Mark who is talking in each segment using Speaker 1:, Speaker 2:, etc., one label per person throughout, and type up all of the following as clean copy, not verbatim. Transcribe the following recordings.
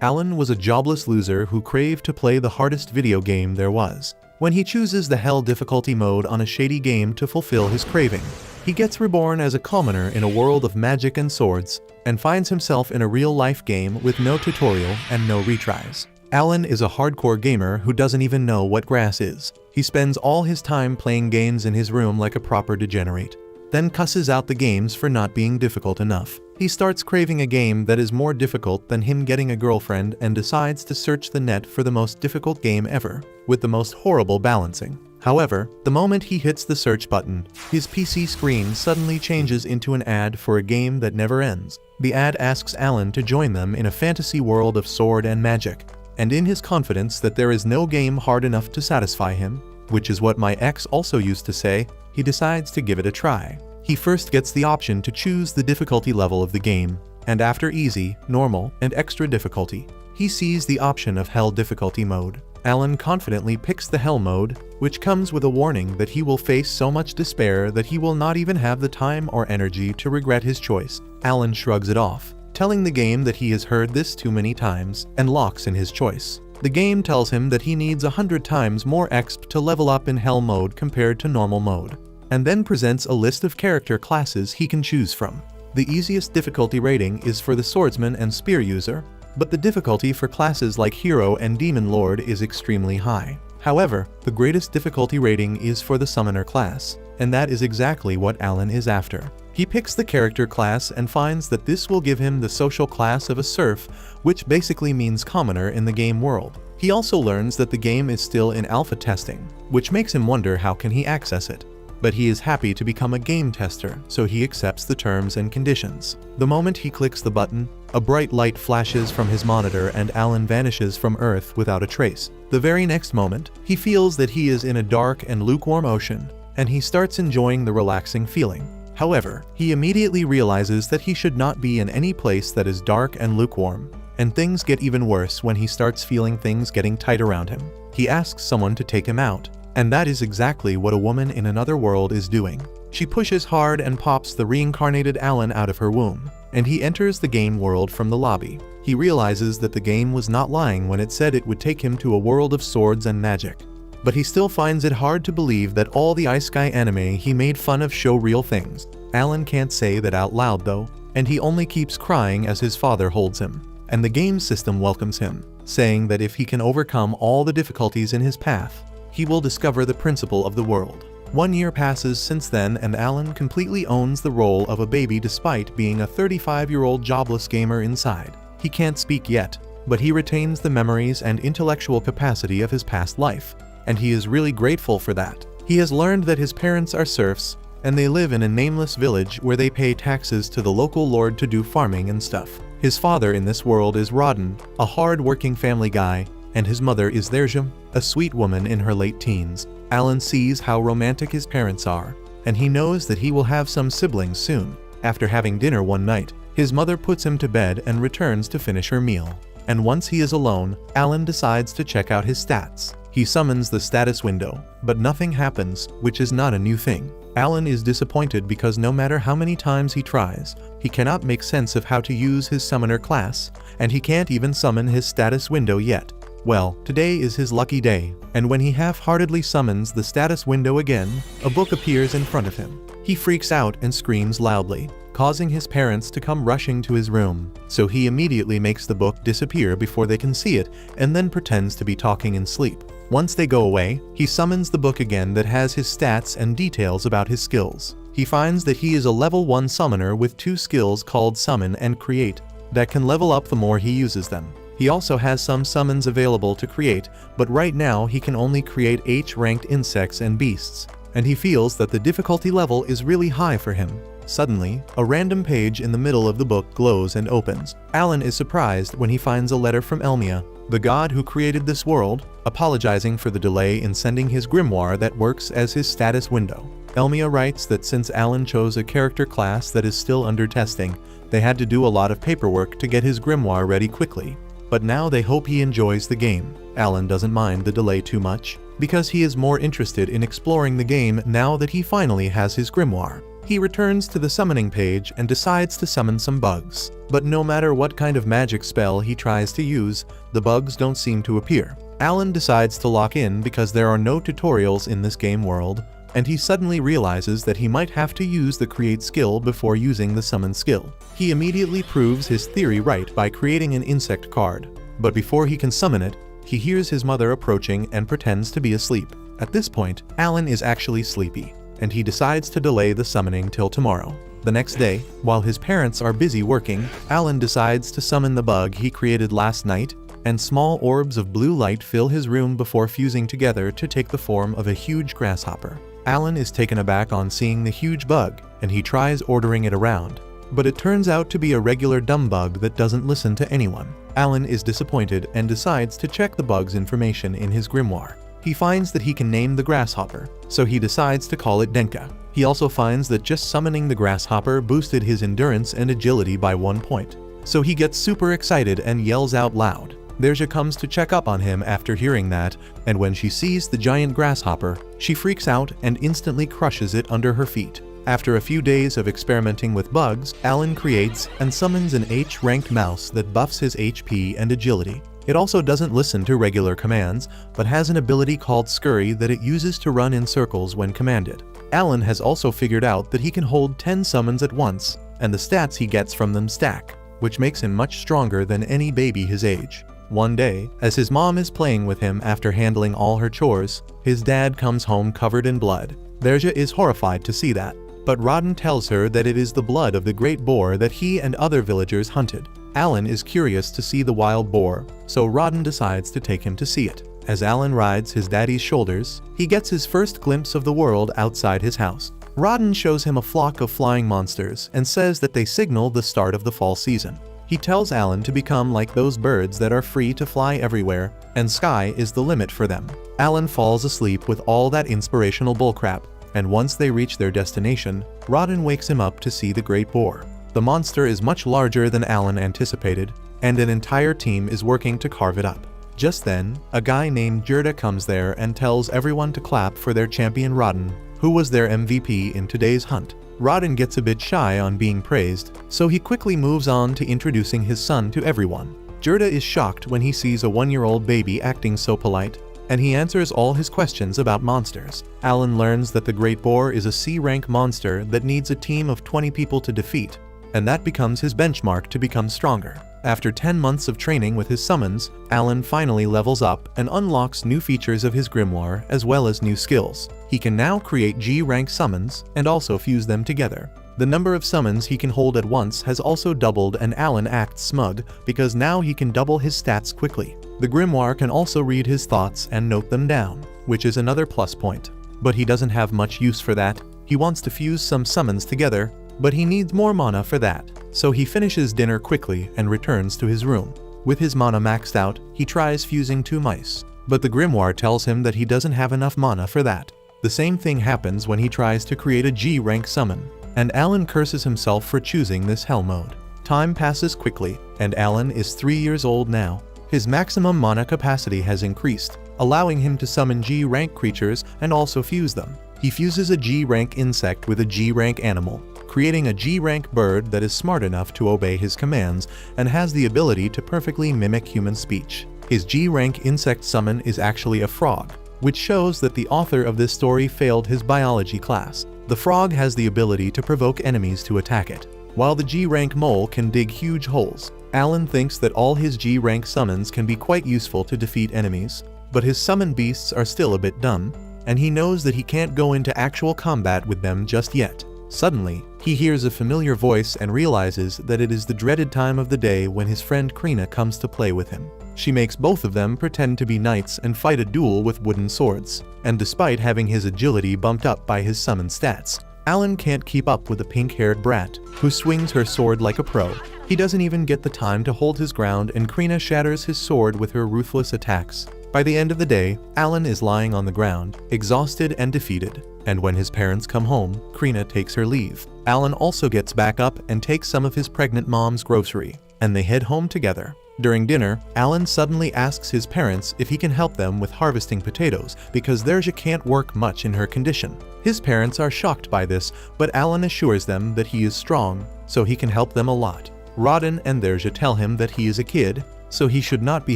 Speaker 1: Alan was a jobless loser who craved to play the hardest video game there was. When he chooses the Hell difficulty mode on a shady game to fulfill his craving, he gets reborn as a commoner in a world of magic and swords, and finds himself in a real-life game with no tutorial and no retries. Alan is a hardcore gamer who doesn't even know what grass is. He spends all his time playing games in his room like a proper degenerate, then cusses out the games for not being difficult enough. He starts craving a game that is more difficult than him getting a girlfriend and decides to search the net for the most difficult game ever, with the most horrible balancing. However, the moment he hits the search button, his PC screen suddenly changes into an ad for a game that never ends. The ad asks Alan to join them in a fantasy world of sword and magic, and in his confidence that there is no game hard enough to satisfy him, which is what my ex also used to say, he decides to give it a try. He first gets the option to choose the difficulty level of the game, and after easy, normal, and extra difficulty, he sees the option of Hell difficulty mode. Alan confidently picks the Hell mode, which comes with a warning that he will face so much despair that he will not even have the time or energy to regret his choice. Alan shrugs it off, telling the game that he has heard this too many times, and locks in his choice. The game tells him that he needs 100 times more XP to level up in Hell mode compared to normal mode, and then presents a list of character classes he can choose from. The easiest difficulty rating is for the swordsman and spear user, but the difficulty for classes like hero and demon lord is extremely high. However, the greatest difficulty rating is for the summoner class, and that is exactly what Alan is after. He picks the character class and finds that this will give him the social class of a serf, which basically means commoner in the game world. He also learns that the game is still in alpha testing, which makes him wonder how can he access it. But he is happy to become a game tester, so he accepts the terms and conditions. The moment he clicks the button, a bright light flashes from his monitor and Alan vanishes from Earth without a trace. The very next moment, he feels that he is in a dark and lukewarm ocean, and he starts enjoying the relaxing feeling. However, he immediately realizes that he should not be in any place that is dark and lukewarm, and things get even worse when he starts feeling things getting tight around him. He asks someone to take him out, and that is exactly what a woman in another world is doing. She pushes hard and pops the reincarnated Alan out of her womb, and he enters the game world from the lobby. He realizes that the game was not lying when it said it would take him to a world of swords and magic. But he still finds it hard to believe that all the Ice Guy anime he made fun of show real things. Alan can't say that out loud though, and he only keeps crying as his father holds him. And the game system welcomes him, saying that if he can overcome all the difficulties in his path, he will discover the principle of the world. 1 year passes since then and Alan completely owns the role of a baby despite being a 35-year-old jobless gamer inside. He can't speak yet, but he retains the memories and intellectual capacity of his past life, and he is really grateful for that. He has learned that his parents are serfs, and they live in a nameless village where they pay taxes to the local lord to do farming and stuff. His father in this world is Rodden, a hard-working family guy, and his mother is Therjum, a sweet woman in her late teens. Alan sees how romantic his parents are, and he knows that he will have some siblings soon. After having dinner one night, his mother puts him to bed and returns to finish her meal. And once he is alone, Alan decides to check out his stats. He summons the status window, but nothing happens, which is not a new thing. Alan is disappointed because no matter how many times he tries, he cannot make sense of how to use his summoner class, and he can't even summon his status window yet. Well, today is his lucky day, and when he half-heartedly summons the status window again, a book appears in front of him. He freaks out and screams loudly, causing his parents to come rushing to his room. So he immediately makes the book disappear before they can see it, and then pretends to be talking in sleep. Once they go away, he summons the book again that has his stats and details about his skills. He finds that he is a level 1 summoner with 2 skills called Summon and Create that can level up the more he uses them. He also has some summons available to create, but right now he can only create H-ranked insects and beasts, and he feels that the difficulty level is really high for him. Suddenly, a random page in the middle of the book glows and opens. Alan is surprised when he finds a letter from Elmia, the god who created this world, apologizing for the delay in sending his grimoire that works as his status window. Elmia writes that since Alan chose a character class that is still under testing, they had to do a lot of paperwork to get his grimoire ready quickly. But now they hope he enjoys the game. Alan doesn't mind the delay too much, because he is more interested in exploring the game now that he finally has his grimoire. He returns to the summoning page and decides to summon some bugs. But no matter what kind of magic spell he tries to use, the bugs don't seem to appear. Alan decides to lock in because there are no tutorials in this game world, and he suddenly realizes that he might have to use the create skill before using the summon skill. He immediately proves his theory right by creating an insect card. But before he can summon it, he hears his mother approaching and pretends to be asleep. At this point, Alan is actually sleepy, and he decides to delay the summoning till tomorrow. The next day, while his parents are busy working, Alan decides to summon the bug he created last night, and small orbs of blue light fill his room before fusing together to take the form of a huge grasshopper. Alan is taken aback on seeing the huge bug, and he tries ordering it around. But it turns out to be a regular dumb bug that doesn't listen to anyone. Alan is disappointed and decides to check the bug's information in his grimoire. He finds that he can name the grasshopper, so he decides to call it Denka. He also finds that just summoning the grasshopper boosted his endurance and agility by 1 point. So he gets super excited and yells out loud. Derja comes to check up on him after hearing that, and when she sees the giant grasshopper, she freaks out and instantly crushes it under her feet. After a few days of experimenting with bugs, Alan creates and summons an H-ranked mouse that buffs his HP and agility. It also doesn't listen to regular commands, but has an ability called Scurry that it uses to run in circles when commanded. Alan has also figured out that he can hold 10 summons at once, and the stats he gets from them stack, which makes him much stronger than any baby his age. One day, as his mom is playing with him after handling all her chores, his dad comes home covered in blood. Derja is horrified to see that, but Rodden tells her that it is the blood of the great boar that he and other villagers hunted. Alan is curious to see the wild boar, so Rodden decides to take him to see it. As Alan rides his daddy's shoulders, he gets his first glimpse of the world outside his house. Rodden shows him a flock of flying monsters and says that they signal the start of the fall season. He tells Alan to become like those birds that are free to fly everywhere, and sky is the limit for them. Alan falls asleep with all that inspirational bullcrap, and once they reach their destination, Rodden wakes him up to see the great boar. The monster is much larger than Alan anticipated, and an entire team is working to carve it up. Just then, a guy named Gerda comes there and tells everyone to clap for their champion Rodden, who was their MVP in today's hunt. Rodden gets a bit shy on being praised, so he quickly moves on to introducing his son to everyone. Gerda is shocked when he sees a 1-year-old baby acting so polite, and he answers all his questions about monsters. Alan learns that the Great Boar is a C-rank monster that needs a team of 20 people to defeat, and that becomes his benchmark to become stronger. After 10 months of training with his summons, Alan finally levels up and unlocks new features of his grimoire as well as new skills. He can now create G-rank summons and also fuse them together. The number of summons he can hold at once has also doubled, and Alan acts smug because now he can double his stats quickly. The grimoire can also read his thoughts and note them down, which is another plus point. But he doesn't have much use for that. He wants to fuse some summons together, but he needs more mana for that. So he finishes dinner quickly and returns to his room. With his mana maxed out, he tries fusing 2 mice, but the grimoire tells him that he doesn't have enough mana for that. The same thing happens when he tries to create a G-rank summon, and Alan curses himself for choosing this hell mode. Time passes quickly, and Alan is 3 years old now. His maximum mana capacity has increased, allowing him to summon G-rank creatures and also fuse them. He fuses a G-rank insect with a G-rank animal, creating a G-rank bird that is smart enough to obey his commands and has the ability to perfectly mimic human speech. His G-rank insect summon is actually a frog, which shows that the author of this story failed his biology class. The frog has the ability to provoke enemies to attack it, while the G-rank mole can dig huge holes. Alan thinks that all his G-rank summons can be quite useful to defeat enemies, but his summon beasts are still a bit dumb, and he knows that he can't go into actual combat with them just yet. Suddenly, he hears a familiar voice and realizes that it is the dreaded time of the day when his friend Krina comes to play with him. She makes both of them pretend to be knights and fight a duel with wooden swords, and despite having his agility bumped up by his summon stats, Alan can't keep up with the pink-haired brat, who swings her sword like a pro. He doesn't even get the time to hold his ground, and Krina shatters his sword with her ruthless attacks. By the end of the day, Alan is lying on the ground, exhausted and defeated, and when his parents come home, Krina takes her leave. Alan also gets back up and takes some of his pregnant mom's grocery, and they head home together. During dinner, Alan suddenly asks his parents if he can help them with harvesting potatoes because Derja can't work much in her condition. His parents are shocked by this, but Alan assures them that he is strong, so he can help them a lot. Rodin and Derja tell him that he is a kid, so he should not be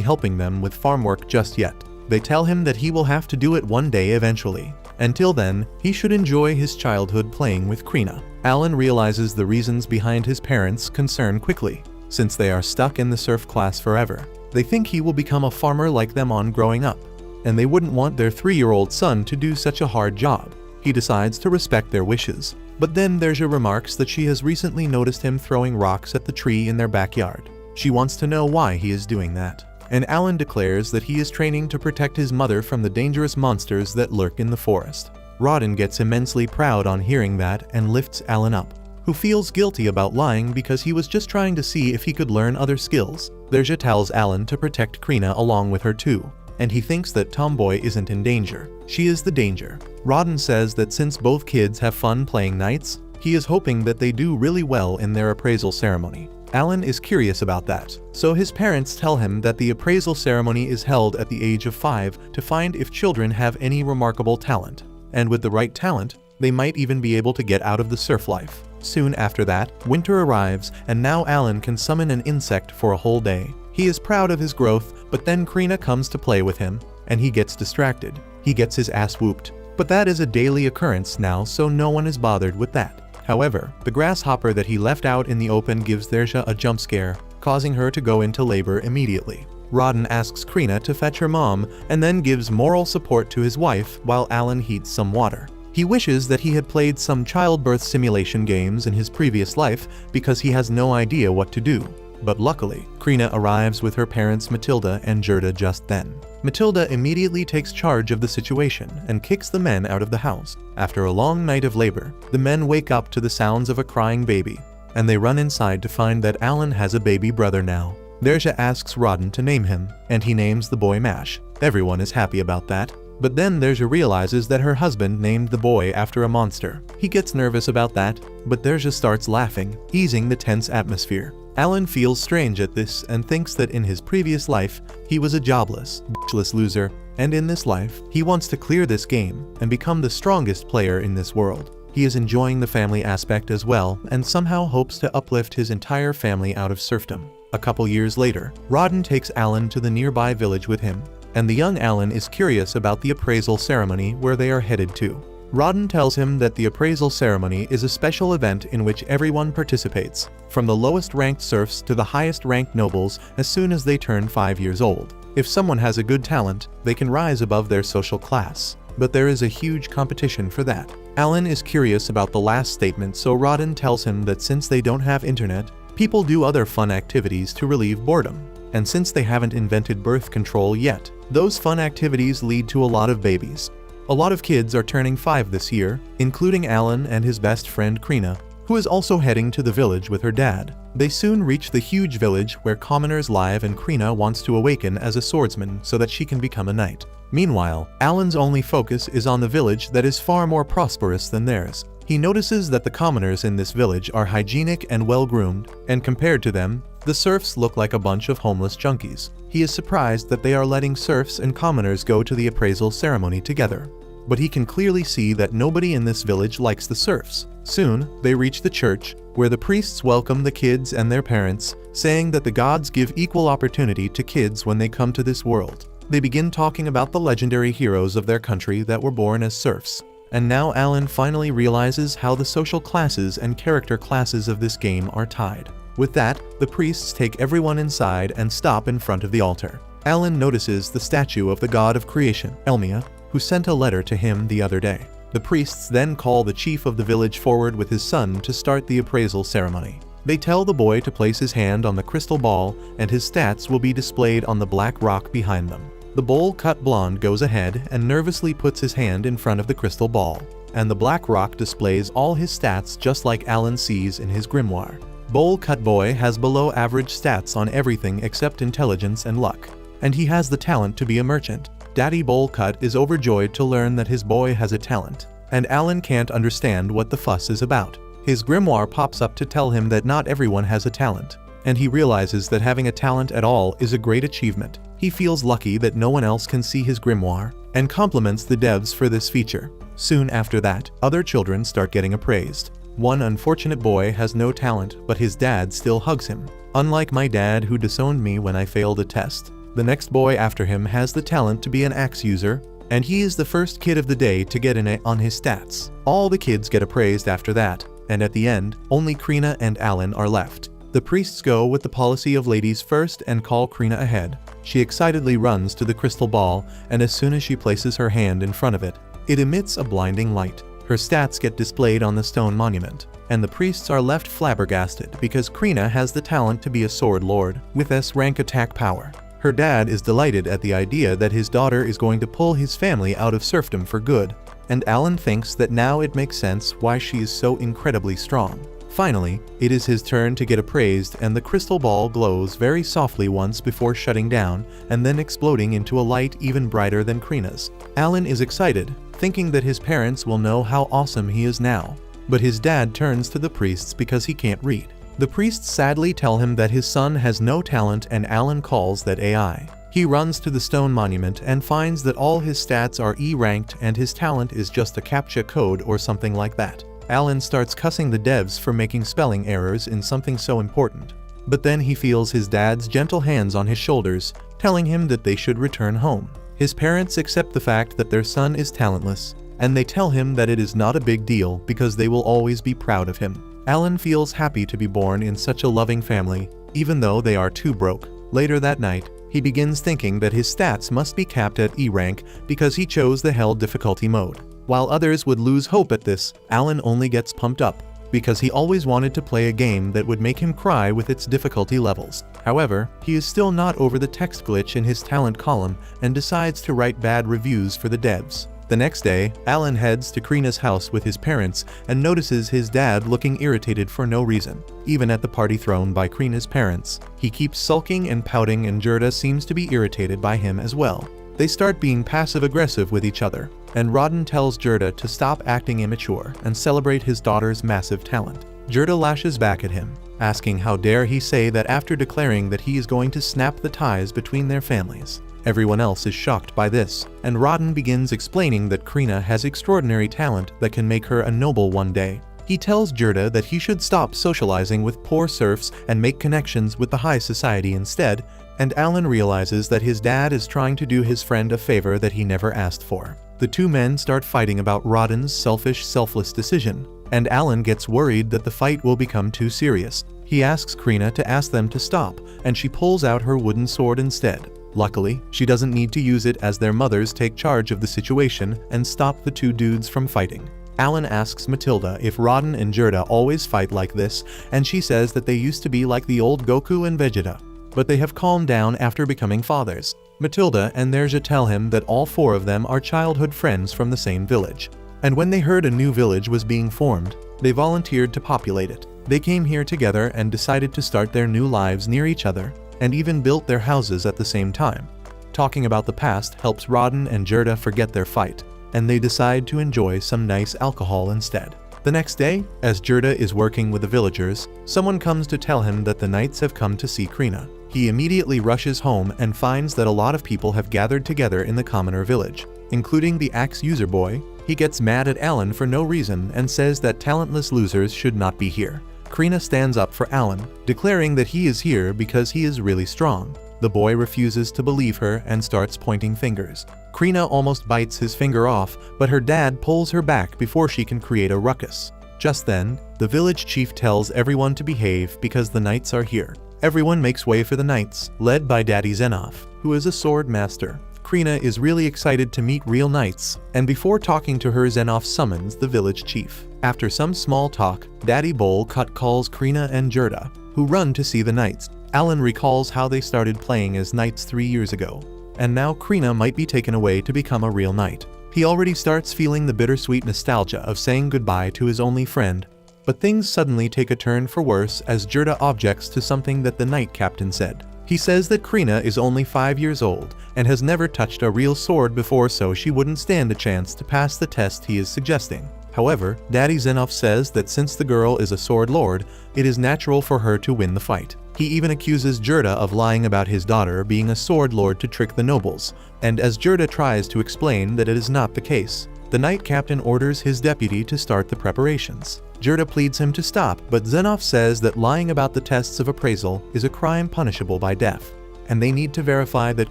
Speaker 1: helping them with farm work just yet. They tell him that he will have to do it one day eventually. Until then, he should enjoy his childhood playing with Krina. Alan realizes the reasons behind his parents' concern quickly. Since they are stuck in the serf class forever, they think he will become a farmer like them on growing up, and they wouldn't want their 3-year-old son to do such a hard job. He decides to respect their wishes. But then Derja remarks that she has recently noticed him throwing rocks at the tree in their backyard. She wants to know why he is doing that. And Alan declares that he is training to protect his mother from the dangerous monsters that lurk in the forest. Rodin gets immensely proud on hearing that and lifts Alan up, who feels guilty about lying because he was just trying to see if he could learn other skills. Derja tells Alan to protect Krina along with her too, and he thinks that Tomboy isn't in danger. She is the danger. Rodin says that since both kids have fun playing knights, he is hoping that they do really well in their appraisal ceremony. Alan is curious about that, so his parents tell him that the appraisal ceremony is held at the age of 5 to find if children have any remarkable talent. And with the right talent, they might even be able to get out of the serf life. Soon after that, winter arrives, and now Alan can summon an insect for a whole day. He is proud of his growth, but then Krina comes to play with him, and he gets distracted. He gets his ass whooped. But that is a daily occurrence now, so no one is bothered with that. However, the grasshopper that he left out in the open gives Derja a jump scare, causing her to go into labor immediately. Rodin asks Krina to fetch her mom, and then gives moral support to his wife while Alan heats some water. He wishes that he had played some childbirth simulation games in his previous life because he has no idea what to do. But luckily, Krina arrives with her parents Matilda and Gerda just then. Matilda immediately takes charge of the situation and kicks the men out of the house. After a long night of labor, the men wake up to the sounds of a crying baby, and they run inside to find that Alan has a baby brother now. Derja asks Rodin to name him, and he names the boy Mash. Everyone is happy about that. But then Derja realizes that her husband named the boy after a monster. He gets nervous about that, but Derja starts laughing, easing the tense atmosphere. Alan feels strange at this and thinks that in his previous life, he was a jobless, bitchless loser, and in this life, he wants to clear this game and become the strongest player in this world. He is enjoying the family aspect as well and somehow hopes to uplift his entire family out of serfdom. A couple years later, Rodin takes Alan to the nearby village with him, and the young Alan is curious about the appraisal ceremony where they are headed to. Rodin tells him that the appraisal ceremony is a special event in which everyone participates, from the lowest ranked serfs to the highest ranked nobles as soon as they turn 5 years old. If someone has a good talent, they can rise above their social class. But there is a huge competition for that. Alan is curious about the last statement, so Rodin tells him that since they don't have internet, people do other fun activities to relieve boredom. And since they haven't invented birth control yet, those fun activities lead to a lot of babies. A lot of kids are turning 5 this year, including Alan and his best friend Krina, who is also heading to the village with her dad. They soon reach the huge village where commoners live, and Krina wants to awaken as a swordsman so that she can become a knight. Meanwhile, Alan's only focus is on the village that is far more prosperous than theirs. He notices that the commoners in this village are hygienic and well-groomed, and compared to them, the serfs look like a bunch of homeless junkies. He is surprised that they are letting serfs and commoners go to the appraisal ceremony together. But he can clearly see that nobody in this village likes the serfs. Soon, they reach the church, where the priests welcome the kids and their parents, saying that the gods give equal opportunity to kids when they come to this world. They begin talking about the legendary heroes of their country that were born as serfs. And now Alan finally realizes how the social classes and character classes of this game are tied. With that, the priests take everyone inside and stop in front of the altar. Alan notices the statue of the god of creation, Elmia, who sent a letter to him the other day. The priests then call the chief of the village forward with his son to start the appraisal ceremony. They tell the boy to place his hand on the crystal ball, and his stats will be displayed on the black rock behind them. The bowl-cut blonde goes ahead and nervously puts his hand in front of the crystal ball, and the black rock displays all his stats just like Alan sees in his grimoire. Bowl-cut boy has below average stats on everything except intelligence and luck, and he has the talent to be a merchant. Daddy Bowl-cut is overjoyed to learn that his boy has a talent, and Alan can't understand what the fuss is about. His grimoire pops up to tell him that not everyone has a talent, and he realizes that having a talent at all is a great achievement. He feels lucky that no one else can see his grimoire, and compliments the devs for this feature. Soon after that, other children start getting appraised. One unfortunate boy has no talent, but his dad still hugs him. Unlike my dad who disowned me when I failed a test. The next boy after him has the talent to be an axe user, and he is the first kid of the day to get an A on his stats. All the kids get appraised after that, and at the end, only Krina and Alan are left. The priests go with the policy of ladies first and call Krina ahead. She excitedly runs to the crystal ball, and as soon as she places her hand in front of it, it emits a blinding light. Her stats get displayed on the stone monument, and the priests are left flabbergasted because Krina has the talent to be a sword lord with S-rank attack power. Her dad is delighted at the idea that his daughter is going to pull his family out of serfdom for good, and Alan thinks that now it makes sense why she is so incredibly strong. Finally, it is his turn to get appraised, and the crystal ball glows very softly once before shutting down and then exploding into a light even brighter than Krina's. Alan is excited, thinking that his parents will know how awesome he is now. But his dad turns to the priests because he can't read. The priests sadly tell him that his son has no talent, and Alan calls that AI. He runs to the stone monument and finds that all his stats are E-ranked and his talent is just a CAPTCHA code or something like that. Alan starts cussing the devs for making spelling errors in something so important. But then he feels his dad's gentle hands on his shoulders, telling him that they should return home. His parents accept the fact that their son is talentless, and they tell him that it is not a big deal because they will always be proud of him. Alan feels happy to be born in such a loving family, even though they are too broke. Later that night, he begins thinking that his stats must be capped at E rank because he chose the hell difficulty mode. While others would lose hope at this, Alan only gets pumped up because he always wanted to play a game that would make him cry with its difficulty levels. However, he is still not over the text glitch in his talent column and decides to write bad reviews for the devs. The next day, Alan heads to Krina's house with his parents and notices his dad looking irritated for no reason. Even at the party thrown by Krina's parents, he keeps sulking and pouting, and Gerda seems to be irritated by him as well. They start being passive-aggressive with each other, and Rodden tells Gerda to stop acting immature and celebrate his daughter's massive talent. Gerda lashes back at him, asking how dare he say that after declaring that he is going to snap the ties between their families. Everyone else is shocked by this, and Rodden begins explaining that Krina has extraordinary talent that can make her a noble one day. He tells Gerda that he should stop socializing with poor serfs and make connections with the high society instead, and Alan realizes that his dad is trying to do his friend a favor that he never asked for. The two men start fighting about Rodden's selfish, selfless decision, and Alan gets worried that the fight will become too serious. He asks Krina to ask them to stop, and she pulls out her wooden sword instead. Luckily, she doesn't need to use it as their mothers take charge of the situation and stop the two dudes from fighting. Alan asks Matilda if Rodden and Gerda always fight like this, and she says that they used to be like the old Goku and Vegeta, but they have calmed down after becoming fathers. Matilda and Nerja tell him that all four of them are childhood friends from the same village, and when they heard a new village was being formed, they volunteered to populate it. They came here together and decided to start their new lives near each other, and even built their houses at the same time. Talking about the past helps Rodden and Gerda forget their fight, and they decide to enjoy some nice alcohol instead. The next day, as Gerda is working with the villagers, someone comes to tell him that the knights have come to see Krina. He immediately rushes home and finds that a lot of people have gathered together in the commoner village, including the axe user boy. He gets mad at Alan for no reason and says that talentless losers should not be here. Krina stands up for Alan, declaring that he is here because he is really strong. The boy refuses to believe her and starts pointing fingers. Krina almost bites his finger off, but her dad pulls her back before she can create a ruckus. Just then, the village chief tells everyone to behave because the knights are here. Everyone makes way for the knights, led by Daddy Zenoff, who is a sword master. Krina is really excited to meet real knights, and before talking to her, Zenoff summons the village chief. After some small talk, Daddy Bowl Cut calls Krina and Gerda, who run to see the knights. Alan recalls how they started playing as knights 3 years ago, and now Krina might be taken away to become a real knight. He already starts feeling the bittersweet nostalgia of saying goodbye to his only friend, but things suddenly take a turn for worse as Gerda objects to something that the knight captain said. He says that Krina is only 5 years old and has never touched a real sword before, so she wouldn't stand a chance to pass the test he is suggesting. However, Daddy Xenoph says that since the girl is a sword lord, it is natural for her to win the fight. He even accuses Gerda of lying about his daughter being a sword lord to trick the nobles, and as Gerda tries to explain that it is not the case, the knight captain orders his deputy to start the preparations. Gerda pleads him to stop, but Xenoph says that lying about the tests of appraisal is a crime punishable by death, and they need to verify that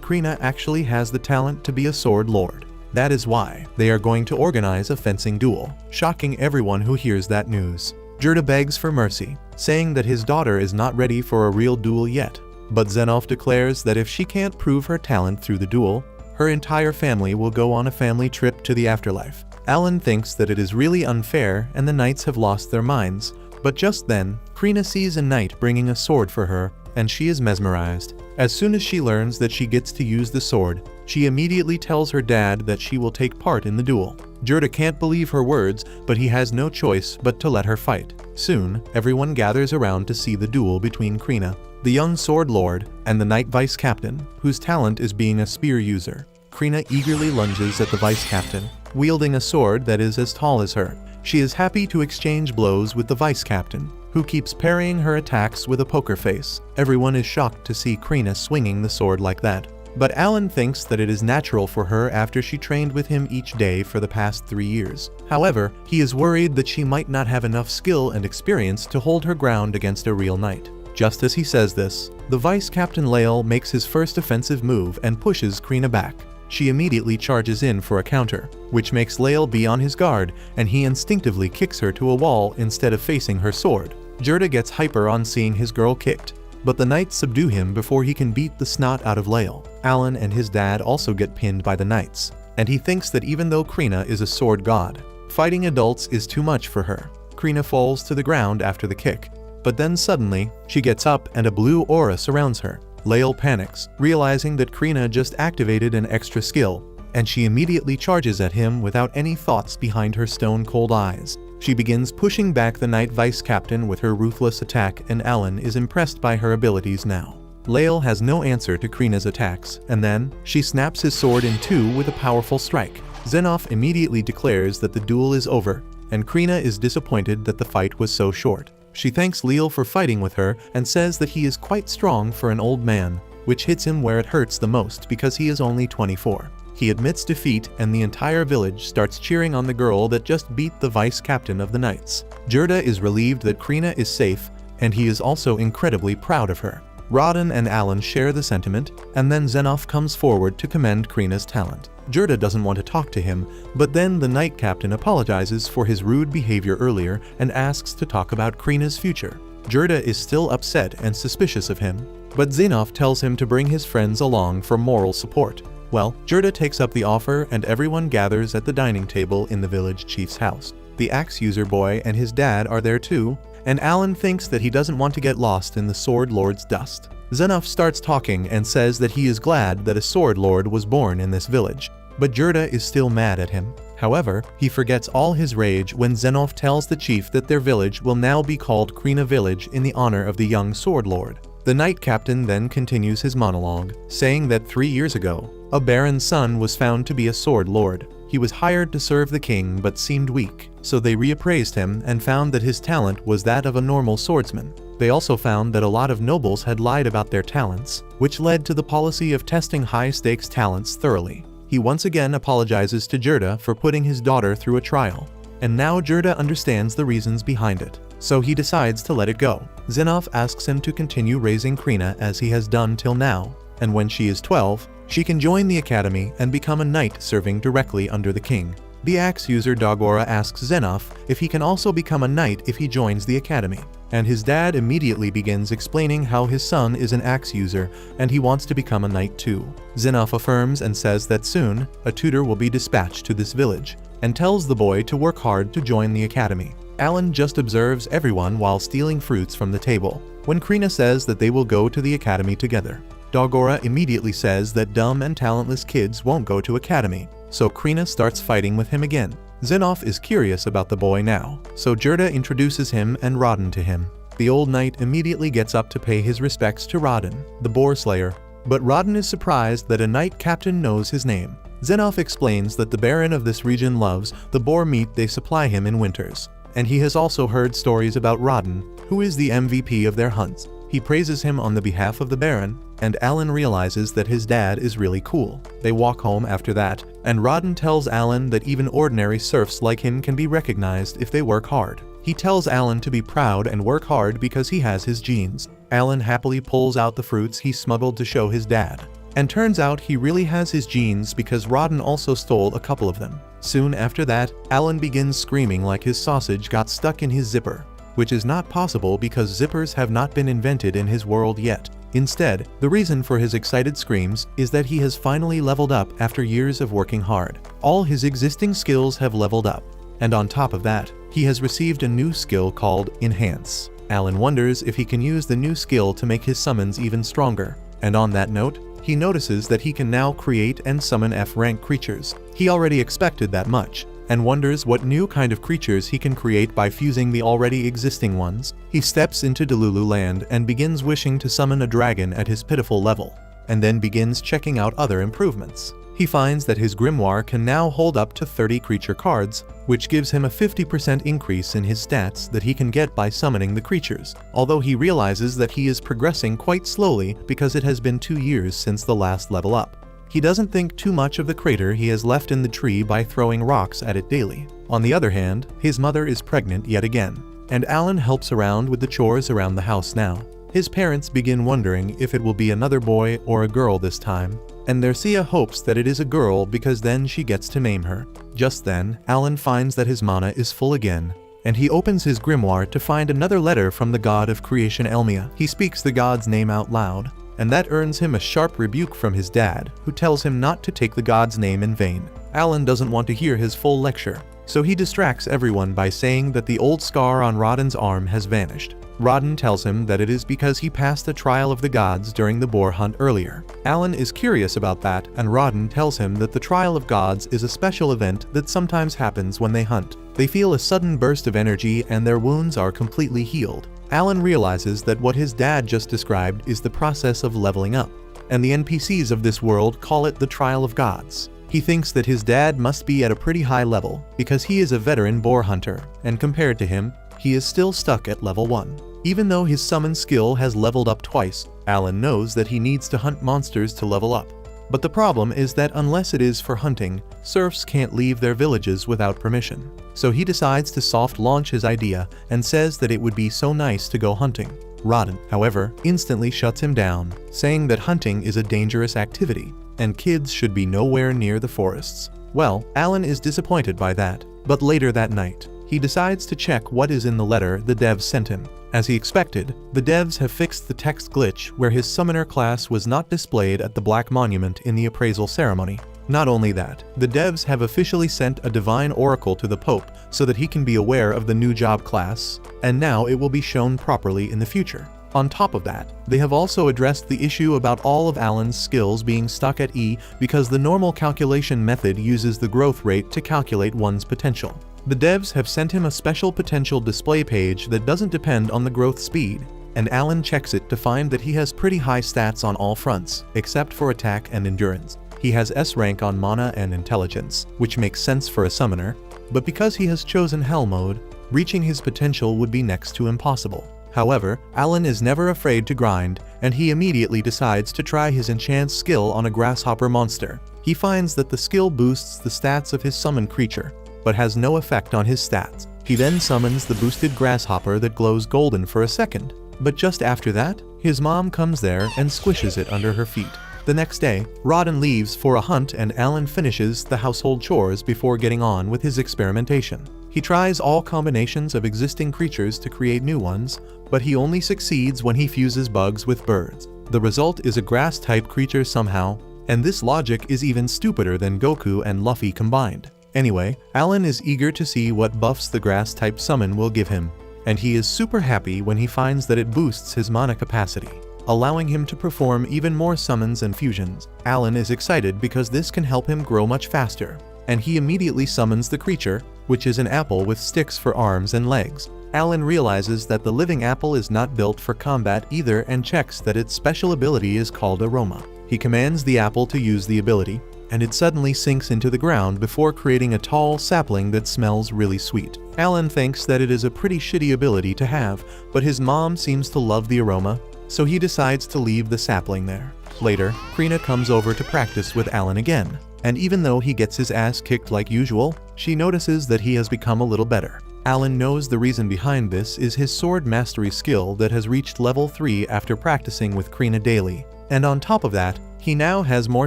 Speaker 1: Krina actually has the talent to be a sword lord. That is why they are going to organize a fencing duel, shocking everyone who hears that news. Gerda begs for mercy, saying that his daughter is not ready for a real duel yet, but Xenoph declares that if she can't prove her talent through the duel, her entire family will go on a family trip to the afterlife. Alan thinks that it is really unfair and the knights have lost their minds, but just then, Krina sees a knight bringing a sword for her, and she is mesmerized. As soon as she learns that she gets to use the sword, she immediately tells her dad that she will take part in the duel. Gerda can't believe her words, but he has no choice but to let her fight. Soon, everyone gathers around to see the duel between Krina, the young sword lord, and the knight vice captain, whose talent is being a spear user. Krina eagerly lunges at the vice captain, wielding a sword that is as tall as her. She is happy to exchange blows with the vice captain, who keeps parrying her attacks with a poker face. Everyone is shocked to see Krina swinging the sword like that, but Alan thinks that it is natural for her after she trained with him each day for the past 3 years. However, he is worried that she might not have enough skill and experience to hold her ground against a real knight. Just as he says this, the vice captain Lael makes his first offensive move and pushes Krina back. She immediately charges in for a counter, which makes Lael be on his guard, and he instinctively kicks her to a wall instead of facing her sword. Gerda gets hyper on seeing his girl kicked, but the knights subdue him before he can beat the snot out of Lael. Alan and his dad also get pinned by the knights, and he thinks that even though Krina is a sword god, fighting adults is too much for her. Krina falls to the ground after the kick, but then suddenly, she gets up and a blue aura surrounds her. Lael panics, realizing that Krina just activated an extra skill, and she immediately charges at him without any thoughts behind her stone-cold eyes. She begins pushing back the knight vice captain with her ruthless attack, and Alan is impressed by her abilities now. Lael has no answer to Krina's attacks, and then, she snaps his sword in two with a powerful strike. Xenoph immediately declares that the duel is over, and Krina is disappointed that the fight was so short. She thanks Lael for fighting with her and says that he is quite strong for an old man, which hits him where it hurts the most because he is only 24. He admits defeat and the entire village starts cheering on the girl that just beat the vice captain of the knights. Gerda is relieved that Krina is safe, and he is also incredibly proud of her. Rodin and Alan share the sentiment, and then Xenoph comes forward to commend Krina's talent. Gerda doesn't want to talk to him, but then the knight captain apologizes for his rude behavior earlier and asks to talk about Krina's future. Gerda is still upset and suspicious of him, but Xenoph tells him to bring his friends along for moral support. Well, Gerda takes up the offer and everyone gathers at the dining table in the village chief's house. The axe user boy and his dad are there too, and Alan thinks that he doesn't want to get lost in the sword lord's dust. Xenoph starts talking and says that he is glad that a sword lord was born in this village, but Gerda is still mad at him. However, he forgets all his rage when Xenoph tells the chief that their village will now be called Krina Village in the honor of the young sword lord. The knight captain then continues his monologue, saying that 3 years ago, a baron's son was found to be a sword lord. He was hired to serve the king but seemed weak, so they reappraised him and found that his talent was that of a normal swordsman. They also found that a lot of nobles had lied about their talents, which led to the policy of testing high-stakes talents thoroughly. He once again apologizes to Gerda for putting his daughter through a trial, and now Gerda understands the reasons behind it, so he decides to let it go. Xenoph asks him to continue raising Krina as he has done till now, and when she is 12, she can join the academy and become a knight serving directly under the king. The axe user Dagora asks Xenoph if he can also become a knight if he joins the academy, and his dad immediately begins explaining how his son is an axe user and he wants to become a knight too. Xenoph affirms and says that soon, a tutor will be dispatched to this village, and tells the boy to work hard to join the academy. Alan just observes everyone while stealing fruits from the table, when Krina says that they will go to the academy together. Dagora immediately says that dumb and talentless kids won't go to academy, so Krina starts fighting with him again. Xenoph is curious about the boy now, so Gerda introduces him and Rodin to him. The old knight immediately gets up to pay his respects to Rodin, the boar slayer, but Rodin is surprised that a knight captain knows his name. Zenoff explains that the Baron of this region loves the boar meat they supply him in winters. And he has also heard stories about Rodden, who is the MVP of their hunts. He praises him on the behalf of the Baron, and Alan realizes that his dad is really cool. They walk home after that, and Rodden tells Alan that even ordinary serfs like him can be recognized if they work hard. He tells Alan to be proud and work hard because he has his genes. Alan happily pulls out the fruits he smuggled to show his dad. And turns out he really has his genes because Rodden also stole a couple of them. Soon after that, Alan begins screaming like his sausage got stuck in his zipper, which is not possible because zippers have not been invented in his world yet. Instead, the reason for his excited screams is that he has finally leveled up after years of working hard. All his existing skills have leveled up, and on top of that, he has received a new skill called Enhance. Alan wonders if he can use the new skill to make his summons even stronger, and on that note, he notices that he can now create and summon F-rank creatures. He already expected that much, and wonders what new kind of creatures he can create by fusing the already existing ones. He steps into Delulu Land and begins wishing to summon a dragon at his pitiful level, and then begins checking out other improvements. He finds that his grimoire can now hold up to 30 creature cards, which gives him a 50% increase in his stats that he can get by summoning the creatures, although he realizes that he is progressing quite slowly because it has been 2 years since the last level up. He doesn't think too much of the crater he has left in the tree by throwing rocks at it daily. On the other hand, his mother is pregnant yet again, and Alan helps around with the chores around the house now. His parents begin wondering if it will be another boy or a girl this time, and Nercia hopes that it is a girl because then she gets to name her. Just then, Alan finds that his mana is full again, and he opens his grimoire to find another letter from the god of creation Elmia. He speaks the god's name out loud, and that earns him a sharp rebuke from his dad, who tells him not to take the god's name in vain. Alan doesn't want to hear his full lecture, so he distracts everyone by saying that the old scar on Rodden's arm has vanished. Rodden tells him that it is because he passed a trial of the gods during the boar hunt earlier. Alan is curious about that, and Rodden tells him that the trial of gods is a special event that sometimes happens when they hunt. They feel a sudden burst of energy and their wounds are completely healed. Alan realizes that what his dad just described is the process of leveling up, and the NPCs of this world call it the trial of gods. He thinks that his dad must be at a pretty high level because he is a veteran boar hunter, and compared to him, he is still stuck at level 1. Even though his summon skill has leveled up twice, Alan knows that he needs to hunt monsters to level up. But the problem is that unless it is for hunting, serfs can't leave their villages without permission. So he decides to soft launch his idea and says that it would be so nice to go hunting. Rodden, however, instantly shuts him down, saying that hunting is a dangerous activity, and kids should be nowhere near the forests. Well, Alan is disappointed by that, but later that night, he decides to check what is in the letter the devs sent him. As he expected, the devs have fixed the text glitch where his summoner class was not displayed at the Black Monument in the appraisal ceremony. Not only that, the devs have officially sent a divine oracle to the Pope so that he can be aware of the new job class, and now it will be shown properly in the future. On top of that, they have also addressed the issue about all of Alan's skills being stuck at E because the normal calculation method uses the growth rate to calculate one's potential. The devs have sent him a special potential display page that doesn't depend on the growth speed, and Alan checks it to find that he has pretty high stats on all fronts, except for attack and endurance. He has S rank on mana and intelligence, which makes sense for a summoner, but because he has chosen Hell mode, reaching his potential would be next to impossible. However, Alan is never afraid to grind, and he immediately decides to try his enchant skill on a grasshopper monster. He finds that the skill boosts the stats of his summoned creature, but has no effect on his stats. He then summons the boosted grasshopper that glows golden for a second, but just after that, his mom comes there and squishes it under her feet. The next day, Rodden leaves for a hunt and Alan finishes the household chores before getting on with his experimentation. He tries all combinations of existing creatures to create new ones, but he only succeeds when he fuses bugs with birds. The result is a grass-type creature somehow, and this logic is even stupider than Goku and Luffy combined. Anyway, Alan is eager to see what buffs the grass-type summon will give him, and he is super happy when he finds that it boosts his mana capacity, allowing him to perform even more summons and fusions. Alan is excited because this can help him grow much faster, and he immediately summons the creature, which is an apple with sticks for arms and legs. Alan realizes that the living apple is not built for combat either and checks that its special ability is called Aroma. He commands the apple to use the ability, and it suddenly sinks into the ground before creating a tall sapling that smells really sweet. Alan thinks that it is a pretty shitty ability to have, but his mom seems to love the aroma, so he decides to leave the sapling there. Later, Krina comes over to practice with Alan again, and even though he gets his ass kicked like usual, she notices that he has become a little better. Alan knows the reason behind this is his sword mastery skill that has reached level 3 after practicing with Krina daily, and on top of that, he now has more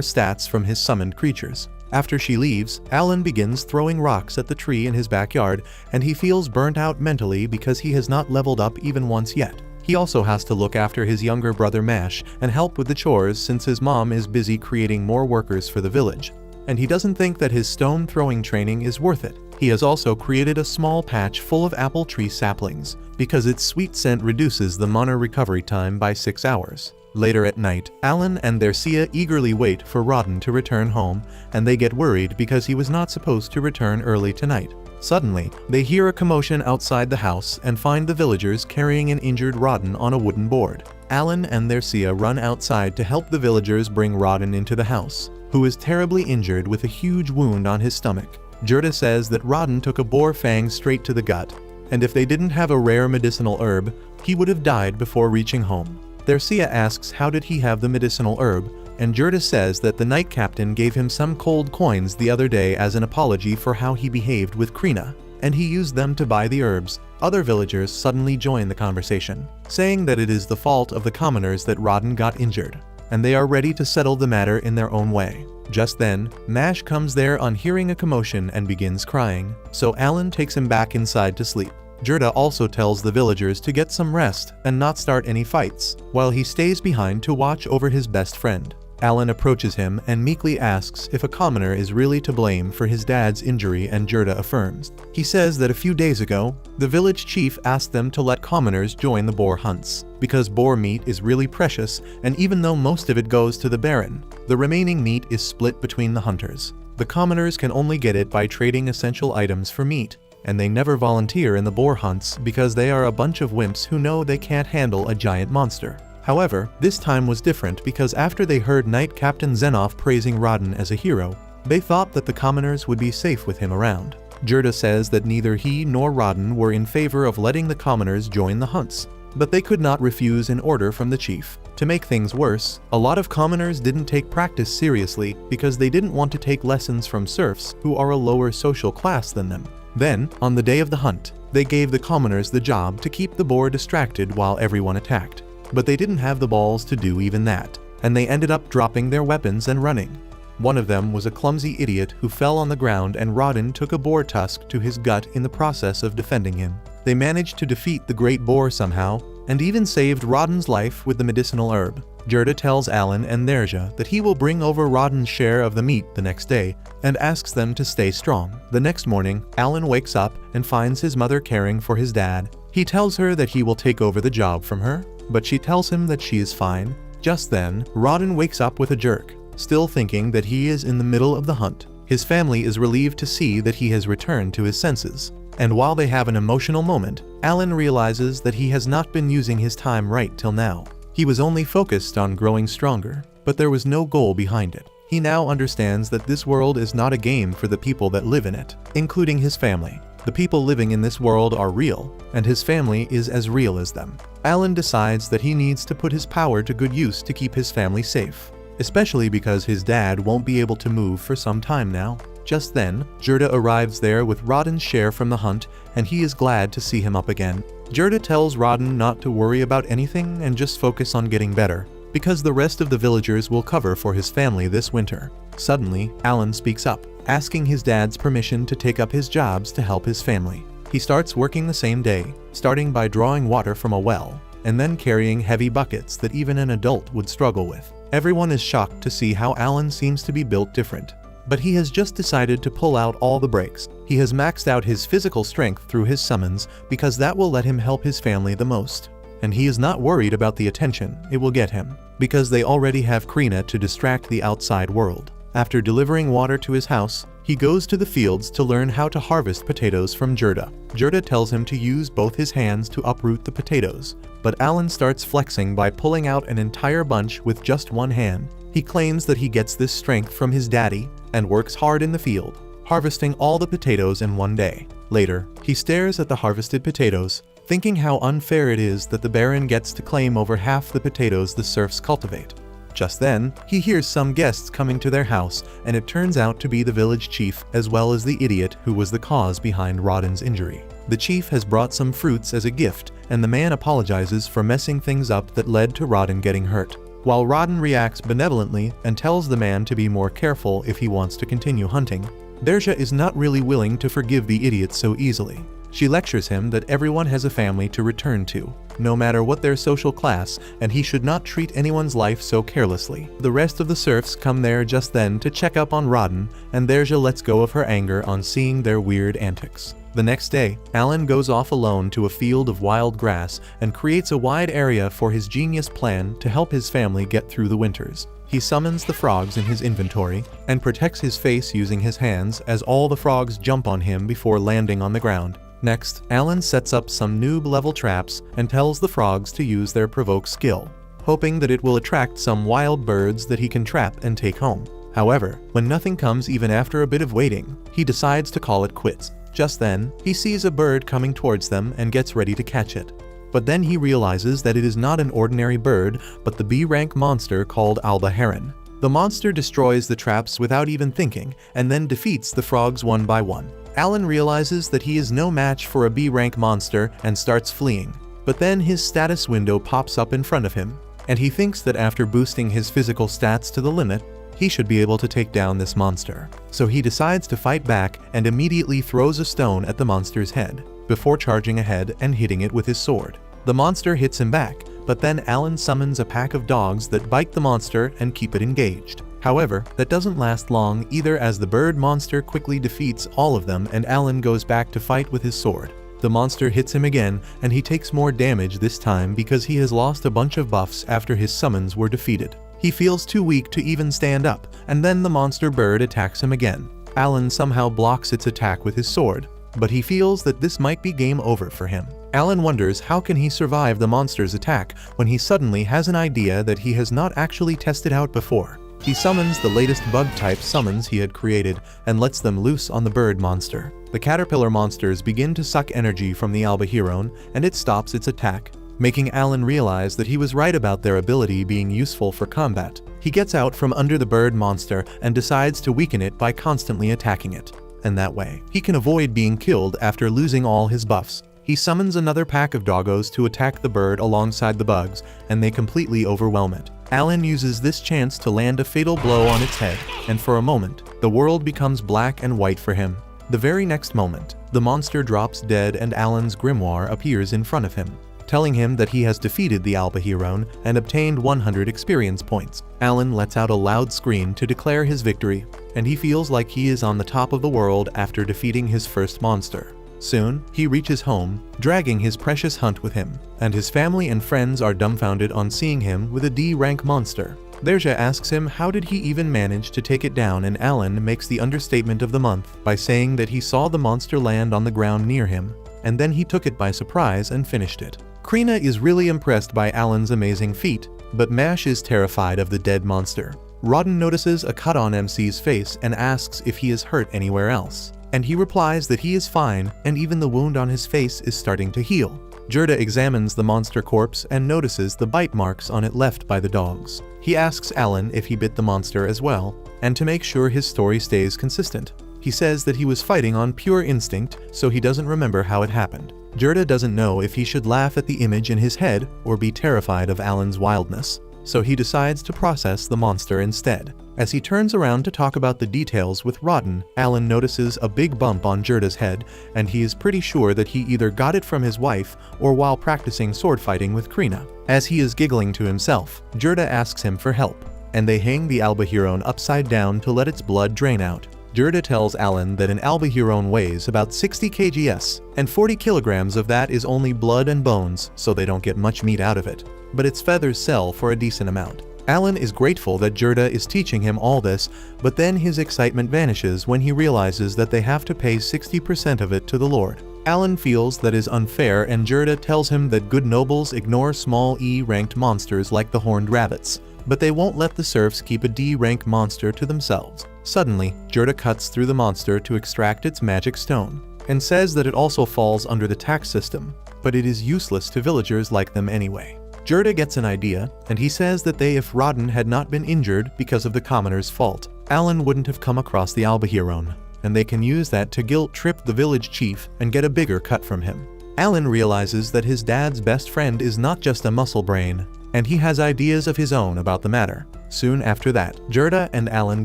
Speaker 1: stats from his summoned creatures. After she leaves, Alan begins throwing rocks at the tree in his backyard, and he feels burnt out mentally because he has not leveled up even once yet. He also has to look after his younger brother Mash and help with the chores since his mom is busy creating more workers for the village. And he doesn't think that his stone throwing training is worth it. He has also created a small patch full of apple tree saplings, because its sweet scent reduces the mana recovery time by 6 hours. Later at night, Alan and Thersia eagerly wait for Rodden to return home, and they get worried because he was not supposed to return early tonight. Suddenly, they hear a commotion outside the house and find the villagers carrying an injured Rodden on a wooden board. Alan and Thersia run outside to help the villagers bring Rodden into the house, who is terribly injured with a huge wound on his stomach. Gerda says that Rodden took a boar fang straight to the gut, and if they didn't have a rare medicinal herb, he would have died before reaching home. Thersia asks how did he have the medicinal herb, and Gerda says that the Knight Captain gave him some cold coins the other day as an apology for how he behaved with Krina, and he used them to buy the herbs. Other villagers suddenly join the conversation, saying that it is the fault of the commoners that Rodden got injured, and they are ready to settle the matter in their own way. Just then, Mash comes there on hearing a commotion and begins crying, so Alan takes him back inside to sleep. Gerda also tells the villagers to get some rest and not start any fights, while he stays behind to watch over his best friend. Alan approaches him and meekly asks if a commoner is really to blame for his dad's injury, and Gerda affirms. He says that a few days ago, the village chief asked them to let commoners join the boar hunts, because boar meat is really precious, and even though most of it goes to the baron, the remaining meat is split between the hunters. The commoners can only get it by trading essential items for meat, and they never volunteer in the boar hunts because they are a bunch of wimps who know they can't handle a giant monster. However, this time was different because after they heard Knight Captain Zenoff praising Rodden as a hero, they thought that the commoners would be safe with him around. Gerda says that neither he nor Rodden were in favor of letting the commoners join the hunts, but they could not refuse an order from the chief. To make things worse, a lot of commoners didn't take practice seriously because they didn't want to take lessons from serfs who are a lower social class than them. Then, on the day of the hunt, they gave the commoners the job to keep the boar distracted while everyone attacked. But they didn't have the balls to do even that, and they ended up dropping their weapons and running. One of them was a clumsy idiot who fell on the ground, and Rodden took a boar tusk to his gut in the process of defending him. They managed to defeat the great boar somehow, and even saved Rodden's life with the medicinal herb. Gerda tells Alan and Thersia that he will bring over Rodden's share of the meat the next day, and asks them to stay strong. The next morning, Alan wakes up and finds his mother caring for his dad. He tells her that he will take over the job from her, but she tells him that she is fine. Just then, Rodden wakes up with a jerk, still thinking that he is in the middle of the hunt. His family is relieved to see that he has returned to his senses, and while they have an emotional moment, Alan realizes that he has not been using his time right till now. He was only focused on growing stronger, but there was no goal behind it. He now understands that this world is not a game for the people that live in it, including his family. The people living in this world are real, and his family is as real as them. Alan decides that he needs to put his power to good use to keep his family safe, especially because his dad won't be able to move for some time now. Just then, Gerda arrives there with Rodden's share from the hunt, and he is glad to see him up again. Gerda tells Rodden not to worry about anything and just focus on getting better, because the rest of the villagers will cover for his family this winter. Suddenly, Alan speaks up, asking his dad's permission to take up his jobs to help his family. He starts working the same day, starting by drawing water from a well, and then carrying heavy buckets that even an adult would struggle with. Everyone is shocked to see how Alan seems to be built different. But he has just decided to pull out all the brakes. He has maxed out his physical strength through his summons because that will let him help his family the most. And he is not worried about the attention it will get him, because they already have Krina to distract the outside world. After delivering water to his house, he goes to the fields to learn how to harvest potatoes from Gerda. Gerda tells him to use both his hands to uproot the potatoes, but Alan starts flexing by pulling out an entire bunch with just one hand. He claims that he gets this strength from his daddy and works hard in the field, harvesting all the potatoes in one day. Later, he stares at the harvested potatoes, thinking how unfair it is that the Baron gets to claim over half the potatoes the serfs cultivate. Just then, he hears some guests coming to their house, and it turns out to be the village chief as well as the idiot who was the cause behind Rodden's injury. The chief has brought some fruits as a gift, and the man apologizes for messing things up that led to Rodden getting hurt. While Rodden reacts benevolently and tells the man to be more careful if he wants to continue hunting, Derja is not really willing to forgive the idiot so easily. She lectures him that everyone has a family to return to, no matter what their social class, and he should not treat anyone's life so carelessly. The rest of the serfs come there just then to check up on Rodden, and Derja lets go of her anger on seeing their weird antics. The next day, Alan goes off alone to a field of wild grass and creates a wide area for his genius plan to help his family get through the winters. He summons the frogs in his inventory and protects his face using his hands as all the frogs jump on him before landing on the ground. Next, Alan sets up some noob-level traps and tells the frogs to use their provoke skill, hoping that it will attract some wild birds that he can trap and take home. However, when nothing comes even after a bit of waiting, he decides to call it quits. Just then, he sees a bird coming towards them and gets ready to catch it. But then he realizes that it is not an ordinary bird, but the B-rank monster called Alba Heron. The monster destroys the traps without even thinking, and then defeats the frogs one by one. Alan realizes that he is no match for a B-rank monster and starts fleeing. But then his status window pops up in front of him, and he thinks that after boosting his physical stats to the limit, he should be able to take down this monster. So he decides to fight back and immediately throws a stone at the monster's head, before charging ahead and hitting it with his sword. The monster hits him back, but then Alan summons a pack of dogs that bite the monster and keep it engaged. However, that doesn't last long either, as the bird monster quickly defeats all of them and Alan goes back to fight with his sword. The monster hits him again, and he takes more damage this time because he has lost a bunch of buffs after his summons were defeated. He feels too weak to even stand up, and then the monster bird attacks him again. Alan somehow blocks its attack with his sword, but he feels that this might be game over for him. Alan wonders how can he survive the monster's attack when he suddenly has an idea that he has not actually tested out before. He summons the latest bug-type summons he had created and lets them loose on the bird monster. The caterpillar monsters begin to suck energy from the Albahiron, and it stops its attack, making Alan realize that he was right about their ability being useful for combat. He gets out from under the bird monster and decides to weaken it by constantly attacking it, and that way, he can avoid being killed after losing all his buffs. He summons another pack of doggos to attack the bird alongside the bugs, and they completely overwhelm it. Alan uses this chance to land a fatal blow on its head, and for a moment, the world becomes black and white for him. The very next moment, the monster drops dead and Alan's grimoire appears in front of him, telling him that he has defeated the Albahiron and obtained 100 experience points. Alan lets out a loud scream to declare his victory, and he feels like he is on the top of the world after defeating his first monster. Soon, he reaches home, dragging his precious hunt with him, and his family and friends are dumbfounded on seeing him with a D-rank monster. Derja asks him how did he even manage to take it down, and Alan makes the understatement of the month by saying that he saw the monster land on the ground near him, and then he took it by surprise and finished it. Krina is really impressed by Alan's amazing feat, but Mash is terrified of the dead monster. Rodden notices a cut on MC's face and asks if he is hurt anywhere else, and he replies that he is fine and even the wound on his face is starting to heal. Gerda examines the monster corpse and notices the bite marks on it left by the dogs. He asks Alan if he bit the monster as well, and to make sure his story stays consistent, he says that he was fighting on pure instinct, so he doesn't remember how it happened. Gerda doesn't know if he should laugh at the image in his head or be terrified of Alan's wildness, so he decides to process the monster instead. As he turns around to talk about the details with Rodden, Alan notices a big bump on Gerda's head, and he is pretty sure that he either got it from his wife or while practicing sword fighting with Krina. As he is giggling to himself, Gerda asks him for help, and they hang the Albahiron upside down to let its blood drain out. Gerda tells Alan that an Albahiron weighs about 60 kgs, and 40 kilograms of that is only blood and bones, so they don't get much meat out of it. But its feathers sell for a decent amount. Alan is grateful that Gerda is teaching him all this, but then his excitement vanishes when he realizes that they have to pay 60% of it to the Lord. Alan feels that is unfair, and Gerda tells him that good nobles ignore small E-ranked monsters like the horned rabbits, but they won't let the serfs keep a D-rank monster to themselves. Suddenly, Gerda cuts through the monster to extract its magic stone, and says that it also falls under the tax system, but it is useless to villagers like them anyway. Gerda gets an idea, and he says that if Rodden had not been injured because of the commoner's fault, Alan wouldn't have come across the Albahiron, and they can use that to guilt-trip the village chief and get a bigger cut from him. Alan realizes that his dad's best friend is not just a muscle brain, and he has ideas of his own about the matter. Soon after that, Gerda and Alan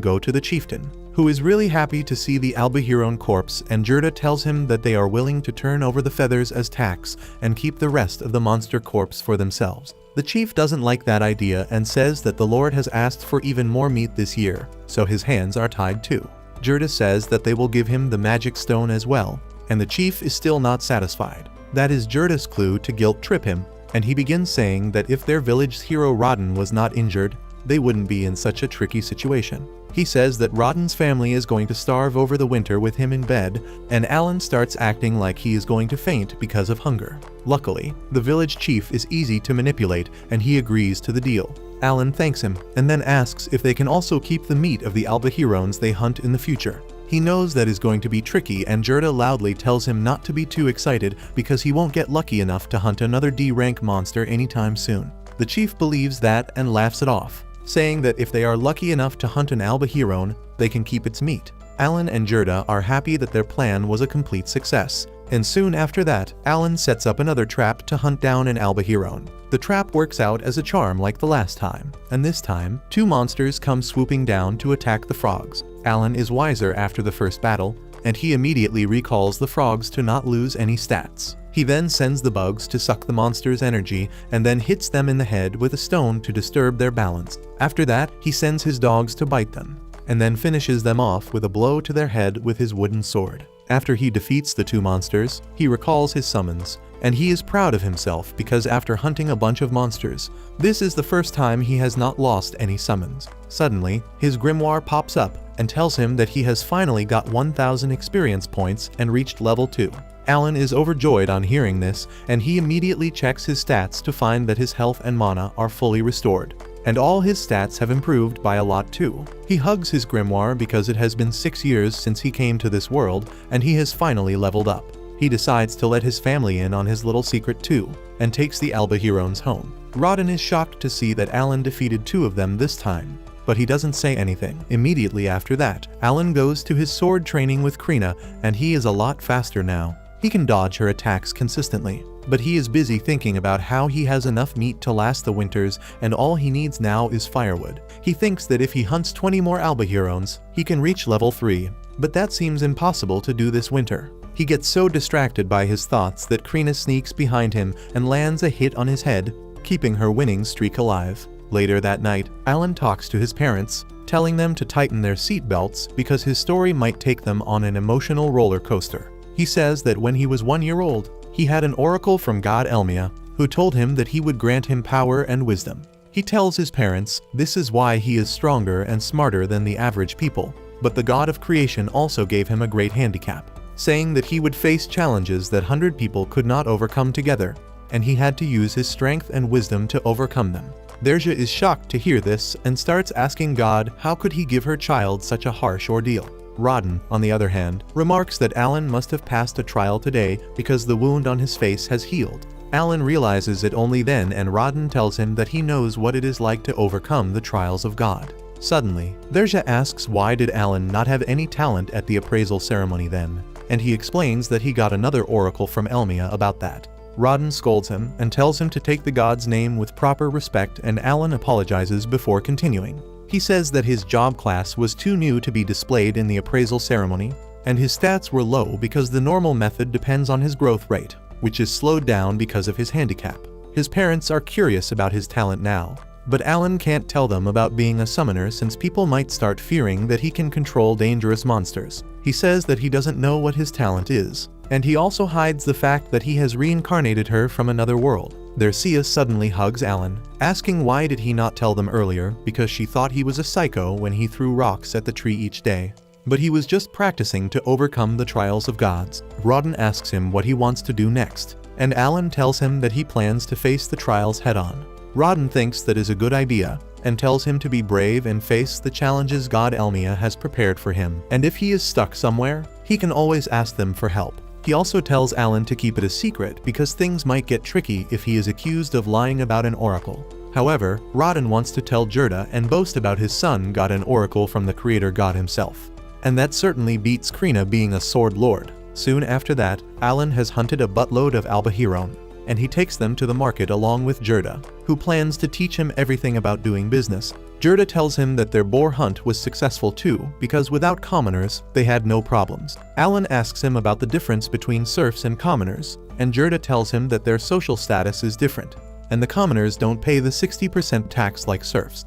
Speaker 1: go to the chieftain, who is really happy to see the Albahiron corpse, and Gerda tells him that they are willing to turn over the feathers as tax and keep the rest of the monster corpse for themselves. The chief doesn't like that idea and says that the Lord has asked for even more meat this year, so his hands are tied too. Gerda says that they will give him the magic stone as well, and the chief is still not satisfied. That is Gerda's clue to guilt-trip him, and he begins saying that if their village's hero Rodden was not injured, they wouldn't be in such a tricky situation. He says that Rodden's family is going to starve over the winter with him in bed, and Alan starts acting like he is going to faint because of hunger. Luckily, the village chief is easy to manipulate, and he agrees to the deal. Alan thanks him, and then asks if they can also keep the meat of the Albahirons they hunt in the future. He knows that is going to be tricky, and Gerda loudly tells him not to be too excited because he won't get lucky enough to hunt another D-rank monster anytime soon. The chief believes that and laughs it off, saying that if they are lucky enough to hunt an Albahiron, they can keep its meat. Alan and Gerda are happy that their plan was a complete success, and soon after that, Alan sets up another trap to hunt down an Albahiron. The trap works out as a charm like the last time, and this time, two monsters come swooping down to attack the frogs. Alan is wiser after the first battle, and he immediately recalls the frogs to not lose any stats. He then sends the bugs to suck the monster's energy and then hits them in the head with a stone to disturb their balance. After that, he sends his dogs to bite them, and then finishes them off with a blow to their head with his wooden sword. After he defeats the two monsters, he recalls his summons, and he is proud of himself because after hunting a bunch of monsters, this is the first time he has not lost any summons. Suddenly, his grimoire pops up and tells him that he has finally got 1,000 experience points and reached level 2. Alan is overjoyed on hearing this, and he immediately checks his stats to find that his health and mana are fully restored, and all his stats have improved by a lot too. He hugs his grimoire because it has been 6 years since he came to this world, and he has finally leveled up. He decides to let his family in on his little secret too, and takes the Albahirons home. Rodden is shocked to see that Alan defeated 2 of them this time, but he doesn't say anything. Immediately after that, Alan goes to his sword training with Krina, and he is a lot faster now. He can dodge her attacks consistently, but he is busy thinking about how he has enough meat to last the winters, and all he needs now is firewood. He thinks that if he hunts 20 more Albahirons, he can reach level 3, but that seems impossible to do this winter. He gets so distracted by his thoughts that Krina sneaks behind him and lands a hit on his head, keeping her winning streak alive. Later that night, Alan talks to his parents, telling them to tighten their seatbelts because his story might take them on an emotional roller coaster. He says that when he was 1 year old, he had an oracle from God Elmia, who told him that he would grant him power and wisdom. He tells his parents this is why he is stronger and smarter than the average people, but the God of creation also gave him a great handicap, saying that he would face challenges that 100 people could not overcome together, and he had to use his strength and wisdom to overcome them. Derja is shocked to hear this and starts asking God how could he give her child such a harsh ordeal. Rodden, on the other hand, remarks that Alan must have passed a trial today because the wound on his face has healed. Alan realizes it only then, and Rodden tells him that he knows what it is like to overcome the trials of God. Suddenly, Derja asks why did Alan not have any talent at the appraisal ceremony then, and he explains that he got another oracle from Elmia about that. Rodden scolds him and tells him to take the god's name with proper respect, and Alan apologizes before continuing. He says that his job class was too new to be displayed in the appraisal ceremony, and his stats were low because the normal method depends on his growth rate, which is slowed down because of his handicap. His parents are curious about his talent now, but Alan can't tell them about being a summoner since people might start fearing that he can control dangerous monsters. He says that he doesn't know what his talent is, and he also hides the fact that he has reincarnated her from another world. Dercia suddenly hugs Alan, asking why did he not tell them earlier, because she thought he was a psycho when he threw rocks at the tree each day. But he was just practicing to overcome the trials of gods. Rawdon asks him what he wants to do next, and Alan tells him that he plans to face the trials head-on. Rawdon thinks that is a good idea, and tells him to be brave and face the challenges God Elmia has prepared for him, and if he is stuck somewhere, he can always ask them for help. He also tells Alan to keep it a secret because things might get tricky if he is accused of lying about an oracle. However, Rawdon wants to tell Gerda and boast about his son got an oracle from the creator god himself. And that certainly beats Krina being a sword lord. Soon after that, Alan has hunted a buttload of Albahiron, and he takes them to the market along with Gerda, who plans to teach him everything about doing business. Gerda tells him that their boar hunt was successful too, because without commoners, they had no problems. Alan asks him about the difference between serfs and commoners, and Gerda tells him that their social status is different, and the commoners don't pay the 60% tax like serfs.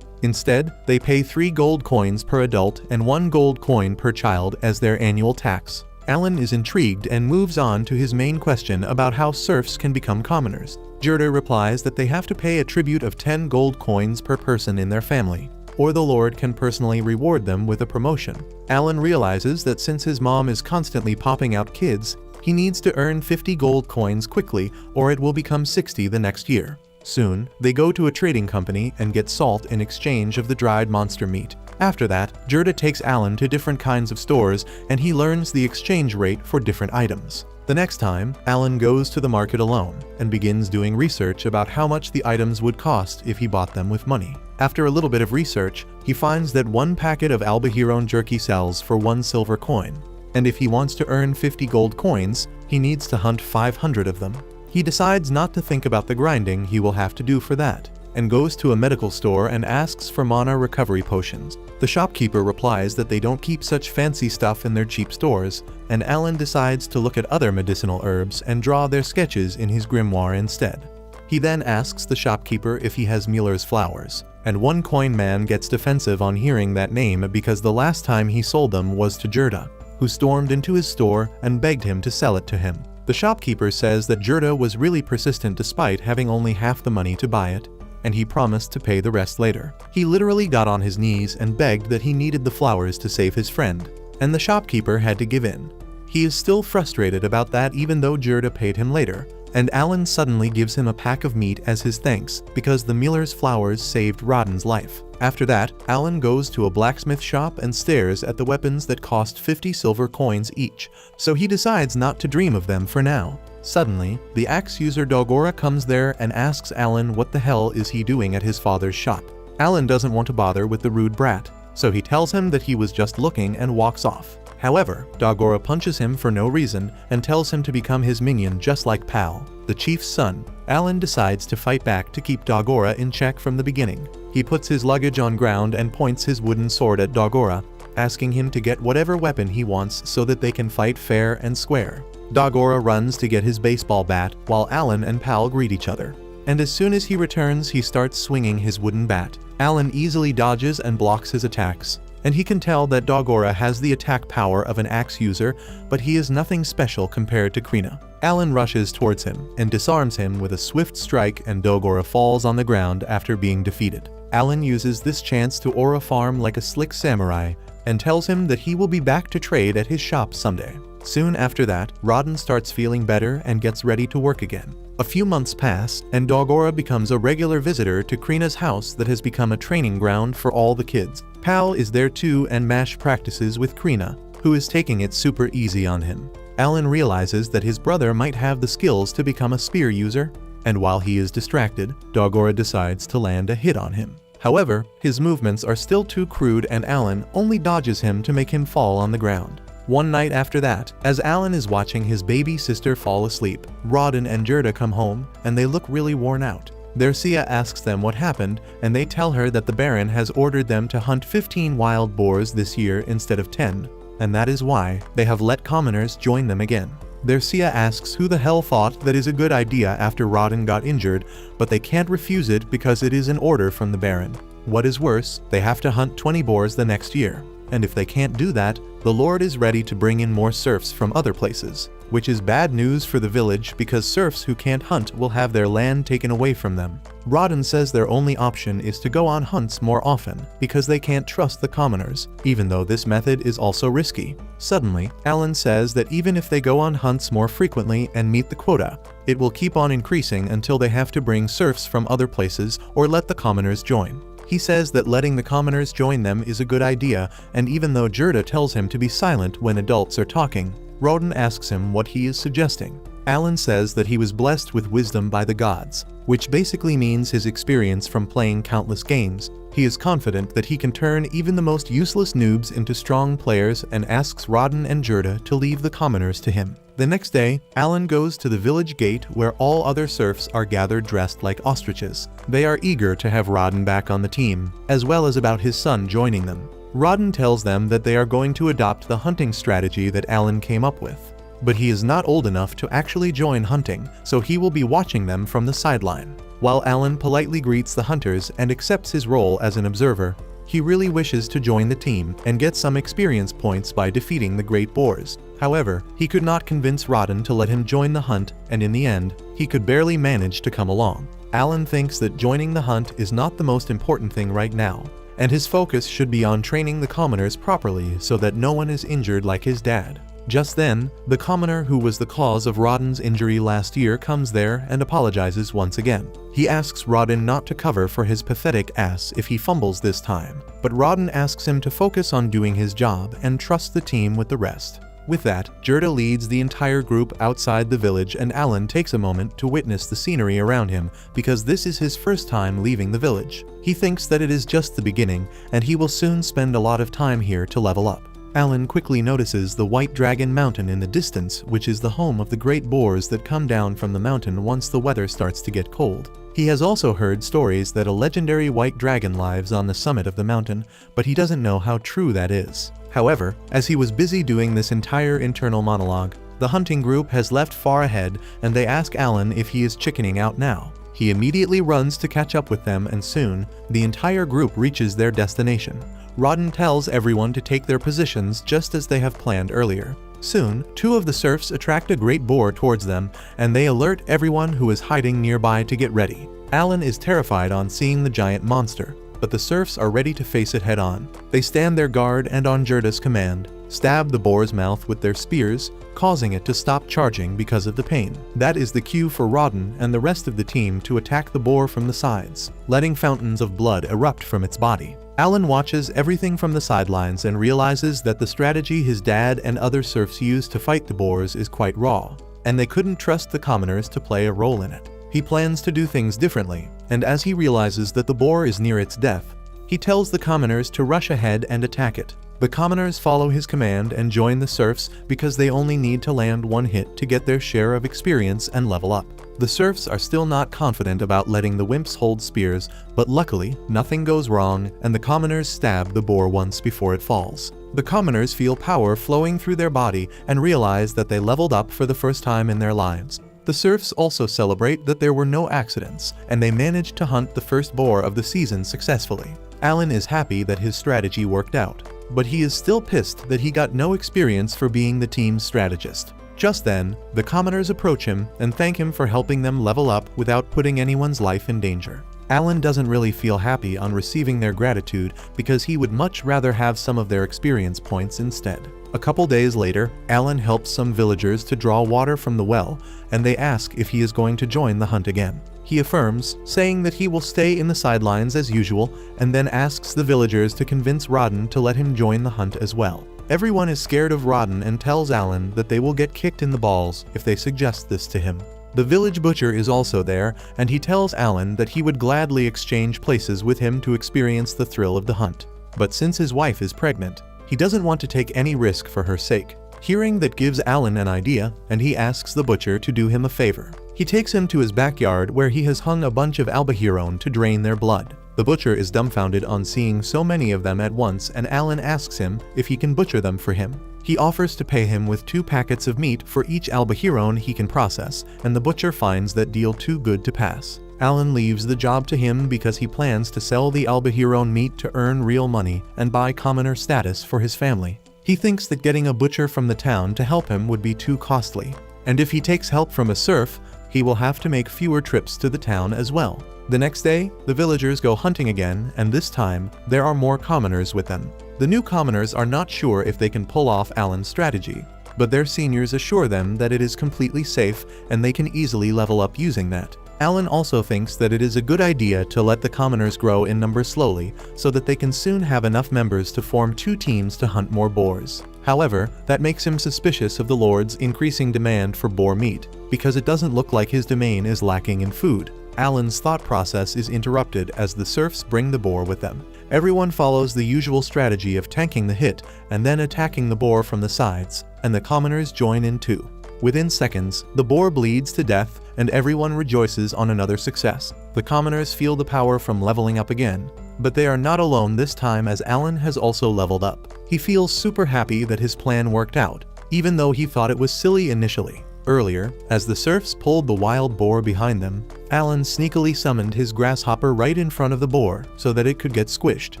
Speaker 1: Instead, they pay 3 gold coins per adult and 1 gold coin per child as their annual tax. Alan is intrigued and moves on to his main question about how serfs can become commoners. Gerda replies that they have to pay a tribute of 10 gold coins per person in their family, or the Lord can personally reward them with a promotion. Alan realizes that since his mom is constantly popping out kids, he needs to earn 50 gold coins quickly or it will become 60 the next year. Soon, they go to a trading company and get salt in exchange of the dried monster meat. After that, Gerda takes Alan to different kinds of stores and he learns the exchange rate for different items. The next time, Alan goes to the market alone and begins doing research about how much the items would cost if he bought them with money. After a little bit of research, he finds that 1 packet of Albahiron jerky sells for 1 silver coin, and if he wants to earn 50 gold coins, he needs to hunt 500 of them. He decides not to think about the grinding he will have to do for that, and goes to a medical store and asks for mana recovery potions. The shopkeeper replies that they don't keep such fancy stuff in their cheap stores, and Alan decides to look at other medicinal herbs and draw their sketches in his grimoire instead. He then asks the shopkeeper if he has Mueller's flowers, and 1 coin man gets defensive on hearing that name because the last time he sold them was to Gerda, who stormed into his store and begged him to sell it to him. The shopkeeper says that Gerda was really persistent despite having only half the money to buy it, and he promised to pay the rest later. He literally got on his knees and begged that he needed the flowers to save his friend, and the shopkeeper had to give in. He is still frustrated about that even though Gerda paid him later, and Alan suddenly gives him a pack of meat as his thanks because the Mueller's flowers saved Rawdon's life. After that, Alan goes to a blacksmith shop and stares at the weapons that cost 50 silver coins each, so he decides not to dream of them for now. Suddenly, the axe user Dogora comes there and asks Alan what the hell is he doing at his father's shop. Alan doesn't want to bother with the rude brat, so he tells him that he was just looking and walks off. However, Dogora punches him for no reason and tells him to become his minion just like Pal, the chief's son. Alan decides to fight back to keep Dogora in check from the beginning. He puts his luggage on ground and points his wooden sword at Dogora, asking him to get whatever weapon he wants so that they can fight fair and square. Dogora runs to get his baseball bat while Alan and Pal greet each other, and as soon as he returns he starts swinging his wooden bat. Alan easily dodges and blocks his attacks, and he can tell that Dogora has the attack power of an axe user, but he is nothing special compared to Krina. Alan rushes towards him and disarms him with a swift strike and Dogora falls on the ground after being defeated. Alan uses this chance to aura farm like a slick samurai and tells him that he will be back to trade at his shop someday. Soon after that, Rawdon starts feeling better and gets ready to work again. A few months pass, and Dogora becomes a regular visitor to Krina's house that has become a training ground for all the kids. Pal is there too and Mash practices with Krina, who is taking it super easy on him. Alan realizes that his brother might have the skills to become a spear user, and while he is distracted, Dogora decides to land a hit on him. However, his movements are still too crude and Alan only dodges him to make him fall on the ground. One night after that, as Alan is watching his baby sister fall asleep, Rawdon and Gerda come home and they look really worn out. Dercia asks them what happened and they tell her that the Baron has ordered them to hunt 15 wild boars this year instead of 10, and that is why they have let commoners join them again. Dercia asks who the hell thought that is a good idea after Rawdon got injured, but they can't refuse it because it is an order from the Baron. What is worse, they have to hunt 20 boars the next year, and if they can't do that, the Lord is ready to bring in more serfs from other places. which is bad news for the village because serfs who can't hunt will have their land taken away from them. Rawdon says their only option is to go on hunts more often because they can't trust the commoners, even though this method is also risky. Suddenly, Alan says that even if they go on hunts more frequently and meet the quota, it will keep on increasing until they have to bring serfs from other places or let the commoners join. He says that letting the commoners join them is a good idea, and even though Gerda tells him to be silent when adults are talking, Rawdon asks him what he is suggesting. Alan says that he was blessed with wisdom by the gods, which basically means his experience from playing countless games. He is confident that he can turn even the most useless noobs into strong players and asks Rawdon and Gerda to leave the commoners to him. The next day, Alan goes to the village gate where all other serfs are gathered dressed like ostriches. They are eager to have Rawdon back on the team, as well as about his son joining them. Rawdon tells them that they are going to adopt the hunting strategy that Alan came up with. But he is not old enough to actually join hunting, so he will be watching them from the sideline. While Alan politely greets the hunters and accepts his role as an observer, he really wishes to join the team and get some experience points by defeating the great boars. However, he could not convince Rawdon to let him join the hunt, and in the end, he could barely manage to come along. Alan thinks that joining the hunt is not the most important thing right now, and his focus should be on training the commoners properly so that no one is injured like his dad. Just then, the commoner who was the cause of Rawdon's injury last year comes there and apologizes once again. He asks Rawdon not to cover for his pathetic ass if he fumbles this time, but Rawdon asks him to focus on doing his job and trust the team with the rest. With that, Gerda leads the entire group outside the village, and Alan takes a moment to witness the scenery around him because this is his first time leaving the village. He thinks that it is just the beginning, and he will soon spend a lot of time here to level up. Alan quickly notices the White Dragon Mountain in the distance, which is the home of the great boars that come down from the mountain once the weather starts to get cold. He has also heard stories that a legendary white dragon lives on the summit of the mountain, but he doesn't know how true that is. However, as he was busy doing this entire internal monologue, the hunting group has left far ahead and they ask Alan if he is chickening out now. He immediately runs to catch up with them, and soon, the entire group reaches their destination. Rawdon tells everyone to take their positions just as they have planned earlier. Soon, two of the serfs attract a great boar towards them, and they alert everyone who is hiding nearby to get ready. Alan is terrified on seeing the giant monster, but the serfs are ready to face it head on. They stand their guard and, on Gerda's command, stab the boar's mouth with their spears, causing it to stop charging because of the pain. That is the cue for Rawdon and the rest of the team to attack the boar from the sides, letting fountains of blood erupt from its body. Alan watches everything from the sidelines and realizes that the strategy his dad and other serfs used to fight the boars is quite raw, and they couldn't trust the commoners to play a role in it. He plans to do things differently, and as he realizes that the boar is near its death, he tells the commoners to rush ahead and attack it. The commoners follow his command and join the serfs because they only need to land one hit to get their share of experience and level up. The serfs are still not confident about letting the wimps hold spears, but luckily, nothing goes wrong and the commoners stab the boar once before it falls. The commoners feel power flowing through their body and realize that they leveled up for the first time in their lives. The serfs also celebrate that there were no accidents, and they managed to hunt the first boar of the season successfully. Alan is happy that his strategy worked out, but he is still pissed that he got no experience for being the team's strategist. Just then, the commoners approach him and thank him for helping them level up without putting anyone's life in danger. Alan doesn't really feel happy on receiving their gratitude because he would much rather have some of their experience points instead. A couple days later, Alan helps some villagers to draw water from the well, and they ask if he is going to join the hunt again. He affirms, saying that he will stay in the sidelines as usual, and then asks the villagers to convince Rawdon to let him join the hunt as well. Everyone is scared of Rawdon and tells Alan that they will get kicked in the balls if they suggest this to him. The village butcher is also there, and he tells Alan that he would gladly exchange places with him to experience the thrill of the hunt. But since his wife is pregnant, he doesn't want to take any risk for her sake. Hearing that gives Alan an idea, and he asks the butcher to do him a favor. He takes him to his backyard where he has hung a bunch of albahirone to drain their blood. The butcher is dumbfounded on seeing so many of them at once, and Alan asks him if he can butcher them for him. He offers to pay him with 2 packets of meat for each albahirone he can process, and the butcher finds that deal too good to pass. Alan leaves the job to him because he plans to sell the albahirone meat to earn real money and buy commoner status for his family. He thinks that getting a butcher from the town to help him would be too costly, and if he takes help from a serf, he will have to make fewer trips to the town as well. The next day, the villagers go hunting again, and this time, there are more commoners with them. The new commoners are not sure if they can pull off Alan's strategy, but their seniors assure them that it is completely safe and they can easily level up using that. Alan also thinks that it is a good idea to let the commoners grow in number slowly so that they can soon have enough members to form 2 teams to hunt more boars. However, that makes him suspicious of the Lord's increasing demand for boar meat, because it doesn't look like his domain is lacking in food. Alan's thought process is interrupted as the serfs bring the boar with them. Everyone follows the usual strategy of tanking the hit and then attacking the boar from the sides, and the commoners join in too. Within seconds, the boar bleeds to death and everyone rejoices on another success. The commoners feel the power from leveling up again, but they are not alone this time as Alan has also leveled up. He feels super happy that his plan worked out, even though he thought it was silly initially. Earlier, as the serfs pulled the wild boar behind them, Alan sneakily summoned his grasshopper right in front of the boar so that it could get squished.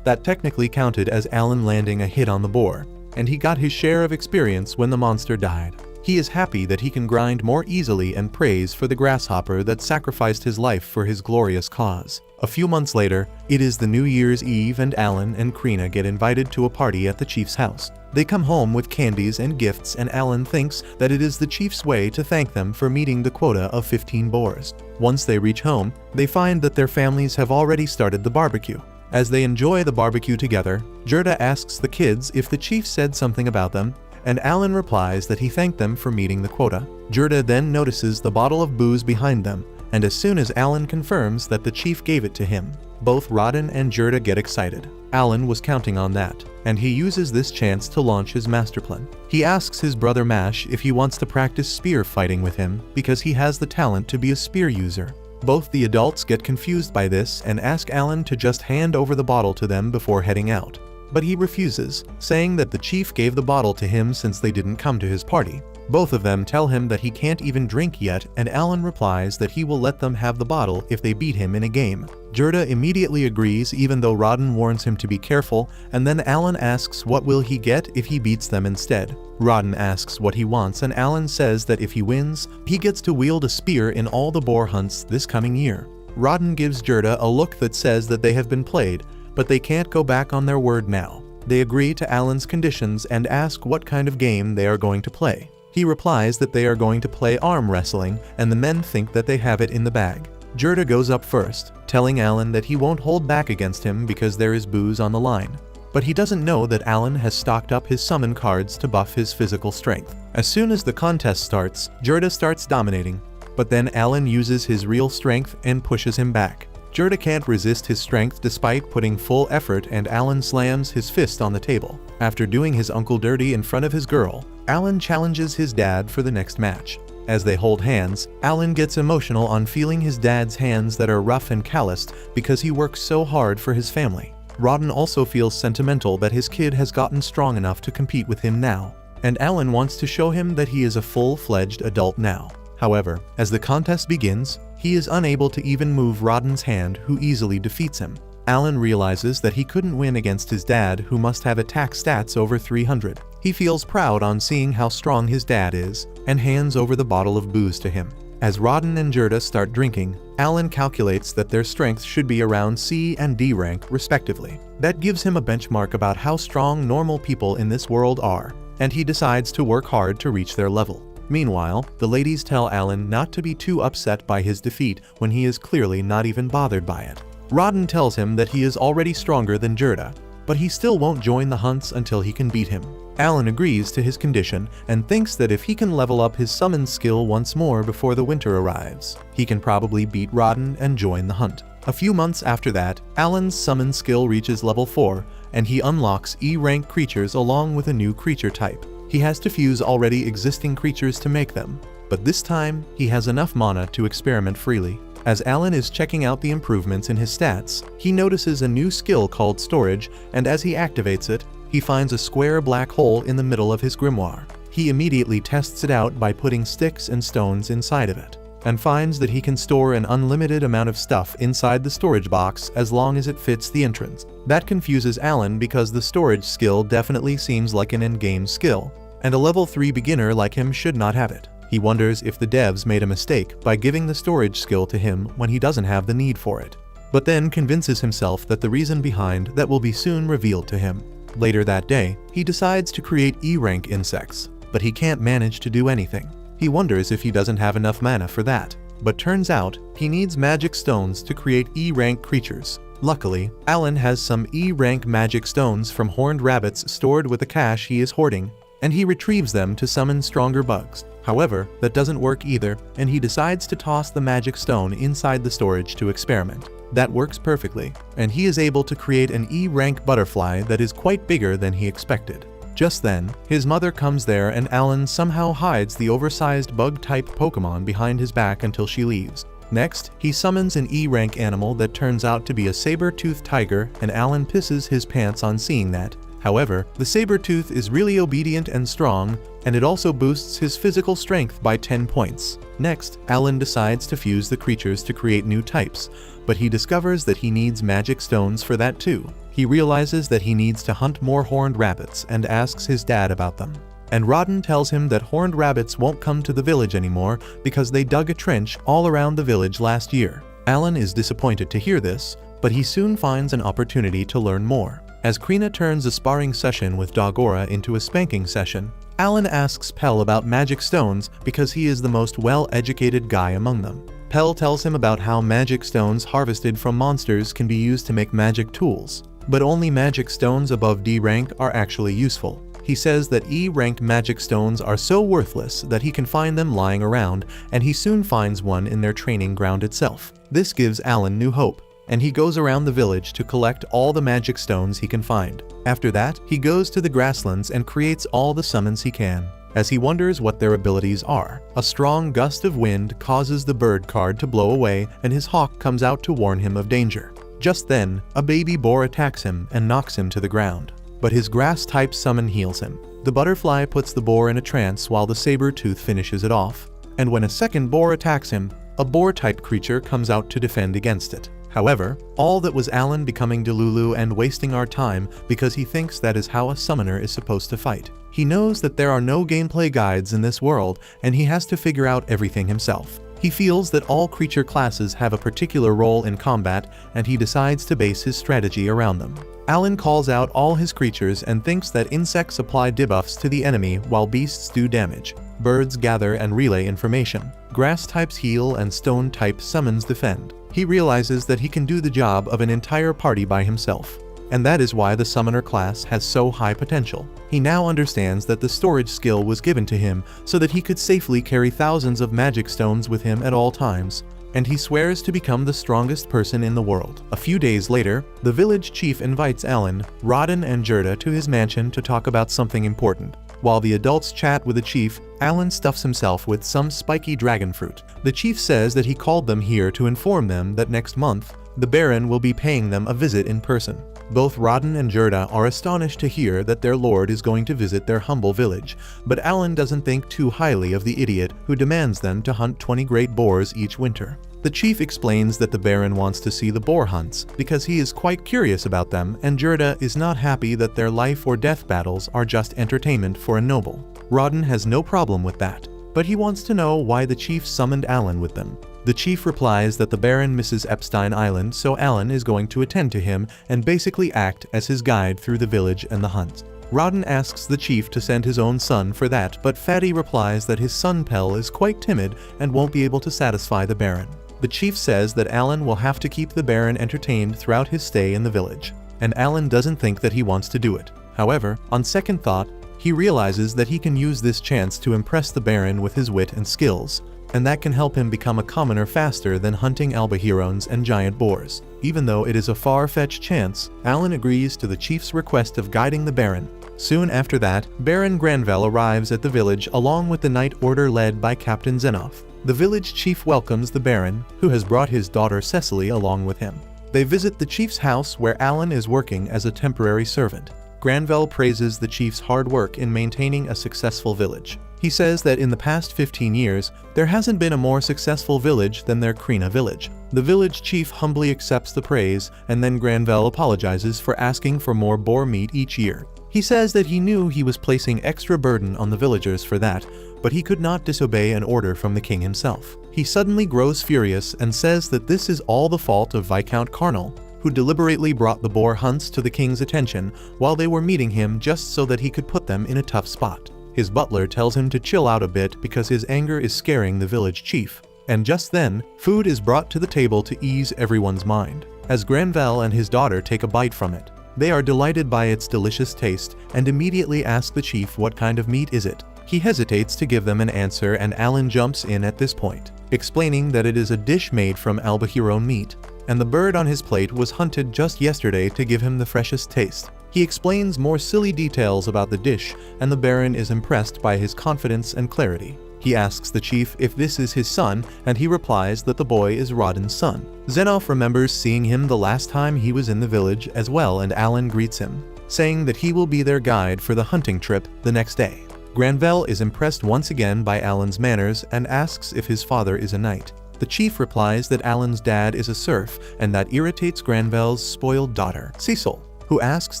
Speaker 1: That technically counted as Alan landing a hit on the boar, and he got his share of experience when the monster died. He is happy that he can grind more easily and prays for the grasshopper that sacrificed his life for his glorious cause. A few months later, it is the New Year's Eve and Alan and Krina get invited to a party at the chief's house. They come home with candies and gifts and Alan thinks that it is the chief's way to thank them for meeting the quota of 15 boars. Once they reach home, they find that their families have already started the barbecue. As they enjoy the barbecue together, Gerda asks the kids if the chief said something about them, and Alan replies that he thanked them for meeting the quota. Gerda then notices the bottle of booze behind them, and as soon as Alan confirms that the chief gave it to him, both Rodden and Gerda get excited. Alan was counting on that, and he uses this chance to launch his master plan. He asks his brother Mash if he wants to practice spear fighting with him because he has the talent to be a spear user. Both the adults get confused by this and ask Alan to just hand over the bottle to them before heading out. But he refuses, saying that the chief gave the bottle to him since they didn't come to his party. Both of them tell him that he can't even drink yet, and Alan replies that he will let them have the bottle if they beat him in a game. Gerda immediately agrees even though Rodden warns him to be careful, and then Alan asks what will he get if he beats them instead. Rodden asks what he wants and Alan says that if he wins, he gets to wield a spear in all the boar hunts this coming year. Rodden gives Gerda a look that says that they have been played, but they can't go back on their word now. They agree to Alan's conditions and ask what kind of game they are going to play. He replies that they are going to play arm wrestling, and the men think that they have it in the bag. Gerda goes up first, telling Alan that he won't hold back against him because there is booze on the line. But he doesn't know that Alan has stocked up his summon cards to buff his physical strength. As soon as the contest starts, Gerda starts dominating, but then Alan uses his real strength and pushes him back. Gerda can't resist his strength despite putting full effort and Alan slams his fist on the table. After doing his uncle dirty in front of his girl, Alan challenges his dad for the next match. As they hold hands, Alan gets emotional on feeling his dad's hands that are rough and calloused because he works so hard for his family. Rodden also feels sentimental that his kid has gotten strong enough to compete with him now, and Alan wants to show him that he is a full-fledged adult now. However, as the contest begins, he is unable to even move Rodden's hand, who easily defeats him. Alan realizes that he couldn't win against his dad, who must have attack stats over 300. He feels proud on seeing how strong his dad is, and hands over the bottle of booze to him. As Rodden and Gerda start drinking, Alan calculates that their strength should be around C and D rank respectively. That gives him a benchmark about how strong normal people in this world are, and he decides to work hard to reach their level. Meanwhile, the ladies tell Alan not to be too upset by his defeat when he is clearly not even bothered by it. Rodden tells him that he is already stronger than Gerda, but he still won't join the hunts until he can beat him. Alan agrees to his condition and thinks that if he can level up his summon skill once more before the winter arrives, he can probably beat Rodden and join the hunt. A few months after that, Alan's summon skill reaches level 4, and he unlocks E-rank creatures along with a new creature type. He has to fuse already existing creatures to make them, but this time he has enough mana to experiment freely. As Alan is checking out the improvements in his stats, he notices a new skill called Storage, and as he activates it, he finds a square black hole in the middle of his grimoire. He immediately tests it out by putting sticks and stones inside of it. and finds that he can store an unlimited amount of stuff inside the storage box as long as it fits the entrance. That confuses Alan because the storage skill definitely seems like an in-game skill, and a level 3 beginner like him should not have it. He wonders if the devs made a mistake by giving the storage skill to him when he doesn't have the need for it, but then convinces himself that the reason behind that will be soon revealed to him. Later that day, he decides to create E-rank insects, but he can't manage to do anything. He wonders if he doesn't have enough mana for that, but turns out he needs magic stones to create E-rank creatures. Luckily, Alan has some E-rank magic stones from horned rabbits stored with a cache he is hoarding, and he retrieves them to summon stronger bugs. However, that doesn't work either, and he decides to toss the magic stone inside the storage to experiment. That works perfectly, and he is able to create an E-rank butterfly that is quite bigger than he expected. Just then, his mother comes there and Alan somehow hides the oversized bug-type Pokemon behind his back until she leaves. Next, he summons an E-rank animal that turns out to be a saber-toothed tiger, and Alan pisses his pants on seeing that. However, the saber-tooth is really obedient and strong, and it also boosts his physical strength by 10 points. Next, Alan decides to fuse the creatures to create new types, but he discovers that he needs magic stones for that too. He realizes that he needs to hunt more horned rabbits and asks his dad about them. And Rodden tells him that horned rabbits won't come to the village anymore because they dug a trench all around the village last year. Alan is disappointed to hear this, but he soon finds an opportunity to learn more. As Krina turns a sparring session with Dogora into a spanking session, Alan asks Pell about magic stones because he is the most well-educated guy among them. Pell tells him about how magic stones harvested from monsters can be used to make magic tools, but only magic stones above D rank are actually useful. He says that E rank magic stones are so worthless that he can find them lying around, and he soon finds one in their training ground itself. This gives Alan new hope, and he goes around the village to collect all the magic stones he can find. After that, he goes to the grasslands and creates all the summons he can. As he wonders what their abilities are, a strong gust of wind causes the bird card to blow away, and his hawk comes out to warn him of danger. Just then, a baby boar attacks him and knocks him to the ground, but his grass-type summon heals him. The butterfly puts the boar in a trance while the saber-tooth finishes it off, and when a second boar attacks him, a boar-type creature comes out to defend against it. However, all that was Alan becoming Delulu and wasting our time because he thinks that is how a summoner is supposed to fight. He knows that there are no gameplay guides in this world, and he has to figure out everything himself. He feels that all creature classes have a particular role in combat, and he decides to base his strategy around them. Alan calls out all his creatures and thinks that insects apply debuffs to the enemy while beasts do damage. Birds gather and relay information. Grass types heal and stone type summons defend. He realizes that he can do the job of an entire party by himself, and that is why the summoner class has so high potential. He now understands that the storage skill was given to him so that he could safely carry thousands of magic stones with him at all times, and he swears to become the strongest person in the world. A few days later, the village chief invites Alan, Rodden, and Gerda to his mansion to talk about something important. While the adults chat with the chief, Alan stuffs himself with some spiky dragon fruit. The chief says that he called them here to inform them that next month, the Baron will be paying them a visit in person. Both Rodden and Gerda are astonished to hear that their lord is going to visit their humble village, but Alan doesn't think too highly of the idiot who demands them to hunt 20 great boars each winter. The chief explains that the Baron wants to see the boar hunts because he is quite curious about them, and Gerda is not happy that their life or death battles are just entertainment for a noble. Rodden has no problem with that, but he wants to know why the chief summoned Alan with them. The chief replies that the Baron misses Epstein Island, so Alan is going to attend to him and basically act as his guide through the village and the hunt. Rodden asks the chief to send his own son for that, but Fatty replies that his son Pell is quite timid and won't be able to satisfy the Baron. The chief says that Alan will have to keep the Baron entertained throughout his stay in the village, and Alan doesn't think that he wants to do it. However, on second thought, he realizes that he can use this chance to impress the Baron with his wit and skills, and that can help him become a commoner faster than hunting albahirons and giant boars. Even though it is a far-fetched chance, Alan agrees to the chief's request of guiding the Baron. Soon after that, Baron Granville arrives at the village along with the Night Order led by Captain Zenoff. The village chief welcomes the Baron, who has brought his daughter Cecily along with him. They visit the chief's house where Alan is working as a temporary servant. Granville praises the chief's hard work in maintaining a successful village. He says that in the past 15 years, there hasn't been a more successful village than their Krina village. The village chief humbly accepts the praise, and then Granvelle apologizes for asking for more boar meat each year. He says that he knew he was placing extra burden on the villagers for that, but he could not disobey an order from the king himself. He suddenly grows furious and says that this is all the fault of Viscount Carnal, who deliberately brought the boar hunts to the king's attention while they were meeting him just so that he could put them in a tough spot. His butler tells him to chill out a bit because his anger is scaring the village chief. And just then, food is brought to the table to ease everyone's mind. As Granvelle and his daughter take a bite from it, they are delighted by its delicious taste and immediately ask the chief what kind of meat is it. He hesitates to give them an answer, and Alan jumps in at this point, explaining that it is a dish made from Albahirone meat, and the bird on his plate was hunted just yesterday to give him the freshest taste. He explains more silly details about the dish, and the Baron is impressed by his confidence and clarity. He asks the chief if this is his son, and he replies that the boy is Rodden's son. Zenoff remembers seeing him the last time he was in the village as well, and Alan greets him, saying that he will be their guide for the hunting trip the next day. Granvelle is impressed once again by Alan's manners and asks if his father is a knight. The chief replies that Alan's dad is a serf, and that irritates Granvelle's spoiled daughter, Cecil, who asks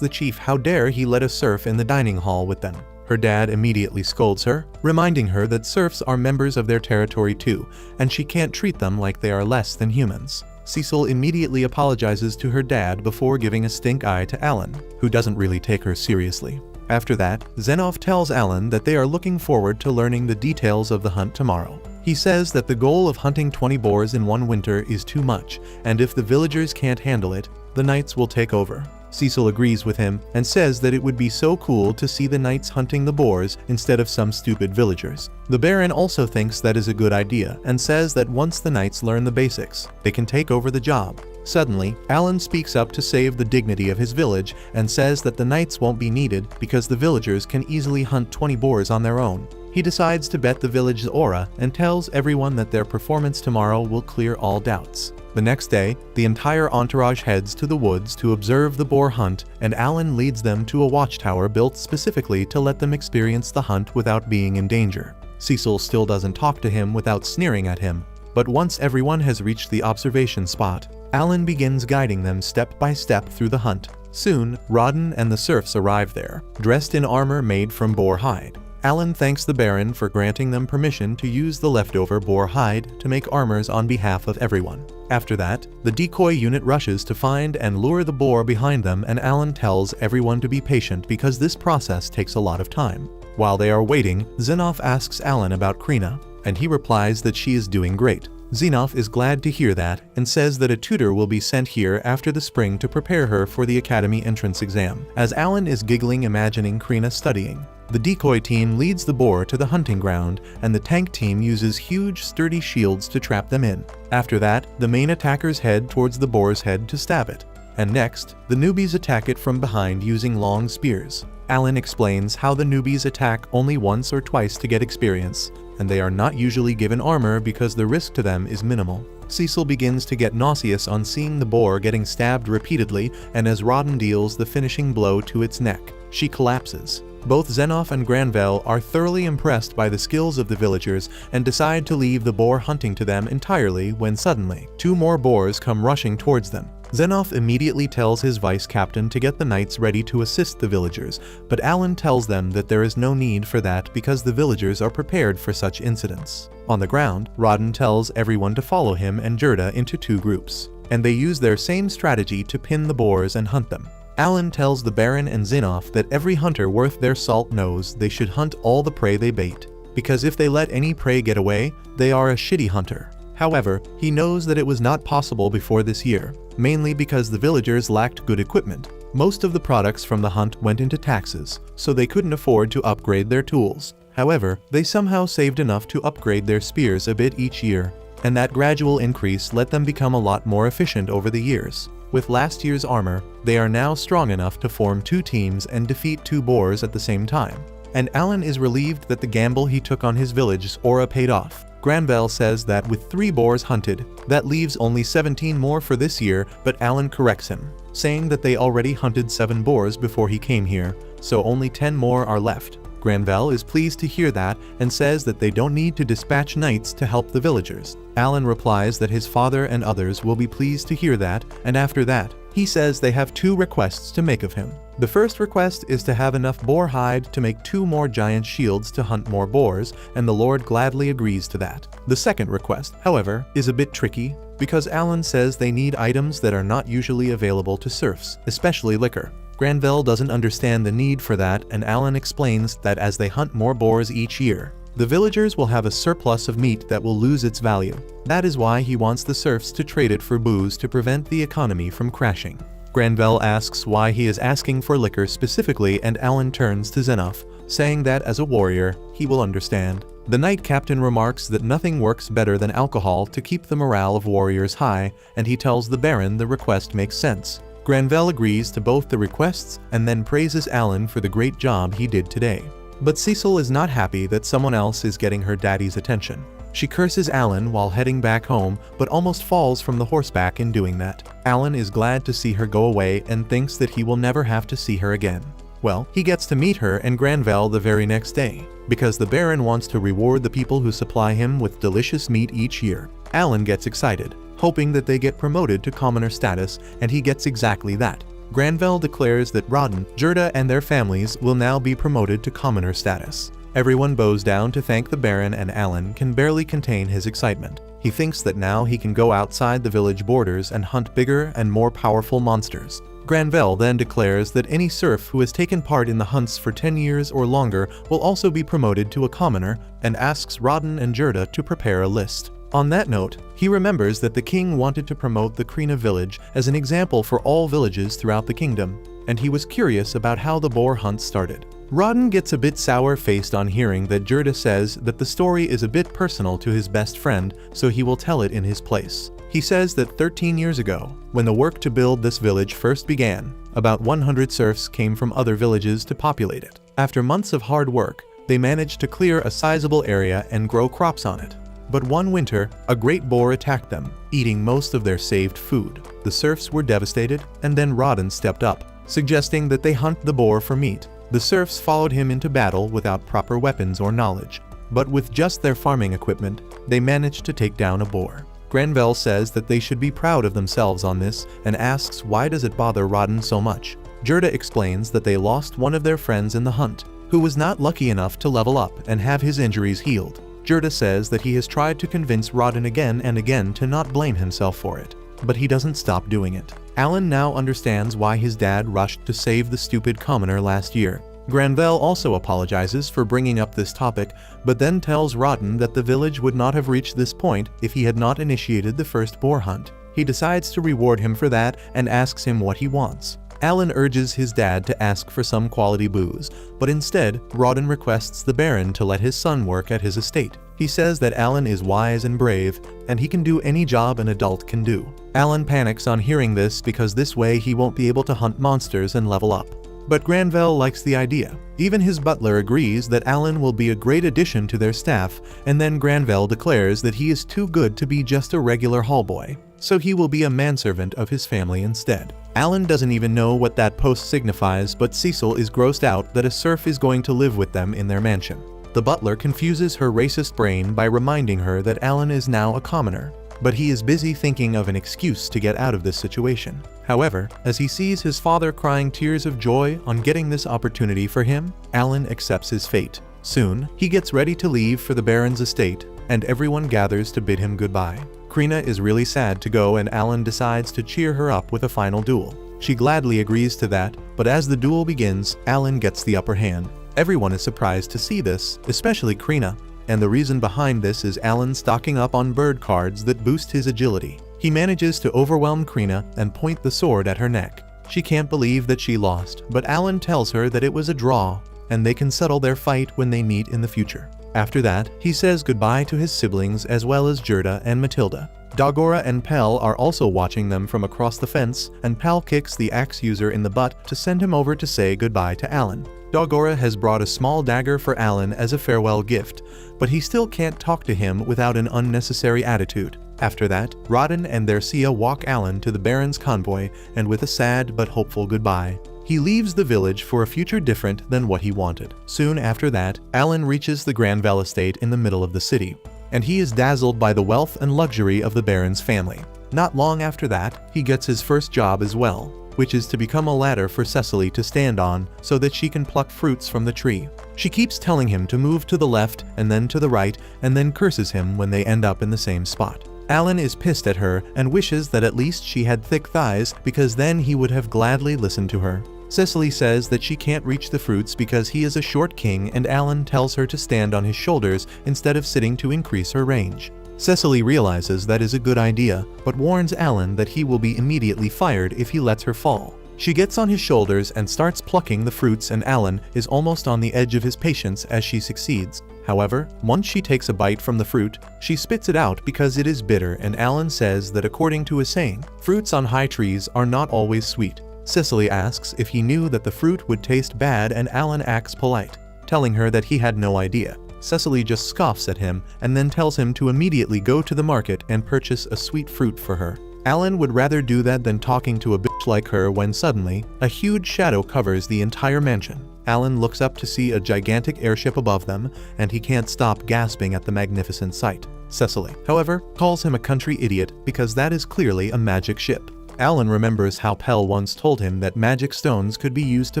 Speaker 1: the chief how dare he let a serf in the dining hall with them. Her dad immediately scolds her, reminding her that serfs are members of their territory too, and she can't treat them like they are less than humans. Cecil immediately apologizes to her dad before giving a stink eye to Alan, who doesn't really take her seriously. After that, Zenoff tells Alan that they are looking forward to learning the details of the hunt tomorrow. He says that the goal of hunting 20 boars in one winter is too much, and if the villagers can't handle it, the knights will take over. Cecil agrees with him and says that it would be so cool to see the knights hunting the boars instead of some stupid villagers. The Baron also thinks that is a good idea and says that once the knights learn the basics, they can take over the job. Suddenly, Alan speaks up to save the dignity of his village and says that the knights won't be needed because the villagers can easily hunt 20 boars on their own. He decides to bet the village's aura and tells everyone that their performance tomorrow will clear all doubts. The next day, the entire entourage heads to the woods to observe the boar hunt, and Alan leads them to a watchtower built specifically to let them experience the hunt without being in danger. Cecil still doesn't talk to him without sneering at him, but once everyone has reached the observation spot, Alan begins guiding them step by step through the hunt. Soon, Rodden and the serfs arrive there, dressed in armor made from boar hide. Alan thanks the Baron for granting them permission to use the leftover boar hide to make armors on behalf of everyone. After that, the decoy unit rushes to find and lure the boar behind them, and Alan tells everyone to be patient because this process takes a lot of time. While they are waiting, Zenoff asks Alan about Krina, and he replies that she is doing great. Zenoff is glad to hear that and says that a tutor will be sent here after the spring to prepare her for the academy entrance exam. As Alan is giggling imagining Krina studying, the decoy team leads the boar to the hunting ground, and the tank team uses huge sturdy shields to trap them in. After that, the main attackers head towards the boar's head to stab it. And next, the newbies attack it from behind using long spears. Alan explains how the newbies attack only once or twice to get experience, and they are not usually given armor because the risk to them is minimal. Cecil begins to get nauseous on seeing the boar getting stabbed repeatedly, and as Rodden deals the finishing blow to its neck, she collapses. Both Zenoff and Granvelle are thoroughly impressed by the skills of the villagers and decide to leave the boar hunting to them entirely when suddenly, 2 more boars come rushing towards them. Zenoff immediately tells his vice captain to get the knights ready to assist the villagers, but Alan tells them that there is no need for that because the villagers are prepared for such incidents. On the ground, Rodden tells everyone to follow him and Gerda into 2 groups, and they use their same strategy to pin the boars and hunt them. Alan tells the Baron and Zenoff that every hunter worth their salt knows they should hunt all the prey they bait, because if they let any prey get away, they are a shitty hunter. However, he knows that it was not possible before this year, mainly because the villagers lacked good equipment. Most of the products from the hunt went into taxes, so they couldn't afford to upgrade their tools. However, they somehow saved enough to upgrade their spears a bit each year, and that gradual increase let them become a lot more efficient over the years. With last year's armor, they are now strong enough to form 2 teams and defeat 2 boars at the same time. And Alan is relieved that the gamble he took on his village's aura paid off. Granvelle says that with 3 boars hunted, that leaves only 17 more for this year, but Alan corrects him, saying that they already hunted 7 boars before he came here, so only 10 more are left. Granvelle is pleased to hear that and says that they don't need to dispatch knights to help the villagers. Alan replies that his father and others will be pleased to hear that, and after that, he says they have 2 requests to make of him. The first request is to have enough boar hide to make 2 more giant shields to hunt more boars, and the Lord gladly agrees to that. The second request, however, is a bit tricky, because Alan says they need items that are not usually available to serfs, especially liquor. Granvelle doesn't understand the need for that, and Alan explains that as they hunt more boars each year, the villagers will have a surplus of meat that will lose its value. That is why he wants the serfs to trade it for booze to prevent the economy from crashing. Granvelle asks why he is asking for liquor specifically, and Alan turns to Xenof, saying that as a warrior, he will understand. The knight captain remarks that nothing works better than alcohol to keep the morale of warriors high, and he tells the Baron the request makes sense. Granvelle agrees to both the requests and then praises Alan for the great job he did today. But Cecil is not happy that someone else is getting her daddy's attention. She curses Alan while heading back home, but almost falls from the horseback in doing that. Alan is glad to see her go away and thinks that he will never have to see her again. Well, he gets to meet her and Granvelle the very next day, because the Baron wants to reward the people who supply him with delicious meat each year. Alan gets excited, hoping that they get promoted to commoner status, and he gets exactly that. Granvelle declares that Rodden, Gerda, and their families will now be promoted to commoner status. Everyone bows down to thank the Baron, and Alan can barely contain his excitement. He thinks that now he can go outside the village borders and hunt bigger and more powerful monsters. Granvelle then declares that any serf who has taken part in the hunts for 10 years or longer will also be promoted to a commoner, and asks Rodden and Gerda to prepare a list. On that note, he remembers that the king wanted to promote the Krina village as an example for all villages throughout the kingdom, and he was curious about how the boar hunt started. Rodden gets a bit sour-faced on hearing that Gerda says that the story is a bit personal to his best friend, so he will tell it in his place. He says that 13 years ago, when the work to build this village first began, about 100 serfs came from other villages to populate it. After months of hard work, they managed to clear a sizable area and grow crops on it. But one winter, a great boar attacked them, eating most of their saved food. The serfs were devastated, and then Rodden stepped up, suggesting that they hunt the boar for meat. The serfs followed him into battle without proper weapons or knowledge, but with just their farming equipment, they managed to take down a boar. Granvelle says that they should be proud of themselves on this, and asks why does it bother Rodden so much. Gerda explains that they lost one of their friends in the hunt, who was not lucky enough to level up and have his injuries healed. Gerda says that he has tried to convince Rodden again and again to not blame himself for it, but he doesn't stop doing it. Alan now understands why his dad rushed to save the stupid commoner last year. Granvelle also apologizes for bringing up this topic, but then tells Rodden that the village would not have reached this point if he had not initiated the first boar hunt. He decides to reward him for that and asks him what he wants. Alan urges his dad to ask for some quality booze, but instead, Rodden requests the Baron to let his son work at his estate. He says that Alan is wise and brave, and he can do any job an adult can do. Alan panics on hearing this because this way he won't be able to hunt monsters and level up. But Granvelle likes the idea. Even his butler agrees that Alan will be a great addition to their staff, and then Granvelle declares that he is too good to be just a regular hallboy, so he will be a manservant of his family instead. Alan doesn't even know what that post signifies, but Cecil is grossed out that a serf is going to live with them in their mansion. The butler confuses her racist brain by reminding her that Alan is now a commoner, but he is busy thinking of an excuse to get out of this situation. However, as he sees his father crying tears of joy on getting this opportunity for him, Alan accepts his fate. Soon, he gets ready to leave for the Baron's estate, and everyone gathers to bid him goodbye. Krina is really sad to go, and Alan decides to cheer her up with a final duel. She gladly agrees to that, but as the duel begins, Alan gets the upper hand. Everyone is surprised to see this, especially Krina, and the reason behind this is Alan stocking up on bird cards that boost his agility. He manages to overwhelm Krina and point the sword at her neck. She can't believe that she lost, but Alan tells her that it was a draw, and they can settle their fight when they meet in the future. After that, he says goodbye to his siblings as well as Gerda and Matilda. Dagora and Pell are also watching them from across the fence, and Pell kicks the axe user in the butt to send him over to say goodbye to Alan. Dagora has brought a small dagger for Alan as a farewell gift, but he still can't talk to him without an unnecessary attitude. After that, Rodden and their Sia walk Alan to the Baron's convoy, and with a sad but hopeful goodbye, He leaves the village for a future different than what he wanted. Soon after that, Alan reaches the Granville estate in the middle of the city, and he is dazzled by the wealth and luxury of the Baron's family. Not long after that, he gets his first job as well, which is to become a ladder for Cecily to stand on so that she can pluck fruits from the tree. She keeps telling him to move to the left and then to the right, and then curses him when they end up in the same spot. Alan is pissed at her and wishes that at least she had thick thighs, because then he would have gladly listened to her. Cecily says that she can't reach the fruits because he is a short king, and Alan tells her to stand on his shoulders instead of sitting to increase her range. Cecily realizes that is a good idea, but warns Alan that he will be immediately fired if he lets her fall. She gets on his shoulders and starts plucking the fruits, and Alan is almost on the edge of his patience as she succeeds. However, once she takes a bite from the fruit, she spits it out because it is bitter, and Alan says that according to a saying, fruits on high trees are not always sweet. Cecily asks if he knew that the fruit would taste bad, and Alan acts polite, telling her that he had no idea. Cecily just scoffs at him and then tells him to immediately go to the market and purchase a sweet fruit for her. Alan would rather do that than talking to a bitch like her when suddenly, a huge shadow covers the entire mansion. Alan looks up to see a gigantic airship above them, and he can't stop gasping at the magnificent sight. Cecily, however, calls him a country idiot because that is clearly a magic ship. Alan remembers how Pell once told him that magic stones could be used to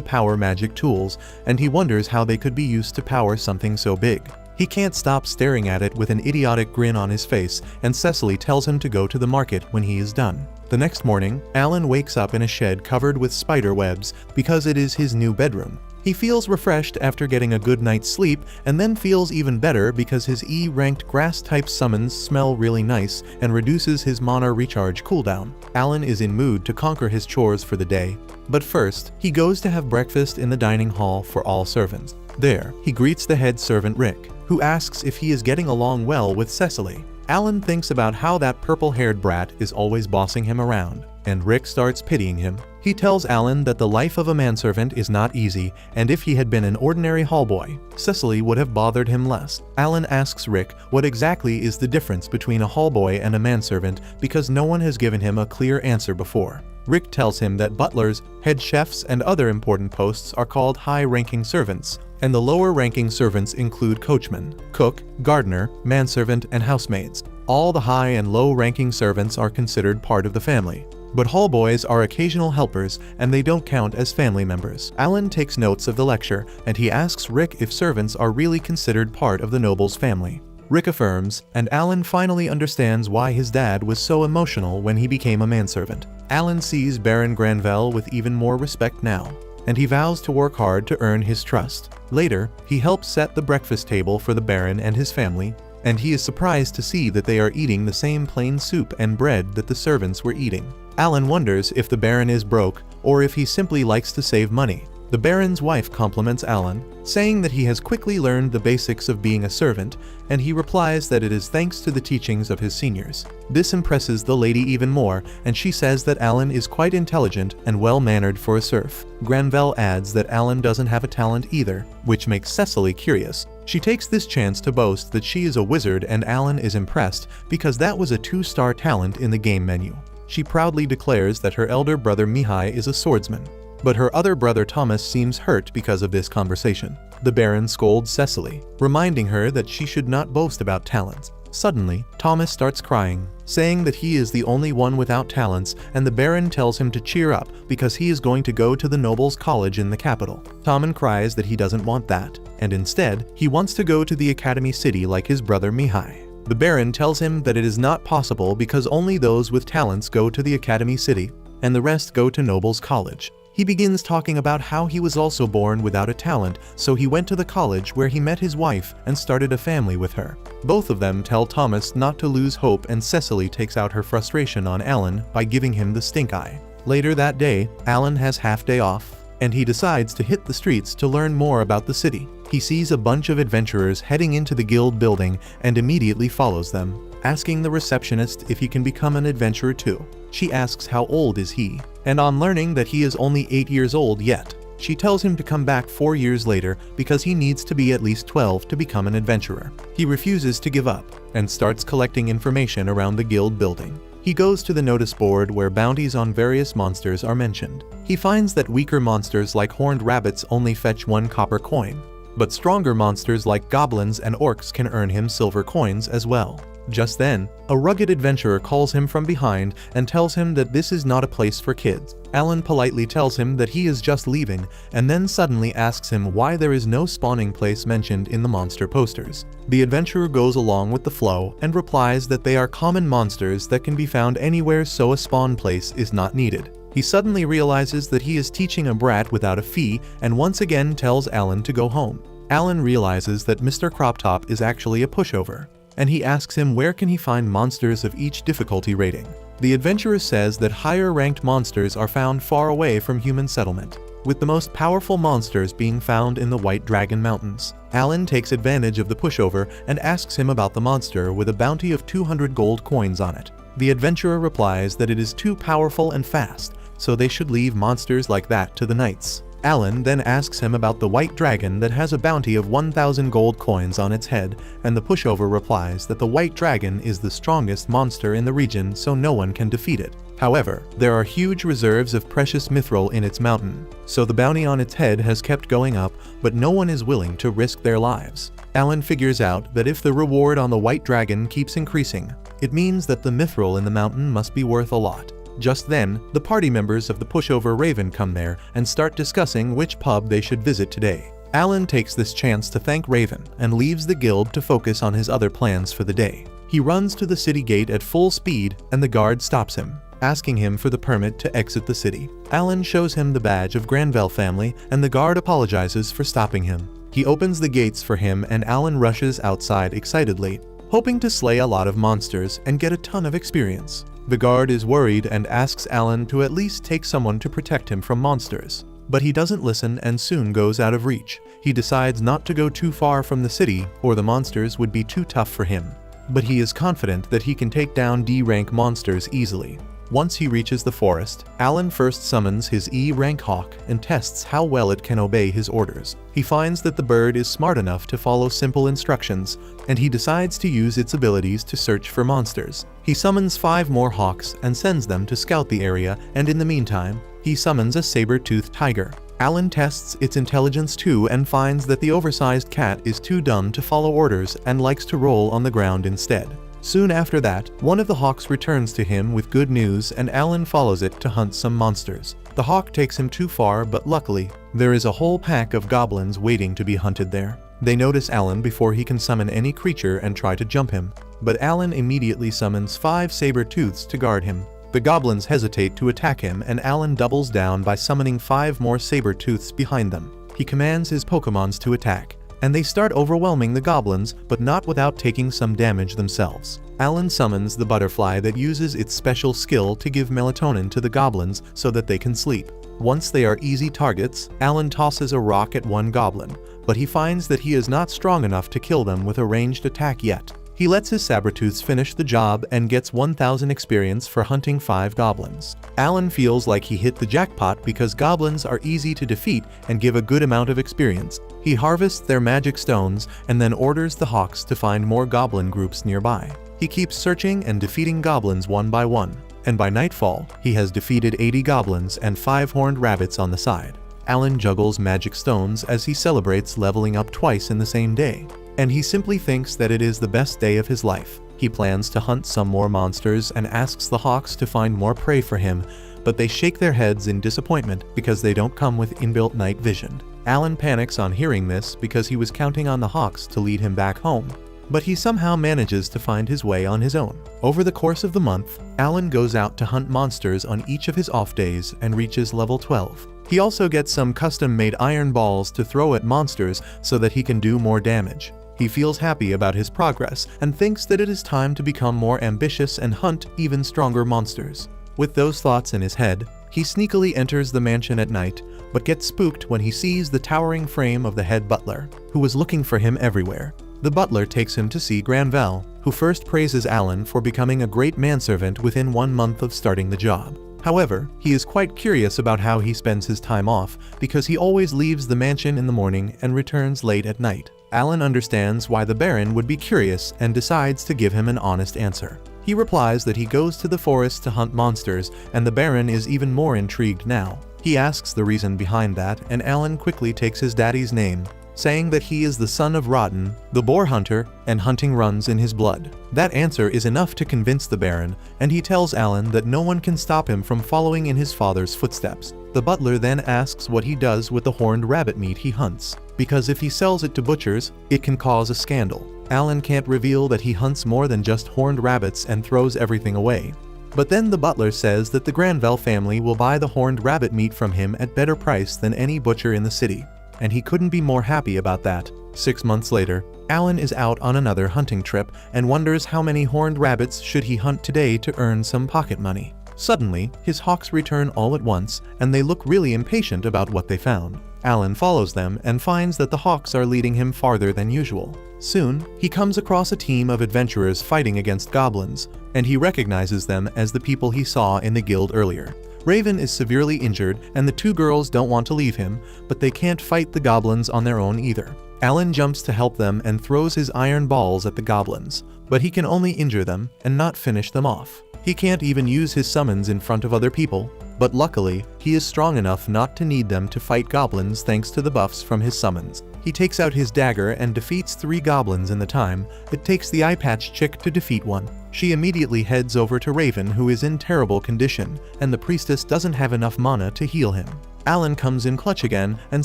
Speaker 1: power magic tools, and he wonders how they could be used to power something so big. He can't stop staring at it with an idiotic grin on his face, and Cecily tells him to go to the market when he is done. The next morning, Alan wakes up in a shed covered with spider webs because it is his new bedroom. He feels refreshed after getting a good night's sleep, and then feels even better because his E-ranked grass-type summons smell really nice and reduces his mana recharge cooldown. Alan is in mood to conquer his chores for the day, but first, he goes to have breakfast in the dining hall for all servants. There, he greets the head servant Rick, who asks if he is getting along well with Cecily. Alan thinks about how that purple-haired brat is always bossing him around, and Rick starts pitying him. He tells Alan that the life of a manservant is not easy, and if he had been an ordinary hallboy, Cecily would have bothered him less. Alan asks Rick what exactly is the difference between a hallboy and a manservant because no one has given him a clear answer before. Rick tells him that butlers, head chefs, and other important posts are called high-ranking servants, and the lower-ranking servants include coachman, cook, gardener, manservant, and housemaids. All the high and low-ranking servants are considered part of the family, but hallboys are occasional helpers and they don't count as family members. Alan takes notes of the lecture, and he asks Rick if servants are really considered part of the noble's family. Rick affirms, and Alan finally understands why his dad was so emotional when he became a manservant. Alan sees Baron Granville with even more respect now, and he vows to work hard to earn his trust. Later, he helps set the breakfast table for the Baron and his family, and he is surprised to see that they are eating the same plain soup and bread that the servants were eating. Alan wonders if the Baron is broke or if he simply likes to save money. The Baron's wife compliments Alan, saying that he has quickly learned the basics of being a servant, and he replies that it is thanks to the teachings of his seniors. This impresses the lady even more, and she says that Alan is quite intelligent and well-mannered for a serf. Granville adds that Alan doesn't have a talent either, which makes Cecily curious. She takes this chance to boast that she is a wizard, and Alan is impressed because that was a 2-star talent in the game menu. She proudly declares that her elder brother Mihai is a swordsman, but her other brother Thomas seems hurt because of this conversation. The Baron scolds Cecily, reminding her that she should not boast about talents. Suddenly, Thomas starts crying, saying that he is the only one without talents, and the Baron tells him to cheer up because he is going to go to the Nobles' College in the capital. Tommen cries that he doesn't want that, and instead, he wants to go to the Academy City like his brother Mihai. The Baron tells him that it is not possible because only those with talents go to the Academy City, and the rest go to Nobles' College. He begins talking about how he was also born without a talent, so he went to the college where he met his wife and started a family with her. Both of them tell Thomas not to lose hope, and Cecily takes out her frustration on Alan by giving him the stink eye. Later that day, Alan has half-day off, and he decides to hit the streets to learn more about the city. He sees a bunch of adventurers heading into the guild building and immediately follows them, asking the receptionist if he can become an adventurer too. She asks how old is he, and on learning that he is only 8 years old yet, she tells him to come back 4 years later because he needs to be at least 12 to become an adventurer. He refuses to give up and starts collecting information around the guild building. He goes to the notice board where bounties on various monsters are mentioned. He finds that weaker monsters like horned rabbits only fetch 1 copper coin, but stronger monsters like goblins and orcs can earn him silver coins as well. Just then, a rugged adventurer calls him from behind and tells him that this is not a place for kids. Alan politely tells him that he is just leaving, and then suddenly asks him why there is no spawning place mentioned in the monster posters. The adventurer goes along with the flow and replies that they are common monsters that can be found anywhere, so a spawn place is not needed. He suddenly realizes that he is teaching a brat without a fee and once again tells Alan to go home. Alan realizes that Mr. Crop Top is actually a pushover, and he asks him where can he find monsters of each difficulty rating. The adventurer says that higher ranked monsters are found far away from human settlement, with the most powerful monsters being found in the White Dragon Mountains. Alan takes advantage of the pushover and asks him about the monster with a bounty of 200 gold coins on it. The adventurer replies that it is too powerful and fast, so they should leave monsters like that to the knights. Alan then asks him about the white dragon that has a bounty of 1,000 gold coins on its head, and the pushover replies that the white dragon is the strongest monster in the region, so no one can defeat it. However, there are huge reserves of precious mithril in its mountain, so the bounty on its head has kept going up, but no one is willing to risk their lives. Alan figures out that if the reward on the white dragon keeps increasing, it means that the mithril in the mountain must be worth a lot. Just then, the party members of the pushover Raven come there and start discussing which pub they should visit today. Alan takes this chance to thank Raven and leaves the guild to focus on his other plans for the day. He runs to the city gate at full speed and the guard stops him, asking him for the permit to exit the city. Alan shows him the badge of Granville family and the guard apologizes for stopping him. He opens the gates for him and Alan rushes outside excitedly, hoping to slay a lot of monsters and get a ton of experience. The guard is worried and asks Alan to at least take someone to protect him from monsters, but he doesn't listen and soon goes out of reach. He decides not to go too far from the city or the monsters would be too tough for him, but he is confident that he can take down D-rank monsters easily. Once he reaches the forest, Alan first summons his E-rank hawk and tests how well it can obey his orders. He finds that the bird is smart enough to follow simple instructions, and he decides to use its abilities to search for monsters. He summons 5 more hawks and sends them to scout the area, and in the meantime, he summons a saber-toothed tiger. Alan tests its intelligence too and finds that the oversized cat is too dumb to follow orders and likes to roll on the ground instead. Soon after that, one of the hawks returns to him with good news and Alan follows it to hunt some monsters. The hawk takes him too far, but luckily, there is a whole pack of goblins waiting to be hunted there. They notice Alan before he can summon any creature and try to jump him, but Alan immediately summons 5 saber-tooths to guard him. The goblins hesitate to attack him and Alan doubles down by summoning 5 more saber-tooths behind them. He commands his Pokémons to attack, and they start overwhelming the goblins, but not without taking some damage themselves. Alan summons the butterfly that uses its special skill to give melatonin to the goblins so that they can sleep. Once they are easy targets, Alan tosses a rock at one goblin, but he finds that he is not strong enough to kill them with a ranged attack yet. He lets his saber-tooths finish the job and gets 1,000 experience for hunting 5 goblins. Alan feels like he hit the jackpot because goblins are easy to defeat and give a good amount of experience. He harvests their magic stones and then orders the hawks to find more goblin groups nearby. He keeps searching and defeating goblins one by one, and by nightfall, he has defeated 80 goblins and 5 horned rabbits on the side. Alan juggles magic stones as he celebrates leveling up twice in the same day, and he simply thinks that it is the best day of his life. He plans to hunt some more monsters and asks the hawks to find more prey for him, but they shake their heads in disappointment because they don't come with inbuilt night vision. Alan panics on hearing this because he was counting on the hawks to lead him back home, but he somehow manages to find his way on his own. Over the course of the month, Alan goes out to hunt monsters on each of his off days and reaches level 12. He also gets some custom-made iron balls to throw at monsters so that he can do more damage. He feels happy about his progress and thinks that it is time to become more ambitious and hunt even stronger monsters. With those thoughts in his head, he sneakily enters the mansion at night, but gets spooked when he sees the towering frame of the head butler, who was looking for him everywhere. The butler takes him to see Granville, who first praises Alan for becoming a great manservant within 1 month of starting the job. However, he is quite curious about how he spends his time off because he always leaves the mansion in the morning and returns late at night. Alan understands why the Baron would be curious and decides to give him an honest answer. He replies that he goes to the forest to hunt monsters, and the Baron is even more intrigued now. He asks the reason behind that, and Alan quickly takes his daddy's name, saying that he is the son of Rotten, the boar hunter, and hunting runs in his blood. That answer is enough to convince the Baron, and he tells Alan that no one can stop him from following in his father's footsteps. The butler then asks what he does with the horned rabbit meat he hunts, because if he sells it to butchers, it can cause a scandal. Alan can't reveal that he hunts more than just horned rabbits and throws everything away. But then the butler says that the Granville family will buy the horned rabbit meat from him at better price than any butcher in the city, and he couldn't be more happy about that. 6 months later, Alan is out on another hunting trip and wonders how many horned rabbits should he hunt today to earn some pocket money. Suddenly, his hawks return all at once, and they look really impatient about what they found. Alan follows them and finds that the hawks are leading him farther than usual. Soon, he comes across a team of adventurers fighting against goblins, and he recognizes them as the people he saw in the guild earlier. Raven is severely injured, and the two girls don't want to leave him, but they can't fight the goblins on their own either. Alan jumps to help them and throws his iron balls at the goblins, but he can only injure them and not finish them off. He can't even use his summons in front of other people, but luckily, he is strong enough not to need them to fight goblins thanks to the buffs from his summons. He takes out his dagger and defeats 3 goblins in the time it takes the eye patch chick to defeat one. She immediately heads over to Raven, who is in terrible condition, and the priestess doesn't have enough mana to heal him. Alan comes in clutch again and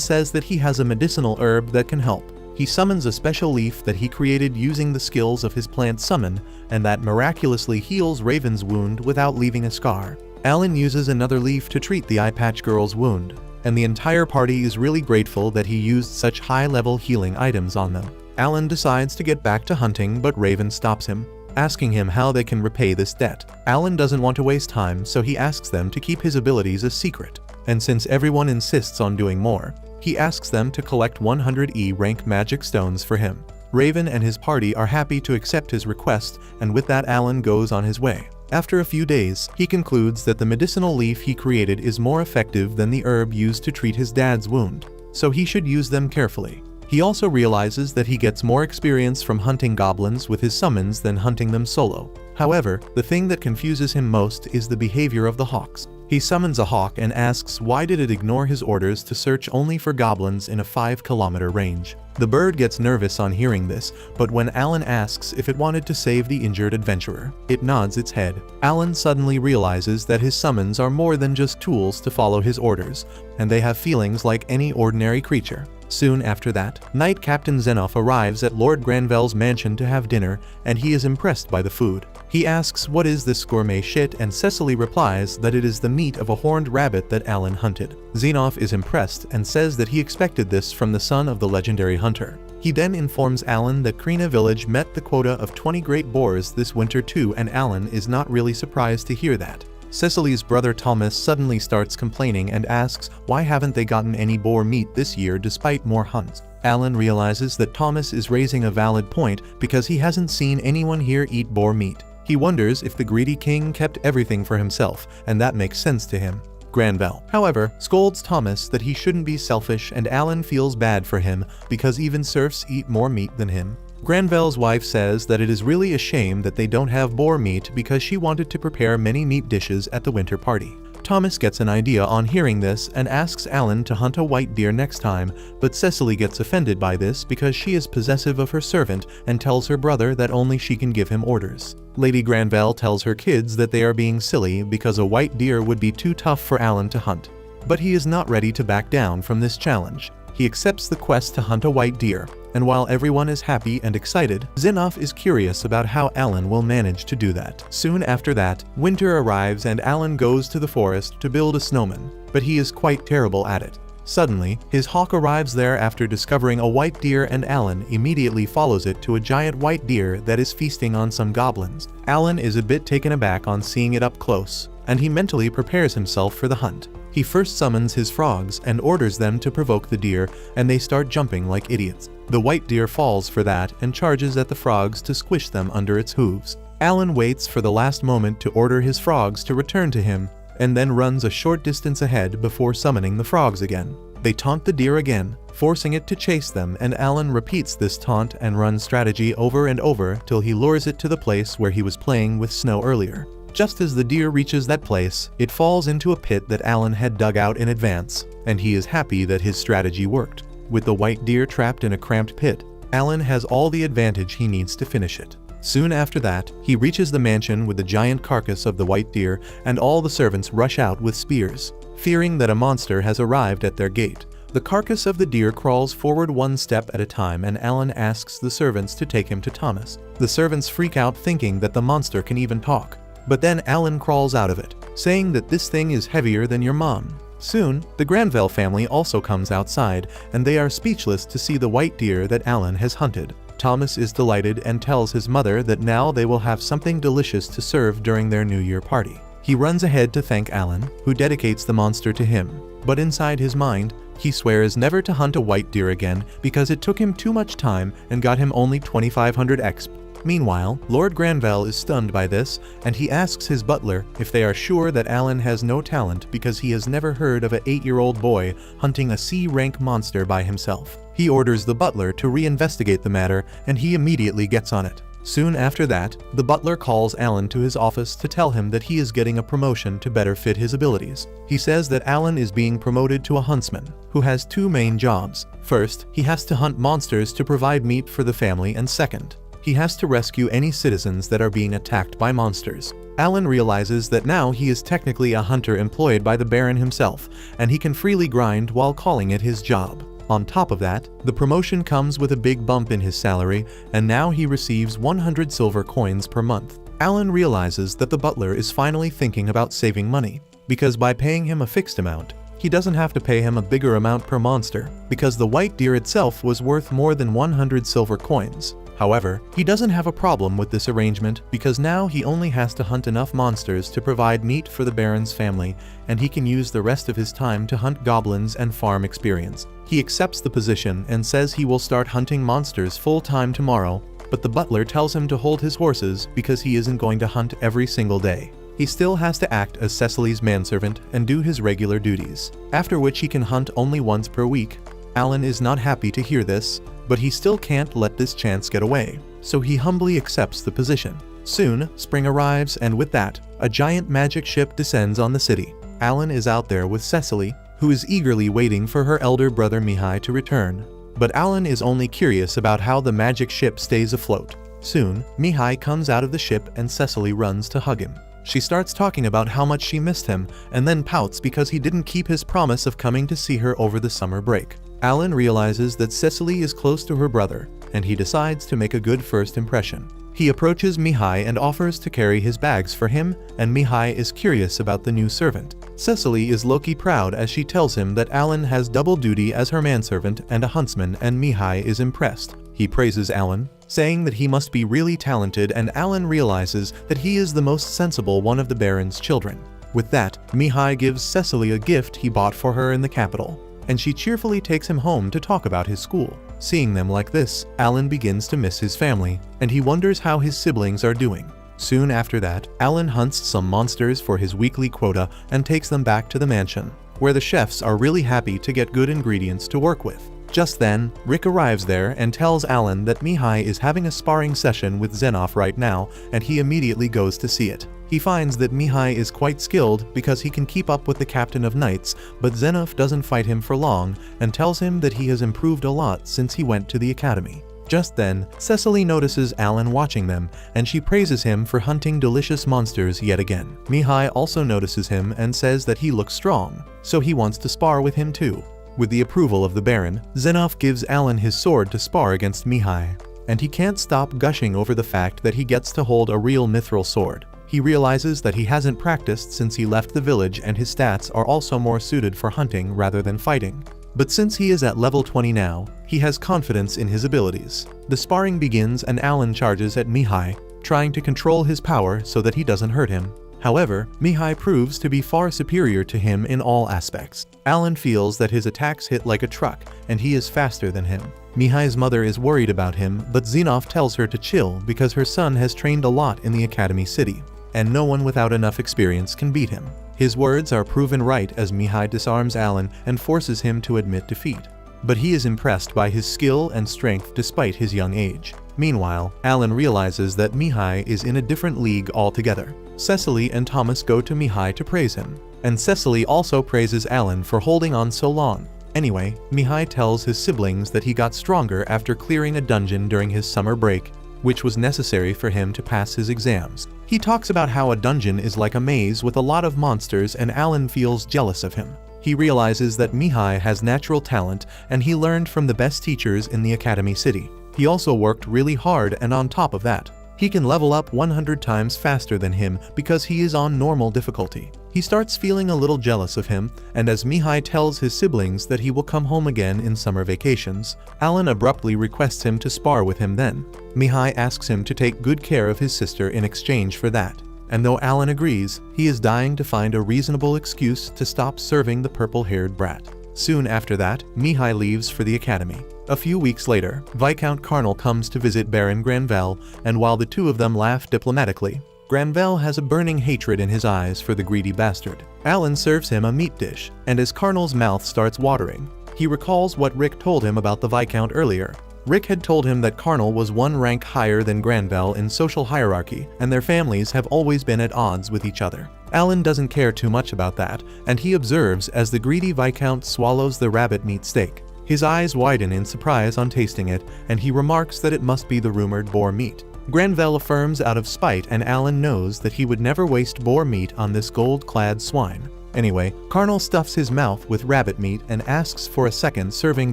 Speaker 1: says that he has a medicinal herb that can help. He summons a special leaf that he created using the skills of his plant summon, and that miraculously heals Raven's wound without leaving a scar. Alan uses another leaf to treat the eye patch girl's wound, and the entire party is really grateful that he used such high-level healing items on them. Alan decides to get back to hunting, but Raven stops him, asking him how they can repay this debt. Alan doesn't want to waste time, so he asks them to keep his abilities a secret. And since everyone insists on doing more, he asks them to collect 100 E rank magic stones for him. Raven and his party are happy to accept his request, and with that Alan goes on his way. After a few days, he concludes that the medicinal leaf he created is more effective than the herb used to treat his dad's wound, so he should use them carefully. He also realizes that he gets more experience from hunting goblins with his summons than hunting them solo. However, the thing that confuses him most is the behavior of the hawks. He summons a hawk and asks why did it ignore his orders to search only for goblins in a 5-kilometer range. The bird gets nervous on hearing this, but when Alan asks if it wanted to save the injured adventurer, it nods its head. Alan suddenly realizes that his summons are more than just tools to follow his orders, and they have feelings like any ordinary creature. Soon after that, Knight Captain Zenoff arrives at Lord Granville's mansion to have dinner, and he is impressed by the food. He asks what is this gourmet shit, and Cecily replies that it is the meat of a horned rabbit that Alan hunted. Zenoff is impressed and says that he expected this from the son of the legendary hunter. He then informs Alan that Krina village met the quota of 20 great boars this winter too, and Alan is not really surprised to hear that. Cecily's brother Thomas suddenly starts complaining and asks why haven't they gotten any boar meat this year despite more hunts. Alan realizes that Thomas is raising a valid point because he hasn't seen anyone here eat boar meat. He wonders if the greedy king kept everything for himself, and that makes sense to him. Granville, however, scolds Thomas that he shouldn't be selfish, and Alan feels bad for him because even serfs eat more meat than him. Granville's wife says that it is really a shame that they don't have boar meat because she wanted to prepare many meat dishes at the winter party. Thomas gets an idea on hearing this and asks Alan to hunt a white deer next time, but Cecily gets offended by this because she is possessive of her servant and tells her brother that only she can give him orders. Lady Granville tells her kids that they are being silly because a white deer would be too tough for Alan to hunt. But he is not ready to back down from this challenge. He accepts the quest to hunt a white deer, and while everyone is happy and excited, Zenoff is curious about how Alan will manage to do that. Soon after that, winter arrives and Alan goes to the forest to build a snowman, but he is quite terrible at it. Suddenly, his hawk arrives there after discovering a white deer, and Alan immediately follows it to a giant white deer that is feasting on some goblins. Alan is a bit taken aback on seeing it up close, and he mentally prepares himself for the hunt. He first summons his frogs and orders them to provoke the deer, and they start jumping like idiots. The white deer falls for that and charges at the frogs to squish them under its hooves. Alan waits for the last moment to order his frogs to return to him, and then runs a short distance ahead before summoning the frogs again. They taunt the deer again, forcing it to chase them, and Alan repeats this taunt and run strategy over and over till he lures it to the place where he was playing with Snow earlier. Just as the deer reaches that place, it falls into a pit that Alan had dug out in advance, and he is happy that his strategy worked. With the white deer trapped in a cramped pit, Alan has all the advantage he needs to finish it. Soon after that, he reaches the mansion with the giant carcass of the white deer, and all the servants rush out with spears, fearing that a monster has arrived at their gate. The carcass of the deer crawls forward one step at a time, and Alan asks the servants to take him to Thomas. The servants freak out thinking that the monster can even talk. But then Alan crawls out of it, saying that this thing is heavier than your mom. Soon, the Granville family also comes outside, and they are speechless to see the white deer that Alan has hunted. Thomas is delighted and tells his mother that now they will have something delicious to serve during their New Year party. He runs ahead to thank Alan, who dedicates the monster to him. But inside his mind, he swears never to hunt a white deer again because it took him too much time and got him only 2,500 exp. Meanwhile, Lord Granville is stunned by this, and he asks his butler if they are sure that Alan has no talent because he has never heard of an 8-year-old boy hunting a C-rank monster by himself. He orders the butler to reinvestigate the matter, and he immediately gets on it. Soon after that, the butler calls Alan to his office to tell him that he is getting a promotion to better fit his abilities. He says that Alan is being promoted to a huntsman, who has two main jobs. First, he has to hunt monsters to provide meat for the family, and second, he has to rescue any citizens that are being attacked by monsters. Alan realizes that now he is technically a hunter employed by the Baron himself, and he can freely grind while calling it his job. On top of that, the promotion comes with a big bump in his salary, and now he receives 100 silver coins per month. Alan realizes that the butler is finally thinking about saving money, because by paying him a fixed amount, he doesn't have to pay him a bigger amount per monster, because the white deer itself was worth more than 100 silver coins. However, he doesn't have a problem with this arrangement because now he only has to hunt enough monsters to provide meat for the Baron's family, and he can use the rest of his time to hunt goblins and farm experience. He accepts the position and says he will start hunting monsters full-time tomorrow, but the butler tells him to hold his horses because he isn't going to hunt every single day. He still has to act as Cecily's manservant and do his regular duties, after which he can hunt only once per week. Alan is not happy to hear this, but he still can't let this chance get away, so he humbly accepts the position. Soon, spring arrives, and with that, a giant magic ship descends on the city. Alan is out there with Cecily, who is eagerly waiting for her elder brother Mihai to return. But Alan is only curious about how the magic ship stays afloat. Soon, Mihai comes out of the ship and Cecily runs to hug him. She starts talking about how much she missed him, and then pouts because he didn't keep his promise of coming to see her over the summer break. Alan realizes that Cecily is close to her brother, and he decides to make a good first impression. He approaches Mihai and offers to carry his bags for him, and Mihai is curious about the new servant. Cecily is low-key proud as she tells him that Alan has double duty as her manservant and a huntsman, and Mihai is impressed. He praises Alan, saying that he must be really talented, and Alan realizes that he is the most sensible one of the Baron's children. With that, Mihai gives Cecily a gift he bought for her in the capital, and she cheerfully takes him home to talk about his school. Seeing them like this, Alan begins to miss his family, and he wonders how his siblings are doing. Soon after that, Alan hunts some monsters for his weekly quota and takes them back to the mansion, where the chefs are really happy to get good ingredients to work with. Just then, Rick arrives there and tells Alan that Mihai is having a sparring session with Zenoff right now, and he immediately goes to see it. He finds that Mihai is quite skilled because he can keep up with the captain of knights, but Zenoff doesn't fight him for long and tells him that he has improved a lot since he went to the academy. Just then, Cecily notices Alan watching them, and she praises him for hunting delicious monsters yet again. Mihai also notices him and says that he looks strong, so he wants to spar with him too. With the approval of the Baron, Zenoff gives Alan his sword to spar against Mihai, and he can't stop gushing over the fact that he gets to hold a real mithril sword. He realizes that he hasn't practiced since he left the village, and his stats are also more suited for hunting rather than fighting. But since he is at level 20 now, he has confidence in his abilities. The sparring begins and Alan charges at Mihai, trying to control his power so that he doesn't hurt him. However, Mihai proves to be far superior to him in all aspects. Alan feels that his attacks hit like a truck, and he is faster than him. Mihai's mother is worried about him, but Zenoff tells her to chill because her son has trained a lot in the Academy City, and no one without enough experience can beat him. His words are proven right as Mihai disarms Alan and forces him to admit defeat. But he is impressed by his skill and strength despite his young age. Meanwhile, Alan realizes that Mihai is in a different league altogether. Cecily and Thomas go to Mihai to praise him, and Cecily also praises Alan for holding on so long. Anyway, Mihai tells his siblings that he got stronger after clearing a dungeon during his summer break, which was necessary for him to pass his exams. He talks about how a dungeon is like a maze with a lot of monsters, and Alan feels jealous of him. He realizes that Mihai has natural talent and he learned from the best teachers in the Academy City. He also worked really hard, and on top of that, he can level up 100 times faster than him because he is on normal difficulty. He starts feeling a little jealous of him, and as Mihai tells his siblings that he will come home again in summer vacations, Alan abruptly requests him to spar with him then. Mihai asks him to take good care of his sister in exchange for that. And though Alan agrees, he is dying to find a reasonable excuse to stop serving the purple-haired brat. Soon after that, Mihai leaves for the academy. A few weeks later, Viscount Carnal comes to visit Baron Granvelle, and while the two of them laugh diplomatically, Granvelle has a burning hatred in his eyes for the greedy bastard. Alan serves him a meat dish, and as Carnal's mouth starts watering, he recalls what Rick told him about the Viscount earlier. Rick had told him that Carnal was one rank higher than Granvelle in social hierarchy, and their families have always been at odds with each other. Alan doesn't care too much about that, and he observes as the greedy Viscount swallows the rabbit meat steak. His eyes widen in surprise on tasting it, and he remarks that it must be the rumored boar meat. Granvelle affirms out of spite, and Alan knows that he would never waste boar meat on this gold-clad swine. Anyway, Carnal stuffs his mouth with rabbit meat and asks for a second serving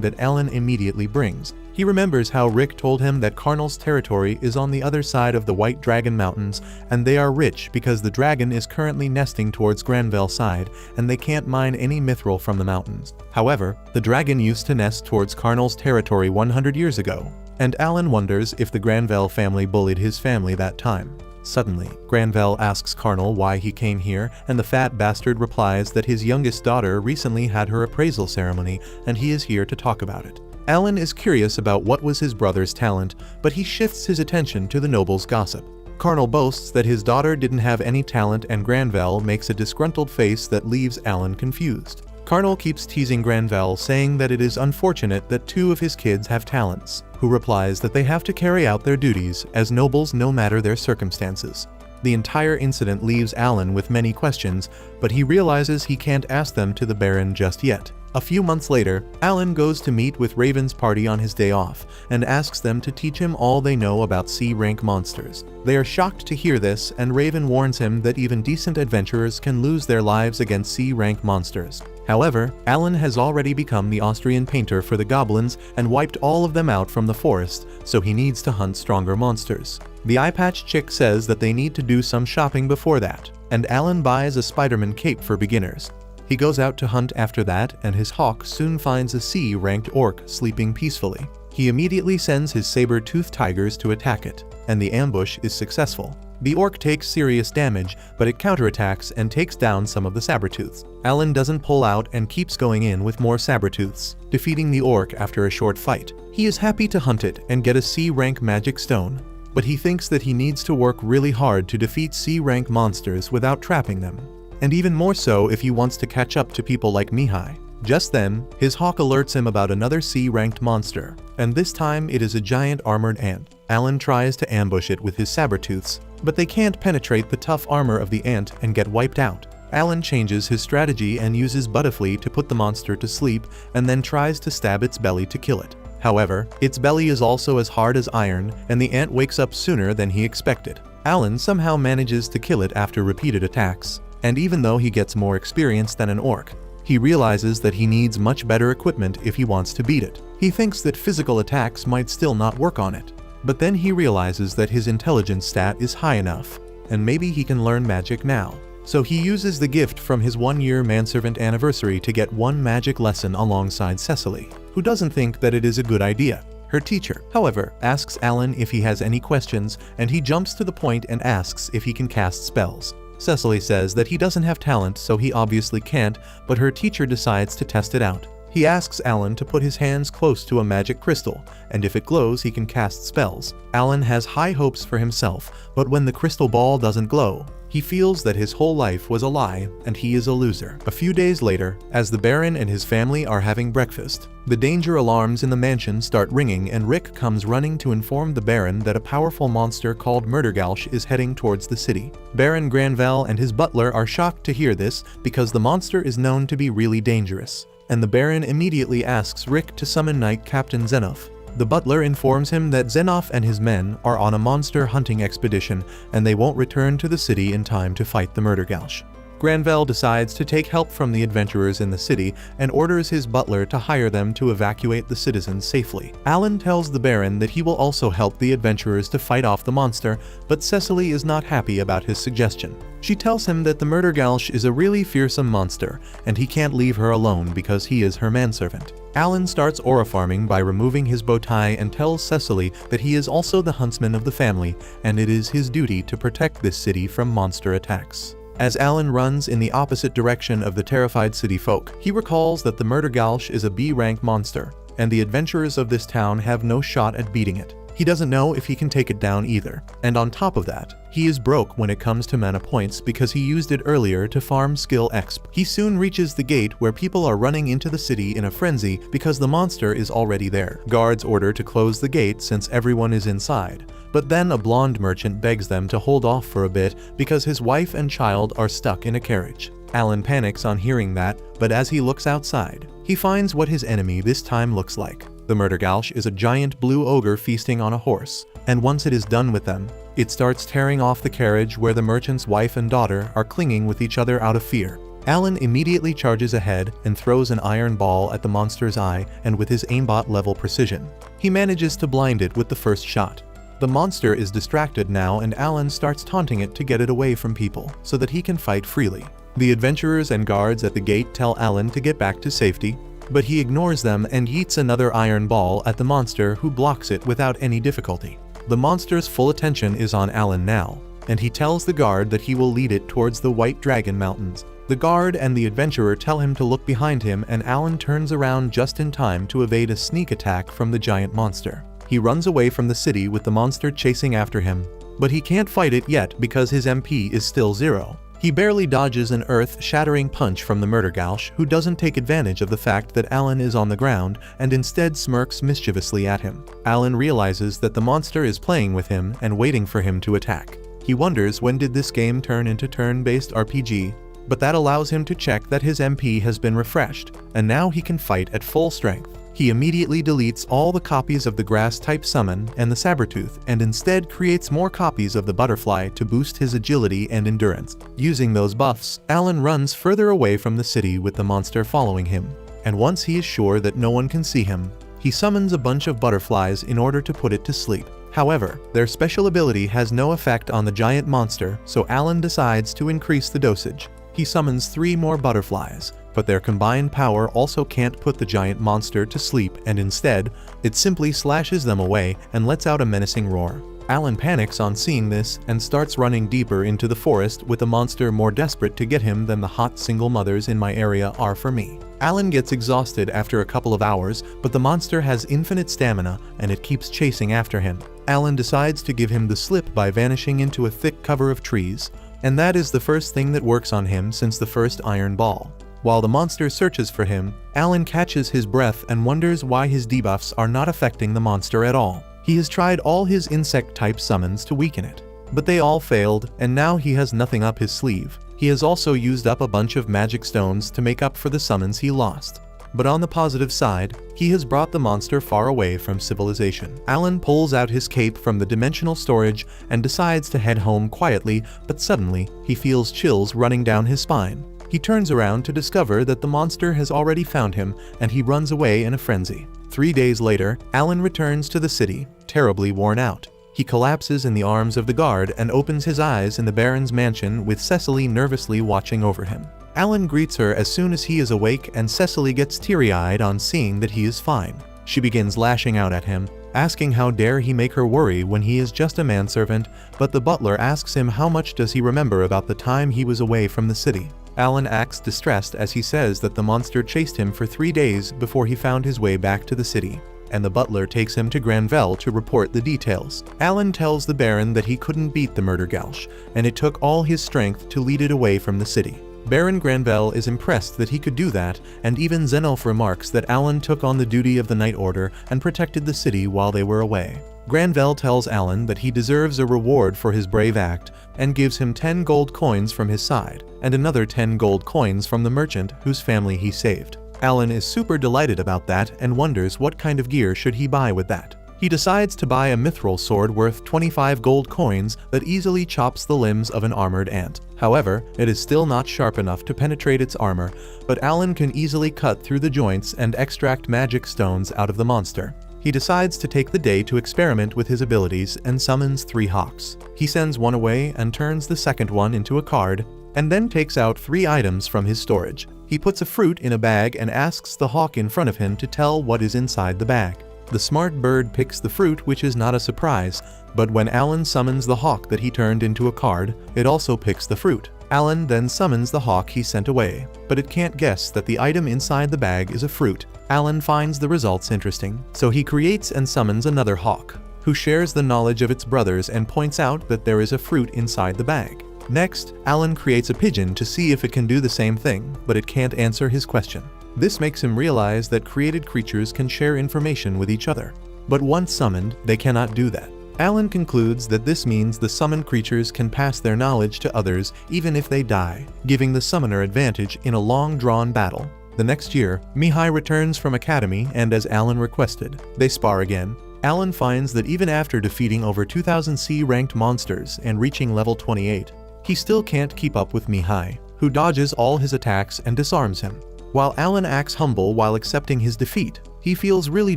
Speaker 1: that Alan immediately brings. He remembers how Rick told him that Carnal's territory is on the other side of the White Dragon Mountains, and they are rich because the dragon is currently nesting towards Granvelle's side, and they can't mine any mithril from the mountains. However, the dragon used to nest towards Carnal's territory 100 years ago, and Alan wonders if the Granvelle family bullied his family that time. Suddenly, Granvelle asks Carnal why he came here, and the fat bastard replies that his youngest daughter recently had her appraisal ceremony, and he is here to talk about it. Alan is curious about what was his brother's talent, but he shifts his attention to the noble's gossip. Carnal boasts that his daughter didn't have any talent, and Granvelle makes a disgruntled face that leaves Alan confused. Carnal keeps teasing Granvelle, saying that it is unfortunate that two of his kids have talents, who replies that they have to carry out their duties as nobles no matter their circumstances. The entire incident leaves Alan with many questions, but he realizes he can't ask them to the Baron just yet. A few months later, Alan goes to meet with Raven's party on his day off, and asks them to teach him all they know about C-rank monsters. They are shocked to hear this, and Raven warns him that even decent adventurers can lose their lives against C-rank monsters. However, Alan has already become the Austrian painter for the goblins and wiped all of them out from the forest, so he needs to hunt stronger monsters. The eye-patch chick says that they need to do some shopping before that, and Alan buys a Spider-Man cape for beginners. He goes out to hunt after that, and his hawk soon finds a C-ranked orc sleeping peacefully. He immediately sends his saber-toothed tigers to attack it, and the ambush is successful. The orc takes serious damage, but it counterattacks and takes down some of the saber-tooths. Alan doesn't pull out and keeps going in with more saber-tooths, defeating the orc after a short fight. He is happy to hunt it and get a C-rank magic stone, but he thinks that he needs to work really hard to defeat C-rank monsters without trapping them. And even more so if he wants to catch up to people like Mihai. Just then, his hawk alerts him about another C-ranked monster, and this time it is a giant armored ant. Alan tries to ambush it with his saber-tooths, but they can't penetrate the tough armor of the ant and get wiped out. Alan changes his strategy and uses Butterfly to put the monster to sleep, and then tries to stab its belly to kill it. However, its belly is also as hard as iron, and the ant wakes up sooner than he expected. Alan somehow manages to kill it after repeated attacks. And even though he gets more experience than an orc, he realizes that he needs much better equipment if he wants to beat it. He thinks that physical attacks might still not work on it, but then he realizes that his intelligence stat is high enough, and maybe he can learn magic now. So he uses the gift from his one-year manservant anniversary to get one magic lesson alongside Cecily, who doesn't think that it is a good idea. Her teacher, however, asks Alan if he has any questions, and he jumps to the point and asks if he can cast spells. Cecily says that he doesn't have talent, so he obviously can't, but her teacher decides to test it out. He asks Alan to put his hands close to a magic crystal, and if it glows, he can cast spells. Alan has high hopes for himself, but when the crystal ball doesn't glow, He feels that his whole life was a lie and he is a loser. A few days later, as the Baron and his family are having breakfast, the danger alarms in the mansion start ringing and Rick comes running to inform the Baron that a powerful monster called Murdergalsh is heading towards the city. Baron Granvelle and his butler are shocked to hear this because the monster is known to be really dangerous, and the Baron immediately asks Rick to summon Knight Captain Zenoff. The butler informs him that Zenoff and his men are on a monster hunting expedition and they won't return to the city in time to fight the Murdergalsh. Granvelle decides to take help from the adventurers in the city and orders his butler to hire them to evacuate the citizens safely. Alan tells the Baron that he will also help the adventurers to fight off the monster, but Cecily is not happy about his suggestion. She tells him that the Murdergalsh is a really fearsome monster and he can't leave her alone because he is her manservant. Alan starts aura farming by removing his bow tie and tells Cecily that he is also the huntsman of the family and it is his duty to protect this city from monster attacks. As Alan runs in the opposite direction of the terrified city folk, he recalls that the Murdergalsh is a B-rank monster, and the adventurers of this town have no shot at beating it. He doesn't know if he can take it down either, and on top of that, he is broke when it comes to mana points because he used it earlier to farm skill exp. He soon reaches the gate where people are running into the city in a frenzy because the monster is already there. Guards order to close the gate since everyone is inside, but then a blonde merchant begs them to hold off for a bit because his wife and child are stuck in a carriage. Alan panics on hearing that, but as he looks outside, he finds what his enemy this time looks like. The Murdergalsh is a giant blue ogre feasting on a horse, and once it is done with them, it starts tearing off the carriage where the merchant's wife and daughter are clinging with each other out of fear. Alan immediately charges ahead and throws an iron ball at the monster's eye, and with his aimbot level precision, he manages to blind it with the first shot. The monster is distracted now and Alan starts taunting it to get it away from people so that he can fight freely. The adventurers and guards at the gate tell Alan to get back to safety, but he ignores them and yeets another iron ball at the monster, who blocks it without any difficulty. The monster's full attention is on Alan now, and he tells the guard that he will lead it towards the White Dragon Mountains. The guard and the adventurer tell him to look behind him and Alan turns around just in time to evade a sneak attack from the giant monster. He runs away from the city with the monster chasing after him, but he can't fight it yet because his MP is still 0. He barely dodges an earth-shattering punch from the Murdergalsh, who doesn't take advantage of the fact that Alan is on the ground and instead smirks mischievously at him. Alan realizes that the monster is playing with him and waiting for him to attack. He wonders when did this game turn into turn-based RPG, but that allows him to check that his MP has been refreshed, and now he can fight at full strength. He immediately deletes all the copies of the grass-type summon and the Sabertooth and instead creates more copies of the butterfly to boost his agility and endurance. Using those buffs, Alan runs further away from the city with the monster following him, and once he is sure that no one can see him, he summons a bunch of butterflies in order to put it to sleep. However, their special ability has no effect on the giant monster, so Alan decides to increase the dosage. He summons 3 more butterflies, but their combined power also can't put the giant monster to sleep, and instead, it simply slashes them away and lets out a menacing roar. Alan panics on seeing this and starts running deeper into the forest with a monster more desperate to get him than the hot single mothers in my area are for me. Alan gets exhausted after a couple of hours, but the monster has infinite stamina and it keeps chasing after him. Alan decides to give him the slip by vanishing into a thick cover of trees, and that is the first thing that works on him since the first iron ball. While the monster searches for him, Alan catches his breath and wonders why his debuffs are not affecting the monster at all. He has tried all his insect-type summons to weaken it, but they all failed, and now he has nothing up his sleeve. He has also used up a bunch of magic stones to make up for the summons he lost. But on the positive side, he has brought the monster far away from civilization. Alan pulls out his cape from the dimensional storage and decides to head home quietly, but suddenly, he feels chills running down his spine. He turns around to discover that the monster has already found him, and he runs away in a frenzy. 3 days later, Alan returns to the city, terribly worn out. He collapses in the arms of the guard and opens his eyes in the Baron's mansion with Cecily nervously watching over him. Alan greets her as soon as he is awake, and Cecily gets teary-eyed on seeing that he is fine. She begins lashing out at him, asking how dare he make her worry when he is just a manservant, but the butler asks him how much does he remember about the time he was away from the city. Alan acts distressed as he says that the monster chased him for 3 days before he found his way back to the city. and the butler takes him to Granvelle to report the details. Alan tells the Baron that he couldn't beat the murder gauche, and it took all his strength to lead it away from the city. Baron Granvelle is impressed that he could do that, and even Zenolf remarks that Alan took on the duty of the Night Order and protected the city while they were away. Granvelle tells Alan that he deserves a reward for his brave act and gives him 10 gold coins from his side, and another 10 gold coins from the merchant whose family he saved. Alan is super delighted about that and wonders what kind of gear should he buy with that. He decides to buy a mithril sword worth 25 gold coins that easily chops the limbs of an armored ant. However, it is still not sharp enough to penetrate its armor, but Alan can easily cut through the joints and extract magic stones out of the monster. He decides to take the day to experiment with his abilities and summons 3 hawks. He sends one away and turns the second one into a card, and then takes out 3 items from his storage. He puts a fruit in a bag and asks the hawk in front of him to tell what is inside the bag. The smart bird picks the fruit, which is not a surprise, but when Alan summons the hawk that he turned into a card, it also picks the fruit. Alan then summons the hawk he sent away, but it can't guess that the item inside the bag is a fruit. Alan finds the results interesting, so he creates and summons another hawk, who shares the knowledge of its brothers and points out that there is a fruit inside the bag. Next, Alan creates a pigeon to see if it can do the same thing, but it can't answer his question. This makes him realize that created creatures can share information with each other, but once summoned, they cannot do that. Alan concludes that this means the summoned creatures can pass their knowledge to others even if they die, giving the summoner advantage in a long-drawn battle. The next year, Mihai returns from academy, and as Alan requested, they spar again. Alan finds that even after defeating over 2000 C-ranked monsters and reaching level 28, he still can't keep up with Mihai, who dodges all his attacks and disarms him. While Alan acts humble while accepting his defeat, he feels really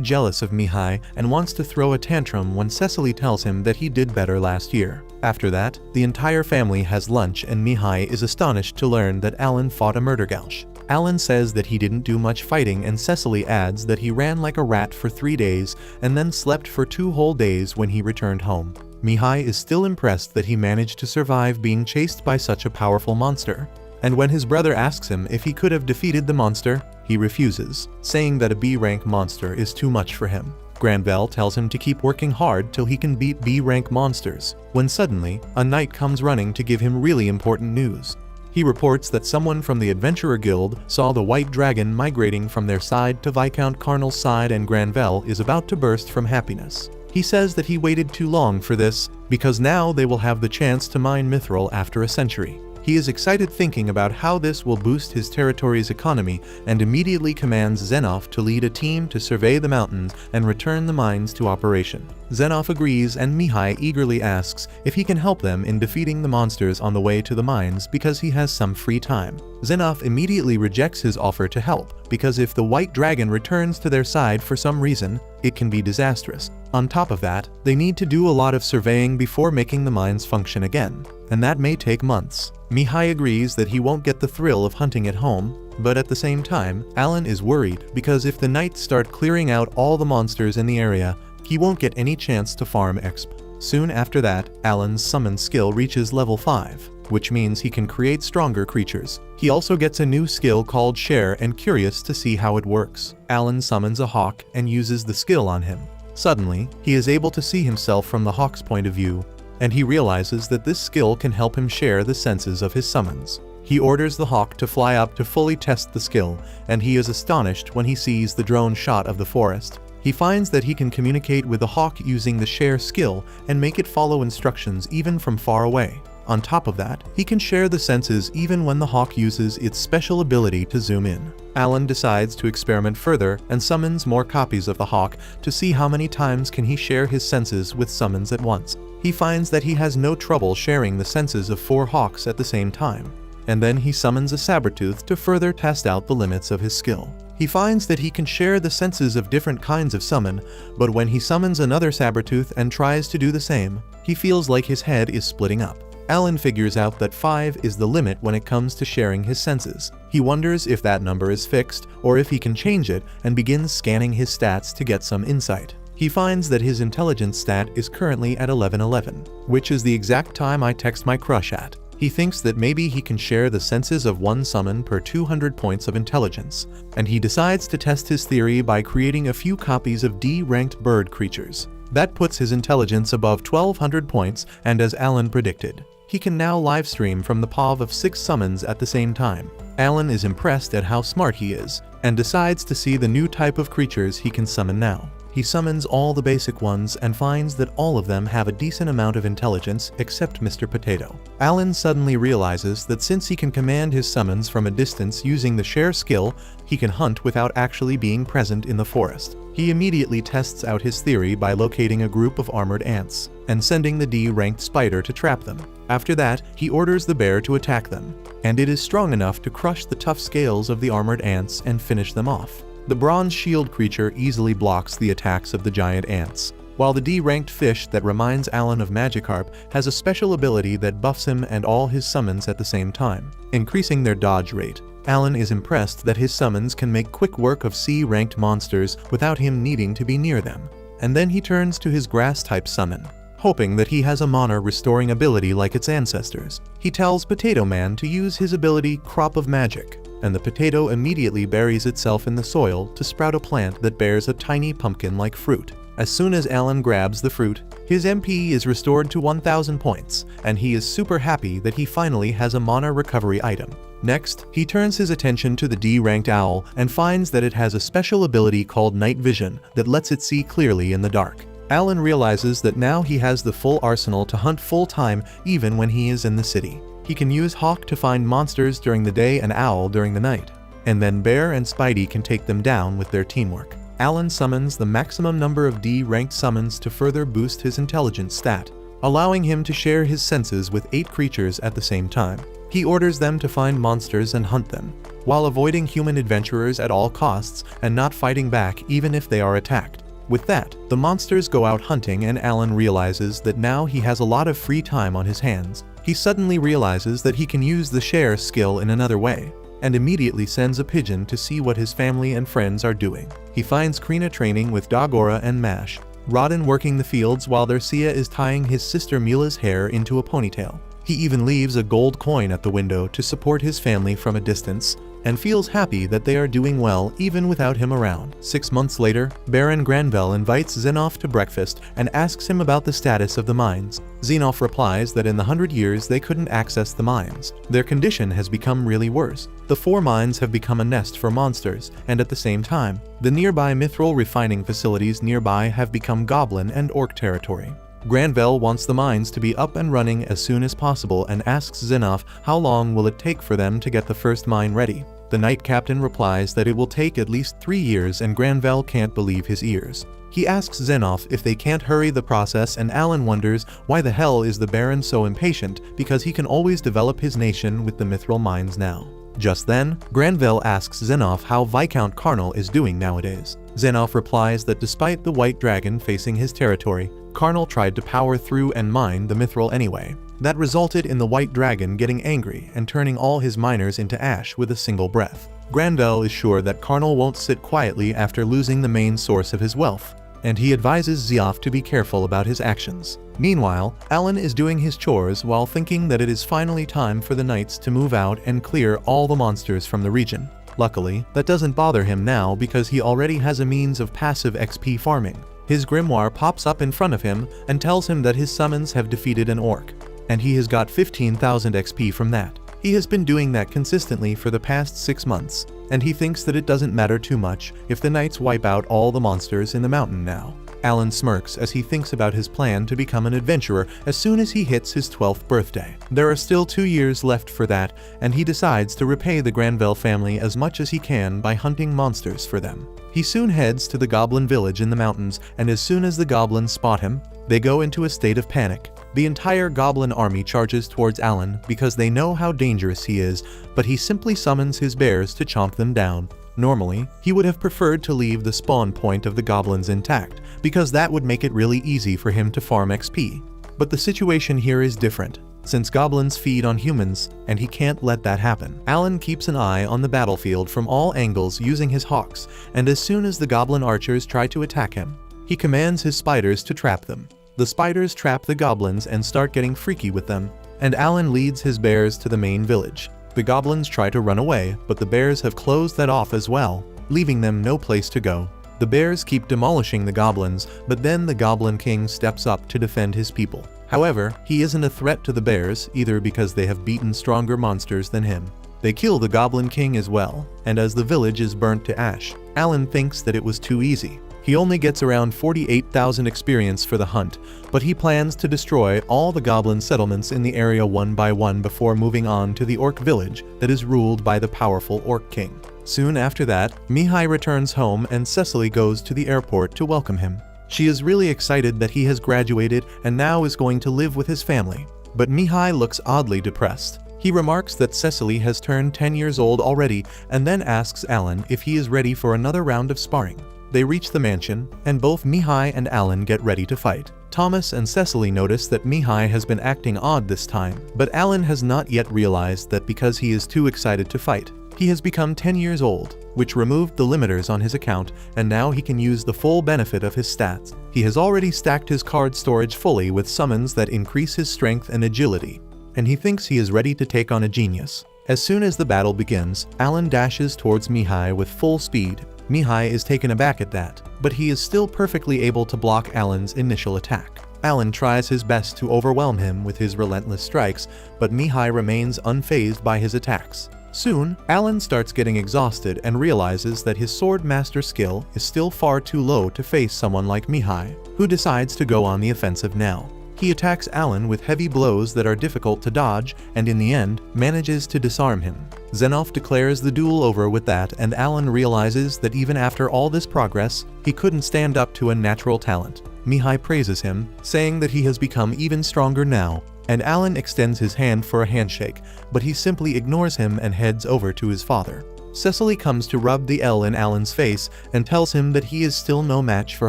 Speaker 1: jealous of Mihai and wants to throw a tantrum when Cecily tells him that he did better last year. After that, the entire family has lunch and Mihai is astonished to learn that Alan fought a murder gauche. Alan says that he didn't do much fighting, and Cecily adds that he ran like a rat for 3 days and then slept for 2 whole days when he returned home. Mihai is still impressed that he managed to survive being chased by such a powerful monster. And when his brother asks him if he could have defeated the monster, he refuses, saying that a B-rank monster is too much for him. Granvelle tells him to keep working hard till he can beat B-rank monsters, when suddenly, a knight comes running to give him really important news. He reports that someone from the Adventurer Guild saw the White Dragon migrating from their side to Viscount Carnal's side, and Granvelle is about to burst from happiness. He says that he waited too long for this, because now they will have the chance to mine mithril after a century. He is excited thinking about how this will boost his territory's economy and immediately commands Zenolf to lead a team to survey the mountains and return the mines to operation. Zenolf agrees, and Mihai eagerly asks if he can help them in defeating the monsters on the way to the mines because he has some free time. Zenolf immediately rejects his offer to help, because if the White Dragon returns to their side for some reason, it can be disastrous. On top of that, they need to do a lot of surveying before making the mines function again, and that may take months. Mihai agrees that he won't get the thrill of hunting at home, but at the same time, Alan is worried because if the knights start clearing out all the monsters in the area, he won't get any chance to farm exp. Soon after that, Alan's summon skill reaches level 5, which means he can create stronger creatures. He also gets a new skill called Share, and curious to see how it works, Alan summons a hawk and uses the skill on him. Suddenly, he is able to see himself from the hawk's point of view, and he realizes that this skill can help him share the senses of his summons. He orders the hawk to fly up to fully test the skill, and he is astonished when he sees the drone shot of the forest. He finds that he can communicate with the hawk using the share skill and make it follow instructions even from far away. On top of that, he can share the senses even when the hawk uses its special ability to zoom in. Alan decides to experiment further and summons more copies of the hawk to see how many times can he share his senses with summons at once. He finds that he has no trouble sharing the senses of 4 hawks at the same time, and then he summons a sabertooth to further test out the limits of his skill. He finds that he can share the senses of different kinds of summon, but when he summons another sabertooth and tries to do the same, he feels like his head is splitting up. Alan figures out that 5 is the limit when it comes to sharing his senses. He wonders if that number is fixed, or if he can change it, and begins scanning his stats to get some insight. He finds that his intelligence stat is currently at 1111, which is the exact time I text my crush at. He thinks that maybe he can share the senses of one summon per 200 points of intelligence, and he decides to test his theory by creating a few copies of D-ranked bird creatures. That puts his intelligence above 1200 points, and as Alan predicted, he can now livestream from the POV of 6 summons at the same time. Alan is impressed at how smart he is, and decides to see the new type of creatures he can summon now. He summons all the basic ones and finds that all of them have a decent amount of intelligence except Mr. Potato. Alan suddenly realizes that since he can command his summons from a distance using the share skill, he can hunt without actually being present in the forest. He immediately tests out his theory by locating a group of armored ants and sending the D-ranked spider to trap them. After that, he orders the bear to attack them, and it is strong enough to crush the tough scales of the armored ants and finish them off. The bronze shield creature easily blocks the attacks of the giant ants, while the D-ranked fish that reminds Alan of Magikarp has a special ability that buffs him and all his summons at the same time, increasing their dodge rate. Alan is impressed that his summons can make quick work of C-ranked monsters without him needing to be near them, and then he turns to his grass-type summon, hoping that he has a mana restoring ability like its ancestors. He tells Potato Man to use his ability Crop of Magic, and the potato immediately buries itself in the soil to sprout a plant that bears a tiny pumpkin-like fruit. As soon as Alan grabs the fruit, his MP is restored to 1000 points, and he is super happy that he finally has a mana recovery item. Next, he turns his attention to the D-ranked owl and finds that it has a special ability called Night Vision that lets it see clearly in the dark. Alan realizes that now he has the full arsenal to hunt full-time even when he is in the city. He can use Hawk to find monsters during the day and Owl during the night, and then Bear and Spidey can take them down with their teamwork. Alan summons the maximum number of D-ranked summons to further boost his intelligence stat, allowing him to share his senses with 8 creatures at the same time. He orders them to find monsters and hunt them, while avoiding human adventurers at all costs and not fighting back even if they are attacked. With that, the monsters go out hunting and Alan realizes that now he has a lot of free time on his hands. He suddenly realizes that he can use the share skill in another way, and immediately sends a pigeon to see what his family and friends are doing. He finds Krina training with Dogora and Mash, Rodden working the fields while Darcia is tying his sister Mila's hair into a ponytail. He even leaves a gold coin at the window to support his family from a distance, and feels happy that they are doing well even without him around. 6 months later, Baron Granvelle invites Xenoff to breakfast and asks him about the status of the mines. Xenoff replies that in the 100 years they couldn't access the mines. Their condition has become really worse. The 4 mines have become a nest for monsters, and at the same time, the nearby mithril refining facilities nearby have become goblin and orc territory. Granvelle wants the mines to be up and running as soon as possible and asks Xenoff how long will it take for them to get the first mine ready. The Knight Captain replies that it will take at least 3 years and Granvelle can't believe his ears. He asks Xenoff if they can't hurry the process and Alan wonders why the hell is the Baron so impatient because he can always develop his nation with the mithril mines now. Just then, Granvelle asks Xenoff how Viscount Carnal is doing nowadays. Xenoff replies that despite the White Dragon facing his territory, Carnal tried to power through and mine the mithril anyway. That resulted in the White Dragon getting angry and turning all his miners into ash with a single breath. Granvelle is sure that Carnal won't sit quietly after losing the main source of his wealth, and he advises Xeoff to be careful about his actions. Meanwhile, Alan is doing his chores while thinking that it is finally time for the knights to move out and clear all the monsters from the region. Luckily, that doesn't bother him now because he already has a means of passive XP farming. His grimoire pops up in front of him and tells him that his summons have defeated an orc, and he has got 15,000 XP from that. He has been doing that consistently for the past 6 months, and he thinks that it doesn't matter too much if the knights wipe out all the monsters in the mountain now. Alan smirks as he thinks about his plan to become an adventurer as soon as he hits his 12th birthday. There are still 2 years left for that, and he decides to repay the Granvelle family as much as he can by hunting monsters for them. He soon heads to the goblin village in the mountains, and as soon as the goblins spot him, they go into a state of panic. The entire goblin army charges towards Alan because they know how dangerous he is, but he simply summons his bears to chomp them down. Normally, he would have preferred to leave the spawn point of the goblins intact, because that would make it really easy for him to farm XP. But the situation here is different, since goblins feed on humans, and he can't let that happen. Alan keeps an eye on the battlefield from all angles using his hawks, and as soon as the goblin archers try to attack him, he commands his spiders to trap them. The spiders trap the goblins and start getting freaky with them, and Alan leads his bears to the main village. The goblins try to run away, but the bears have closed that off as well, leaving them no place to go. The bears keep demolishing the goblins, but then the Goblin King steps up to defend his people. However, he isn't a threat to the bears, either because they have beaten stronger monsters than him. They kill the Goblin King as well, and as the village is burnt to ash, Alan thinks that it was too easy. He only gets around 48,000 experience for the hunt, but he plans to destroy all the goblin settlements in the area one by one before moving on to the orc village that is ruled by the powerful Orc King. Soon after that, Mihai returns home and Cecily goes to the airport to welcome him. She is really excited that he has graduated and now is going to live with his family. But Mihai looks oddly depressed. He remarks that Cecily has turned 10 years old already and then asks Alan if he is ready for another round of sparring. They reach the mansion, and both Mihai and Alan get ready to fight. Thomas and Cecily notice that Mihai has been acting odd this time, but Alan has not yet realized that because he is too excited to fight. He has become 10 years old, which removed the limiters on his account, and now he can use the full benefit of his stats. He has already stacked his card storage fully with summons that increase his strength and agility, and he thinks he is ready to take on a genius. As soon as the battle begins, Alan dashes towards Mihai with full speed. Mihai is taken aback at that, but he is still perfectly able to block Alan's initial attack. Alan tries his best to overwhelm him with his relentless strikes, but Mihai remains unfazed by his attacks. Soon, Alan starts getting exhausted and realizes that his sword master skill is still far too low to face someone like Mihai, who decides to go on the offensive now. He attacks Alan with heavy blows that are difficult to dodge and in the end, manages to disarm him. Xenolf declares the duel over with that, and Alan realizes that even after all this progress, he couldn't stand up to a natural talent. Mihai praises him, saying that he has become even stronger now, and Alan extends his hand for a handshake, but he simply ignores him and heads over to his father. Cecily comes to rub the L in Alan's face and tells him that he is still no match for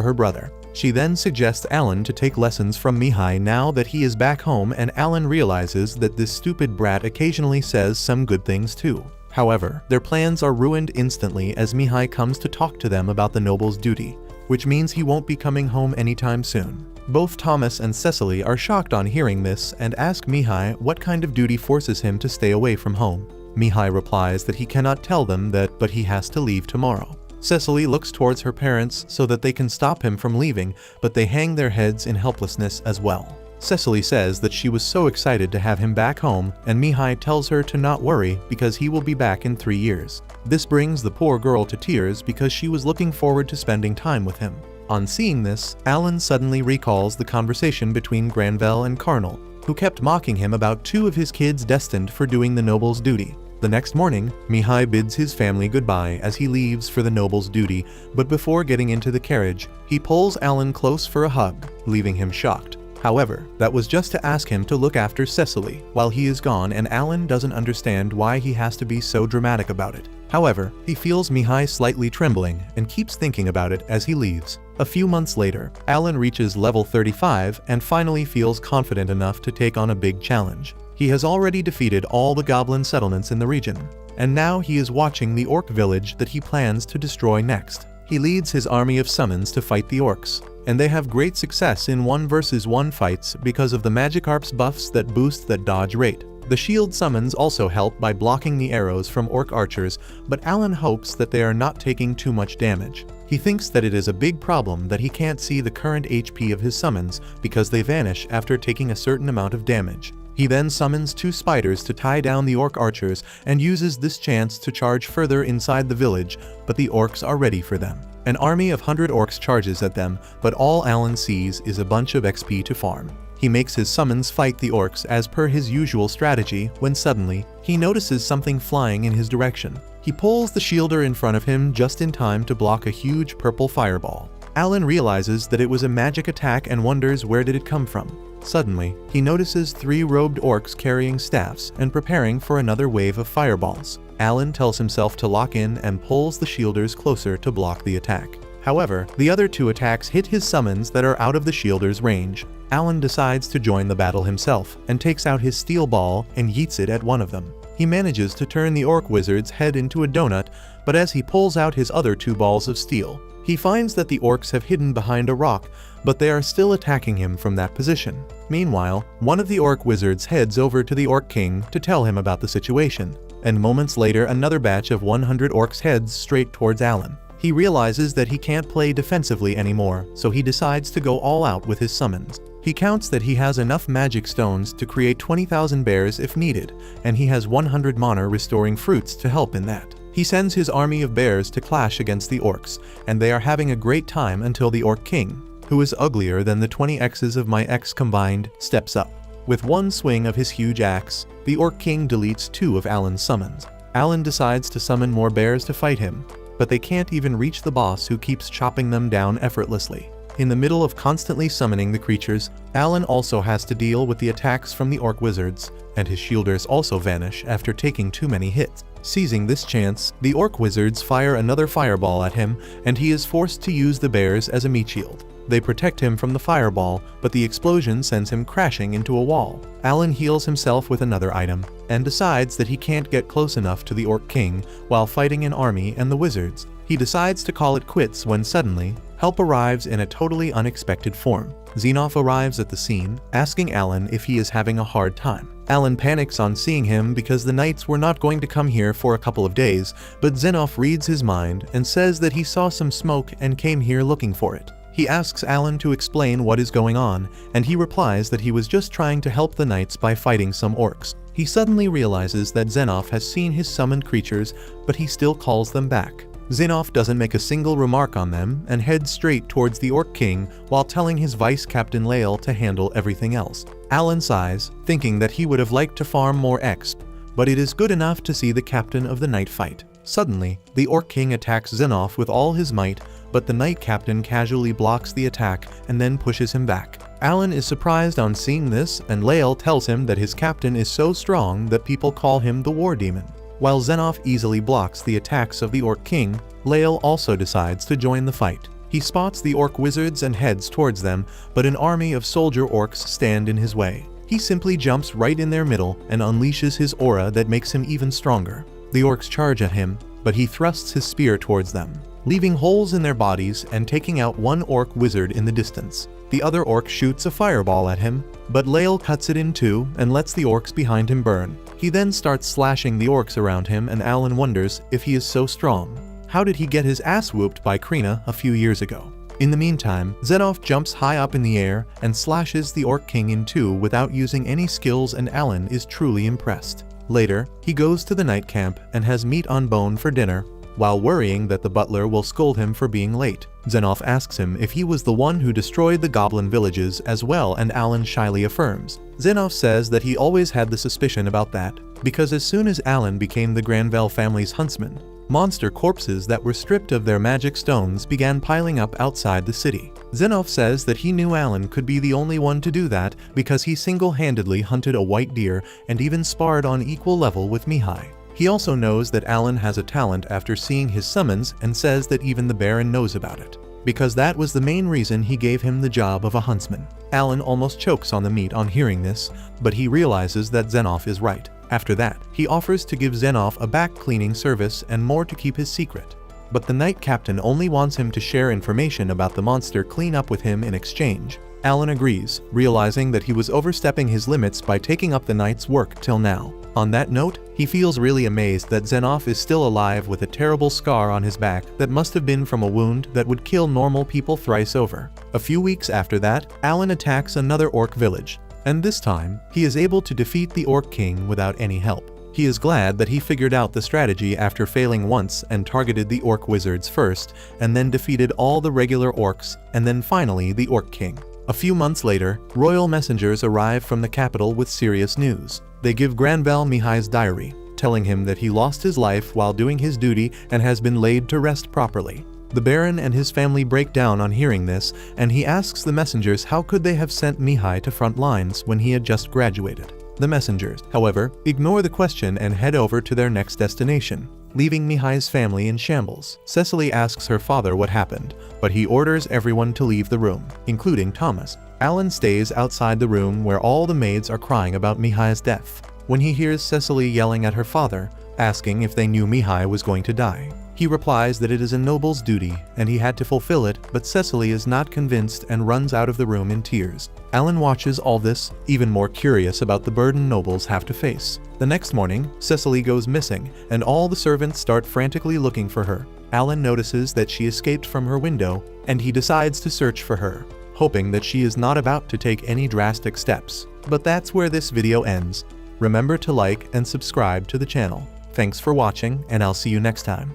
Speaker 1: her brother. She then suggests Alan to take lessons from Mihai now that he is back home, and Alan realizes that this stupid brat occasionally says some good things too. However, their plans are ruined instantly as Mihai comes to talk to them about the noble's duty, which means he won't be coming home anytime soon. Both Thomas and Cecily are shocked on hearing this and ask Mihai what kind of duty forces him to stay away from home. Mihai replies that he cannot tell them that, but he has to leave tomorrow. Cecily looks towards her parents so that they can stop him from leaving, but they hang their heads in helplessness as well. Cecily says that she was so excited to have him back home, and Mihai tells her to not worry because he will be back in 3 years. This brings the poor girl to tears because she was looking forward to spending time with him. On seeing this, Alan suddenly recalls the conversation between Granville and Carnal, who kept mocking him about 2 of his kids destined for doing the noble's duty. The next morning, Mihai bids his family goodbye as he leaves for the noble's duty, but before getting into the carriage, he pulls Alan close for a hug, leaving him shocked. However, that was just to ask him to look after Cecily while he is gone, and Alan doesn't understand why he has to be so dramatic about it. However, he feels Mihai slightly trembling and keeps thinking about it as he leaves. A few months later, Alan reaches level 35 and finally feels confident enough to take on a big challenge. He has already defeated all the goblin settlements in the region, and now he is watching the orc village that he plans to destroy next. He leads his army of summons to fight the orcs, and they have great success in 1 versus 1 fights because of the Magikarp's buffs that boost that dodge rate. The shield summons also help by blocking the arrows from orc archers, but Alan hopes that they are not taking too much damage. He thinks that it is a big problem that he can't see the current HP of his summons because they vanish after taking a certain amount of damage. He then summons 2 spiders to tie down the orc archers and uses this chance to charge further inside the village, but the orcs are ready for them. An army of 100 orcs charges at them, but all Alan sees is a bunch of XP to farm. He makes his summons fight the orcs as per his usual strategy when suddenly, he notices something flying in his direction. He pulls the shielder in front of him just in time to block a huge purple fireball. Alan realizes that it was a magic attack and wonders where did it come from. Suddenly, he notices 3 robed orcs carrying staffs and preparing for another wave of fireballs. Alan tells himself to lock in and pulls the shielders closer to block the attack. However, the other 2 attacks hit his summons that are out of the shielders' range. Alan decides to join the battle himself and takes out his steel ball and yeets it at one of them. He manages to turn the orc wizard's head into a donut, but as he pulls out his other 2 balls of steel, he He finds that the orcs have hidden behind a rock, but they are still attacking him from that position. Meanwhile, one of the orc wizards heads over to the Orc King to tell him about the situation, and moments later another batch of 100 orcs heads straight towards Alan. He realizes that he can't play defensively anymore, so he decides to go all out with his summons. He counts that he has enough magic stones to create 20,000 bears if needed, and he has 100 mana restoring fruits to help in that. He sends his army of bears to clash against the orcs, and they are having a great time until the Orc King, who is uglier than the 20 X's of my ex combined, steps up. With one swing of his huge axe, the Orc King deletes 2 of Alan's summons. Alan decides to summon more bears to fight him, but they can't even reach the boss, who keeps chopping them down effortlessly. In the middle of constantly summoning the creatures, Alan also has to deal with the attacks from the orc wizards, and his shielders also vanish after taking too many hits. Seizing this chance, the orc wizards fire another fireball at him, and he is forced to use the bears as a meat shield. They protect him from the fireball, but the explosion sends him crashing into a wall. Alan heals himself with another item, and decides that he can't get close enough to the Orc King while fighting an army and the wizards. He decides to call it quits when suddenly, help arrives in a totally unexpected form. Xenoph arrives at the scene, asking Alan if he is having a hard time. Alan panics on seeing him because the knights were not going to come here for a couple of days, but Xenoph reads his mind and says that he saw some smoke and came here looking for it. He asks Alan to explain what is going on, and he replies that he was just trying to help the knights by fighting some orcs. He suddenly realizes that Xenoph has seen his summoned creatures, but he still calls them back. Xenoph doesn't make a single remark on them and heads straight towards the Orc King while telling his vice captain Lael to handle everything else. Alan sighs, thinking that he would have liked to farm more exp, but it is good enough to see the captain of the knight fight. Suddenly, the Orc King attacks Xenoph with all his might, but the knight captain casually blocks the attack and then pushes him back. Alan is surprised on seeing this, and Lael tells him that his captain is so strong that people call him the War Demon. While Xenoph easily blocks the attacks of the Orc King, Lael also decides to join the fight. He spots the orc wizards and heads towards them, but an army of soldier orcs stand in his way. He simply jumps right in their middle and unleashes his aura that makes him even stronger. The orcs charge at him, but he thrusts his spear towards them, leaving holes in their bodies and taking out one orc wizard in the distance. The other orc shoots a fireball at him, but Lael cuts it in two and lets the orcs behind him burn. He then starts slashing the orcs around him, and Alan wonders if he is so strong. How did he get his ass whooped by Krina a few years ago? In the meantime, Xenoph jumps high up in the air and slashes the Orc King in two without using any skills, and Alan is truly impressed. Later, he goes to the night camp and has meat on bone for dinner, while worrying that the butler will scold him for being late. Xenoph asks him if he was the one who destroyed the goblin villages as well, and Alan shyly affirms. Xenoph says that he always had the suspicion about that, because as soon as Alan became the Granville family's huntsman, monster corpses that were stripped of their magic stones began piling up outside the city. Xenoph says that he knew Alan could be the only one to do that because he single-handedly hunted a white deer and even sparred on equal level with Mihai. He also knows that Alan has a talent after seeing his summons, and says that even the Baron knows about it, because that was the main reason he gave him the job of a huntsman. Alan almost chokes on the meat on hearing this, but he realizes that Xenoph is right. After that, he offers to give Xenoph a back-cleaning service and more to keep his secret. But the Knight Captain only wants him to share information about the monster clean up with him in exchange. Alan agrees, realizing that he was overstepping his limits by taking up the Knight's work till now. On that note, he feels really amazed that Xenoph is still alive with a terrible scar on his back that must have been from a wound that would kill normal people thrice over. A few weeks after that, Alan attacks another orc village, and this time, he is able to defeat the Orc King without any help. He is glad that he figured out the strategy after failing once and targeted the orc wizards first, and then defeated all the regular orcs, and then finally the Orc King. A few months later, royal messengers arrive from the capital with serious news. They give Granville Mihai's diary, telling him that he lost his life while doing his duty and has been laid to rest properly. The Baron and his family break down on hearing this, and he asks the messengers how could they have sent Mihai to front lines when he had just graduated. The messengers, however, ignore the question and head over to their next destination, leaving Mihai's family in shambles. Cecily asks her father what happened, but he orders everyone to leave the room, including Thomas. Alan stays outside the room where all the maids are crying about Mihai's death, when he hears Cecily yelling at her father, asking if they knew Mihai was going to die. He replies that it is a noble's duty and he had to fulfill it, but Cecily is not convinced and runs out of the room in tears. Alan watches all this, even more curious about the burden nobles have to face. The next morning, Cecily goes missing and all the servants start frantically looking for her. Alan notices that she escaped from her window and he decides to search for her, hoping that she is not about to take any drastic steps. But that's where this video ends. Remember to like and subscribe to the channel. Thanks for watching and I'll see you next time.